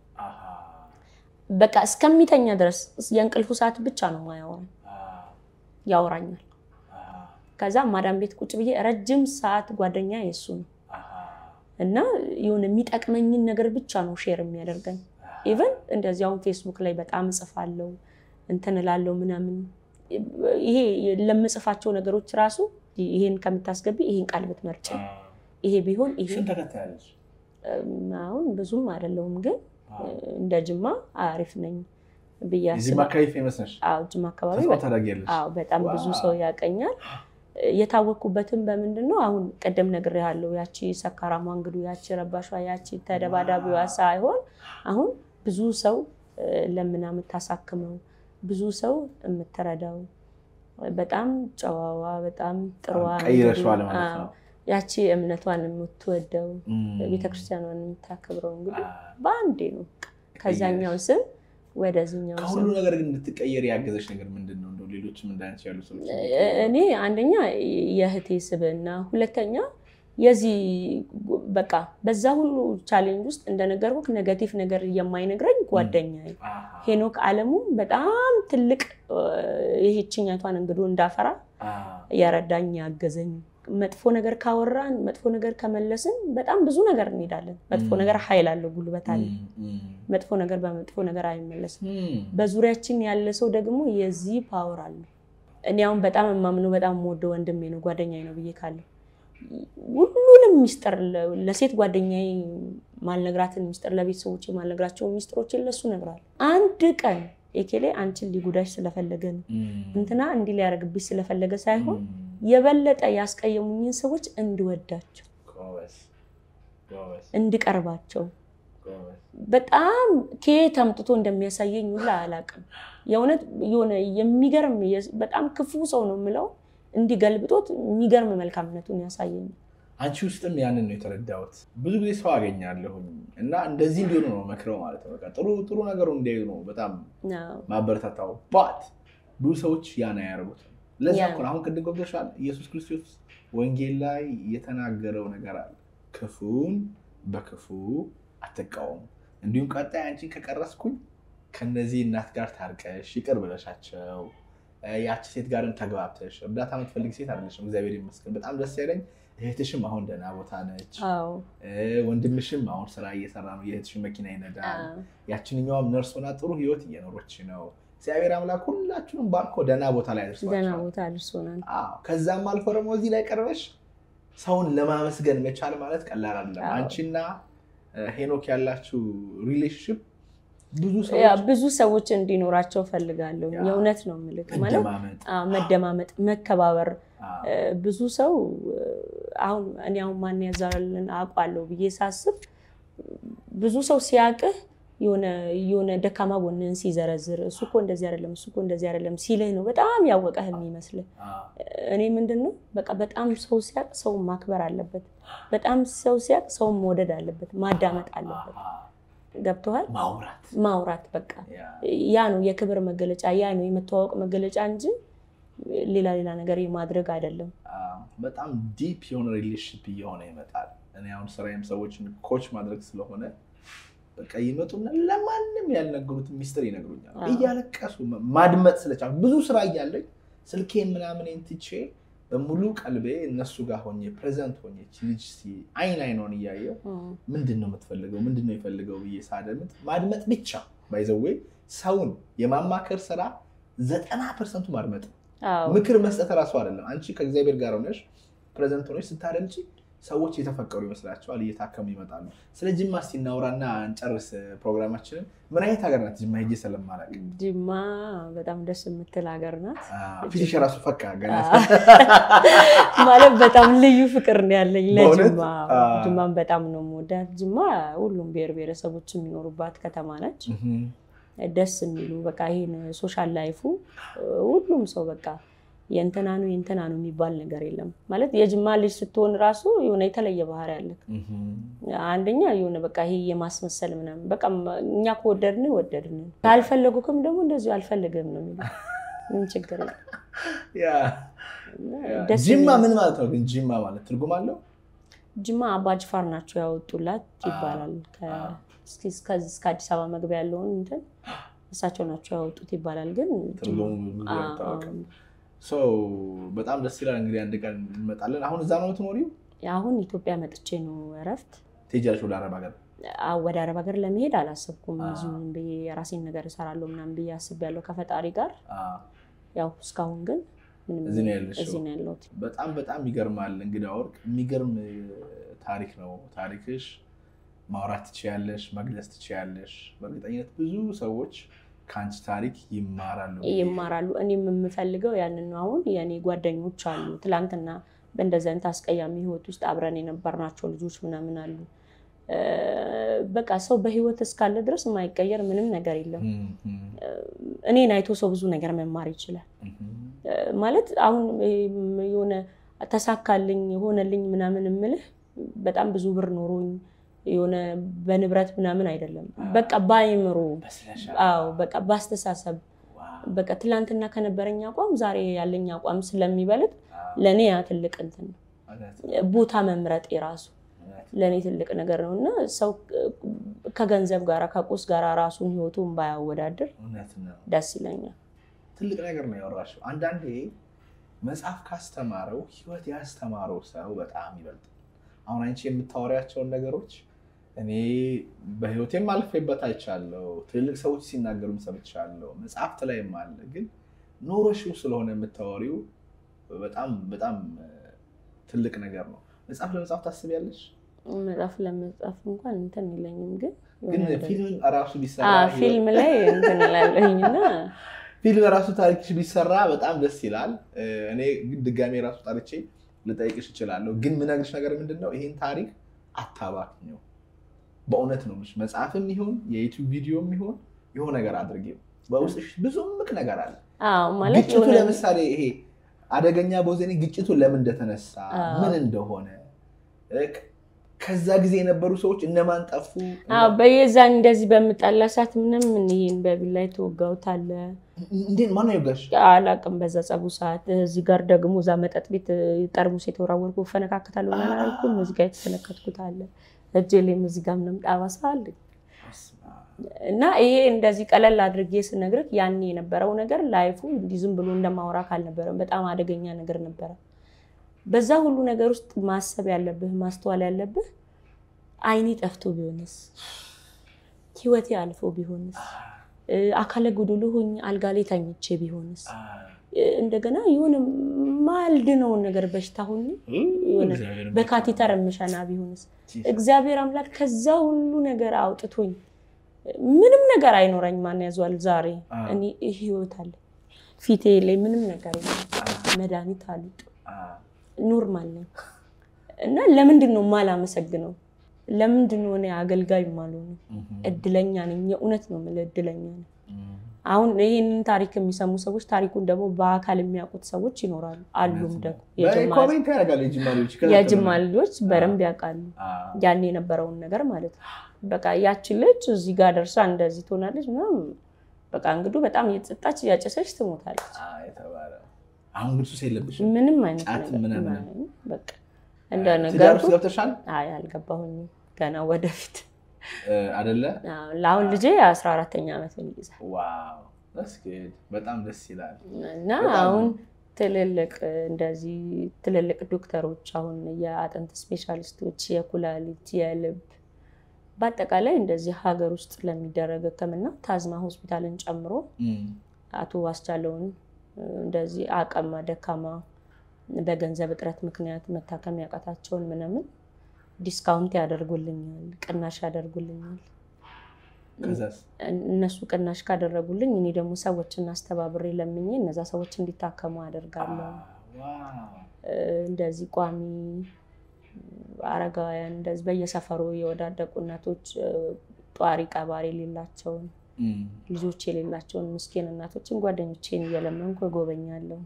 በቃ እስከሚተኛ ድረስ የእንቅልፉ ሰዓት ብቻ ነው ማያወራኝ ያወራኛል ከዛ ማዳም ቤት ቁጭ ብዬ ረጅም ሰዓት ጓደኛ የሱ ነው እና የሆነ የሚጠቅመኝን ነገር ብቻ ነው ሼር የሚያደርገኝ ኢቭን እንደዚያው ፌስቡክ ላይ በጣም ጽፋለሁ እንትን እላለሁ ምናምን ይሄ ለምጽፋቸው ነገሮች ራሱ ይሄን ከምታስገቢ ይሄን ቃል ብትመርጭ ይሄ ቢሆን ይሄ ተከታያለሽ አሁን ብዙም አይደለም ግን እንደ ጅማ አሪፍ ነኝ በያስ ጅማ ካይፍ ይመስልሽ አው ጅማ አካባቢ አው በጣም ብዙ ሰው ያቀኛል የታወኩበትም በመንድነው አሁን ቀደም ነግሬሃለሁ ያቺ ሰካራማ እንግዱ ያቺ ረባሿ ያቺ ተደባዳቢዋ ሳይሆን አሁን ብዙ ሰው ለምናም ታሳክመው ብዙ ሰው የምትረዳው በጣም ጨዋዋ በጣም ጥሩዋ ቀይረሽዋል ማለት ነው ያቺ እምነቷን የምትወደው ቤተክርስቲያኗን የምታከብረው እንግዲህ ባንዴ ነው ከዛኛው ስም ወደዚህኛው ስም ሁሉ ነገር ግን እንድትቀየር ያገዘሽ ነገር ምንድነው እንደው ሌሎችም እንዳንቺ ያሉ ሰዎች እኔ አንደኛ የህቴ ስብና ሁለተኛ የዚህ በቃ በዛ ሁሉ ቻሌንጅ ውስጥ እንደነገርኩ ኔጌቲቭ ነገር የማይነግረኝ ጓደኛዬ ሄኖክ አለሙ በጣም ትልቅ ይሄችኛቷን እንግዲህ እንዳፈራ ያረዳኝ ያገዘኝ መጥፎ ነገር ካወራን መጥፎ ነገር ከመለስን በጣም ብዙ ነገር እንሄዳለን መጥፎ ነገር ኃይል አለው ጉልበት አለ መጥፎ ነገር በመጥፎ ነገር አይመለስም በዙሪያችን ያለ ሰው ደግሞ የዚህ ፓወር አለ እኔ አሁን በጣም ማምኑ በጣም ወደ ወንድሜ ነው ጓደኛዬ ነው ብዬካለሁ ሁሉንም ሚስጥር ለሴት ጓደኛዬ ማልነግራትን ሚስጥር ለቤተሰቦቼ ማልነግራቸው ሚስጥሮች ለሱ ነግራለሁ አንድ ቀን ኤኬሌ አንቺን ሊጉዳሽ ስለፈለገ ነው እንትና እንዲ ሊያረግብሽ ስለፈለገ ሳይሆን የበለጠ ያስቀየሙኝን ሰዎች እንድወዳቸው እንድቀርባቸው በጣም ከየት አምጥቶ እንደሚያሳየኝ ሁላ አላቀም የእውነት የሆነ የሚገርም በጣም ክፉ ሰው ነው ምለው እንዲገልብጦት የሚገርም መልካምነቱን ያሳየኝ አንቺ ውስጥም ያንን ነው የተረዳሁት ብዙ ጊዜ ሰው አገኛለሁኝ እና እንደዚህ እንዲሆኑ ነው መክረው ማለት ነው በቃ ጥሩ ነገሩ እንዲያዩ ነው በጣም ማበረታታው ባት ብዙ ሰዎች ያን ያያርጉት ለዛ እኮ አሁን ቅድም ገብተሻል ኢየሱስ ክርስቶስ ወንጌል ላይ የተናገረው ነገር አለ ክፉን በክፉ አትቃወሙ እንዲሁም ቀጣይ አንቺን ከቀረስኩኝ ከነዚህ እናት ጋር ታርቀሽ ይቅር ብለሻቸው ያቺ ሴት ጋርም ተግባብተሽ እርዳታ የምትፈልግ ሴት አይደለሽም እግዚአብሔር ይመስገን በጣም ደስ ያለኝ እህትሽም አሁን ደህና ቦታ ነች ወንድምሽም አሁን ስራ እየሰራ ነው የእህትሽ መኪና ይነዳል ያቺንኛውም ነርስ ሆና ጥሩ ህይወት እየኖረች ነው እግዚአብሔር አምላክ ሁላችሁንም ባርኮ ደህና ቦታ ላይ አድርሷል ደህና ቦታ አድርሶናል ከዛም አልፎ ደግሞ እዚህ ላይ ቀርበሽ ሰውን ለማመስገን መቻል ማለት ቀላል አይደለም አንቺና ሄኖክ ያላችሁ ሪሌሽንሺፕ ብዙ ሰዎች እንዲኖራቸው ፈልጋለሁ የእውነት ነው ምልክ ማለት መደማመጥ መከባበር ብዙ ሰው አሁን እኔ አሁን ማን ያዛልን አቋለው ብዬ ሳስብ ብዙ ሰው ሲያቅህ የሆነ ደካማ ጎንን ሲዘረዝር እሱኮ እንደዚህ አይደለም ሲለኝ ነው በጣም ያወቀህ የሚመስል እኔ ምንድነው በቃ በጣም ሰው ሲያቅ ሰው ማክበር አለበት በጣም ሰው ሲያቅ ሰው መወደድ አለበት ማዳመጥ አለበት ገብቷል ማውራት በቃ ያ ነው የክብር መገለጫ ያ ነው የመተዋወቅ መገለጫ እንጂ ሌላ ነገር ማድረግ አይደለም በጣም ዲፕ የሆነ ሪሌሽንሺፕ እየሆነ ይመጣል እኔ አሁን ስራዬም ሰዎችን ኮች ማድረግ ስለሆነ በቃ ይመጡና ለማንም ያልነገሩት ሚስጥር ይነግሩኛል እያለቀሱ ማድመጥ ስለቻለ ብዙ ስራ እያለኝ ስልኬን ምናምን እንትቼ በሙሉ ቀልቤ እነሱ ጋር ሆኜ ፕሬዘንት ሆኜ ቺሊጂ አይናይኖን ያያየው ምንድነው የምትፈልገው ምንድነው ይፈልገው በየሳደምት ማድመጥ ብቻ ባይዘዌ ሰውን የማማከር ስራ 90% ማድመጥ ምክር መስጠት ራሱ አይደለም አንቺ ከእግዚአብሔር ጋር ሆነሽ ፕሬዘንት ሆነሽ ስታደምጪ ሰዎች የተፈቀሩ ይመስላቸዋል እየታከሙ ይመጣሉ ስለ ጅማ ሲናወራና እንጨርስ ፕሮግራማችንን ምን አይነት ሀገር ናት ጅማ ሄጄ ስለማላቅ ጅማ በጣም ደስ የምትል ሀገር ናት ፊትሽ ራሱ ፈካ ገና ማለት በጣም ልዩ ፍቅር ነው ያለኝ ለጅማ ጅማን በጣም ነው የምወዳት ጅማ ሁሉም ብሔረሰቦች የሚኖሩባት ከተማ ነች ደስ የሚሉ በቃ ይሄን ሶሻል ላይፉ ሁሉም ሰው በቃ የእንተናኑ የሚባል ነገር የለም ማለት የጅማ ልጅ ስትሆን ራሱ የሆነ የተለየ ባህሪ አለ አንደኛ የሆነ በቃ ይሄ የማስመሰል ምናምን በቃ እኛ ወደድን ካልፈለጉክም ደግሞ እንደዚህ አልፈልግም ነው የሚለው ምን ችግር ነው ያ ጅማ ምን ማለት ነው ግን ጅማ ማለት ትርጉም አለው ጅማ አባጅፋር ናቸው ያወጡላት ይባላል እስከ አዲስ አበባ መግቢያ ያለውን እንትን እሳቸው ናቸው ያወጡት ይባላል ግን ትርጉሙ ያጣውቃል ሶ በጣም ደስ ይላል እንግዲህ አንድ ቀን እንመጣለን አሁን እዛ ነው የምትኖሪው አሁን ኢትዮጵያ መጥቼ ነው እረፍት ትሄጃለሽ ወደ አረብ ሀገር ወደ አረብ ሀገር ለመሄድ አላሰብኩም እዚሁም በራሴን ነገር እሰራለሁ ምናምን በያስባለሁ ከፈጣሪ ጋር ያው እስካሁን ግን እዚህ ነው ያለሁት በጣም ይገርማል እንግዲህ ወርቅ የሚገርም ታሪክ ነው ታሪክሽ ማውራት ትችያለሽ መግለጽ ትችያለሽ በእርግጠኝነት ብዙ ሰዎች ካንቺ ታሪክ ይማራሉ እኔም የምፈልገው ያንን ነው አሁን የኔ ጓደኞች አሉ ትላንትና በእንደዚህ አይነት አስቀያሚ ህይወት ውስጥ አብረን የነበርናቸው ልጆች ምናምን አሉ በቃ ሰው በህይወት እስካለ ድረስ የማይቀየር ምንም ነገር የለም እኔን አይቶ ሰው ብዙ ነገር መማር ይችላል ማለት አሁን የሆነ ተሳካልኝ ሆነልኝ ምናምን እምልህ በጣም ብዙ ብር ኖሮኝ የሆነ በንብረት ምናምን አይደለም በቃ ባይምሮ በቃ ባስተሳሰብ በቃ ትላንትና ከነበረኛ አቋም ዛሬ ያለኛ አቋም ስለሚበልጥ ለኔ ያ ትልቅ እንትን ቦታ መምረጥ ይራሱ ለኔ ትልቅ ነገር ነውና ሰው ከገንዘብ ጋራ ከቁስ ጋራ ራሱን ህይወቱን ባያወዳድር ደስ ይለኛል ትልቅ ነገር ነው ያወራሽው አንዳንዴ መጽሐፍ ካስተማረው ህይወት ያስተማረው ሰው በጣም ይበልጣል አሁን አንቺ የምታወሪያቸው ነገሮች እኔ በህይወቴም አልፈበት አይቻለሁ ትልቅ ሰዎች ሲናገሩም ሰምቻለሁ መጽሐፍት ላይም አለ ግን ኖሮሽው ስለሆነ የምታወሪው በጣም ትልቅ ነገር ነው መጽሐፍ ለመጽሐፍ ታስቢያለሽ መጽሐፍ ለመጽሐፍ እንኳን እንትን ይለኝም ግን ፊልም ራሱ ቢሰራ ፊልም ላይ እንትን ይላለኝና ፊልም ራሱ ታሪክሽ ቢሰራ በጣም ደስ ይላል እኔ ድጋሜ ራሱ ታሪቼ ልጠይቅሽ እችላለሁ ግን ምን ነገርሽ ነገር ምንድነው ይሄን ታሪክ አታባክኙ በእውነት ነው መጽሐፍም ይሁን የዩቲዩብ ቪዲዮም ይሁን የሆነ ነገር አድርጊው በውስጥሽ ብዙ ምክ ነገር አለ ማለት ግጭቱ ለምሳሌ ይሄ አደገኛ ቦዘኔ ግጭቱ ለምን እንደተነሳ ምን እንደሆነ ከዛ ጊዜ የነበሩ ሰዎች እነማን ጠፉ በየዛን እንደዚህ በመጣላሳት ምንም ይሄን በቢላይ ተወጋውት አለ እንዴት ማን ነው ይጋሽ አላቅም በዛ ጸቡ ሰዓት እዚህ ጋር ደግሞ ዛ መጠጥ ቤት ጠርሙስ የተወራወርኩ ፈነካከታለሁ ማለት እዚህ ጋር የተፈነከትኩት አለ እጄሌም እዚህ ጋር ምንም ጣባሳል እና ይሄ እንደዚህ ቀለል አድርጌ ስነግርክ ያኔ የነበረው ነገር ላይፉ እንዲህ ዝም ብሎ እንደማወራ ካልነበረ በጣም አደገኛ ነገር ነበር በዛ ሁሉ ነገር ውስጥ ማሰብ ያለብህ ማስተዋል ያለብህ አይኔ ጠፍቶ ቢሆንስ ህይወቴ አልፎ ቢሆንስ አካለ ጎዶሎ ሆኜ አልጋ ላይ ተኝቼ ቢሆንስ እንደገና የሆነ ማልድነው ነገር በሽታ ሆኜ የሆነ በካቴተር መሻና ቢሆንስ እግዚአብሔር አምላክ ከዛ ሁሉ ነገር አውጥቶኝ ምንም ነገር አይኖረኝ ማን ያዟል ዛሬ እኔ ህይወት አለ ፊቴ ላይ ምንም ነገር የለም መድኃኒት አልጥ ኖርማል ነው እና ለምንድን ነው ማላመሰግነው ለምንድን ነው እኔ አገልጋይ ማልሆነው እድለኛ ነኝ የእውነት ነው ማለት እድለኛ ነኝ አሁን ይሄንን ታሪክ የሚሰሙ ሰዎች ታሪኩን ደግሞ በአካል የሚያውቁት ሰዎች ይኖራሉ አሉም ደግሞ ኮሜንት ያደርጋሉ የጅማልዶች በረም ያውቃሉ ያኔ የነበረውን ነገር ማለት ነው በቃ ያቺ ልጅ እዚህ ጋር ደርሳ እንደዚህ ትሆናለች ምንም በቃ እንግዲህ በጣም እየተጣጣች ያጨሰች ትሞታለች የተባለ አሁን ግን ሱስ የለብሽ ምንም አይነት ነገር በቃ እንደ ነገር ገብተሻል አይ አልገባሁኝ ገና ወደፊት አይደለ ለአሁን ልጄ 14ኛ ዓመት ነው ይይዛል ዋው that's good በጣም ደስ ይላል እና አሁን እንደዚህ ትልልቅ ዶክተሮች አሁን የአጥንት ስፔሻሊስቶች የኩላሊት የልብ በአጠቃላይ እንደዚህ ሀገር ውስጥ ለሚደረግ ህክምና ታዝማ ሆስፒታልን ጨምሮ አቶ ዋስቻለውን እንደዚህ አቀማ ደካማ በገንዘብ እጥረት ምክንያት መታከም ያቃታቸውን ምንምን ዲስካውንት ያደርጉልኛል ቅናሽ ያደርጉልኛል ከዛስ እነሱ ቅናሽ ካደረጉልኝ እኔ ደግሞ ሰዎችን አስተባብሬ ለምኜ እነዛ ሰዎች እንዲታከሙ አደርጋለሁ ዋው እንደዚህ ቋሚ አረጋውያን እንደዚህ በየሰፈሩ የወዳደቁ እናቶች ጧሪ ቀባሪ ሌላቸውን ልጆች የሌላቸውን ምስኪን እናቶችን ጓደኞቼን እየለመንኩ ጎበኛለሁ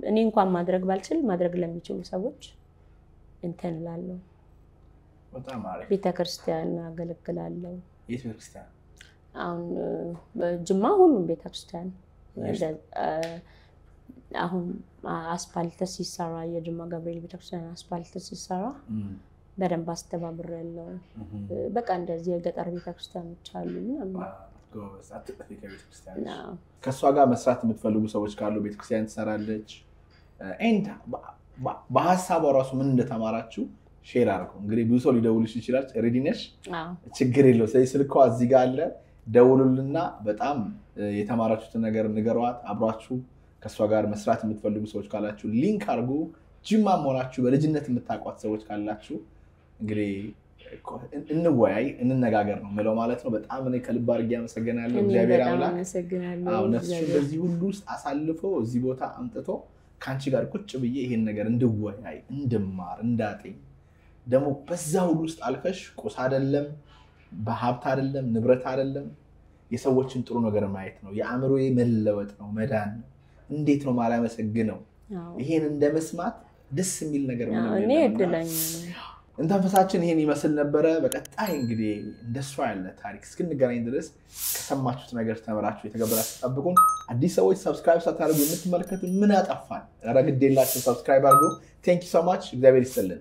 እኔ እንኳን ማድረግ ባልችል ማድረግ ለሚችሉ ሰዎች እንትን እላለሁ። በጣም አሪፍ። ቤተክርስቲያን አገለግላለሁ። የት ቤተክርስቲያን? አሁን ጅማ ሁሉም ቤተክርስቲያን አሁን አስፋልት ሲሰራ የጅማ ገብርኤል ቤተክርስቲያን አስፋልት ሲሰራ በደንብ አስተባብሬያለሁ። በቃ እንደዚህ የገጠር ቤተክርስቲያኖች አሉ ምናምን። ጎበዝ አትጥፊ ከቤተክርስቲያን። ከሷ ጋር መስራት የምትፈልጉ ሰዎች ካሉ ቤተክርስቲያን ትሰራለች። ኤንድ በሐሳቧ ራሱ ምን እንደተማራችሁ ሼር አድርጉ። እንግዲህ ብዙ ሰው ሊደውልሽ ይችላል። ሬዲ ነሽ? ችግር የለው። ስለዚህ ስልኳ እዚህ ጋር አለ። ደውሉልና በጣም የተማራችሁትን ነገር ንገሯት። አብራችሁ ከሷ ጋር መስራት የምትፈልጉ ሰዎች ካላችሁ ሊንክ አድርጉ። ጅማ ሆናችሁ በልጅነት የምታውቋት ሰዎች ካላችሁ እንግዲህ እንወያይ እንነጋገር ነው ምለው ማለት ነው። በጣም እኔ ከልብ አድርጌ አመሰግናለሁ። እግዚአብሔር አምላክ ነፍስሽን በዚህ ሁሉ ውስጥ አሳልፎ እዚህ ቦታ አምጥቶ ካንቺ ጋር ቁጭ ብዬ ይሄን ነገር እንድወያይ እንድማር እንዳጤኝ ደግሞ በዛ ሁሉ ውስጥ አልፈሽ ቁስ አይደለም በሀብት አይደለም ንብረት አይደለም የሰዎችን ጥሩ ነገር ማየት ነው። የአእምሮዬ መለወጥ ነው መዳን ነው። እንዴት ነው ማላመሰግነው? ይሄን እንደመስማት ደስ የሚል ነገር ነው። እኔ እድለኛ ነኝ። እንተንፈሳችን ይሄን ይመስል ነበረ። በቀጣይ እንግዲህ እንደሷ ያለ ታሪክ እስክንገናኝ ድረስ ከሰማችሁት ነገር ተመራችሁ የተገበራችሁ ጠብቁን። አዲስ ሰዎች ሰብስክራይብ ሳታደርጉ የምትመለከቱ ምን አጠፋን? ኧረ ግድ የላችሁ ሰብስክራይብ አድርጉ። ቴንክ ዩ ሶ ማች። እግዚአብሔር ይስጥልን።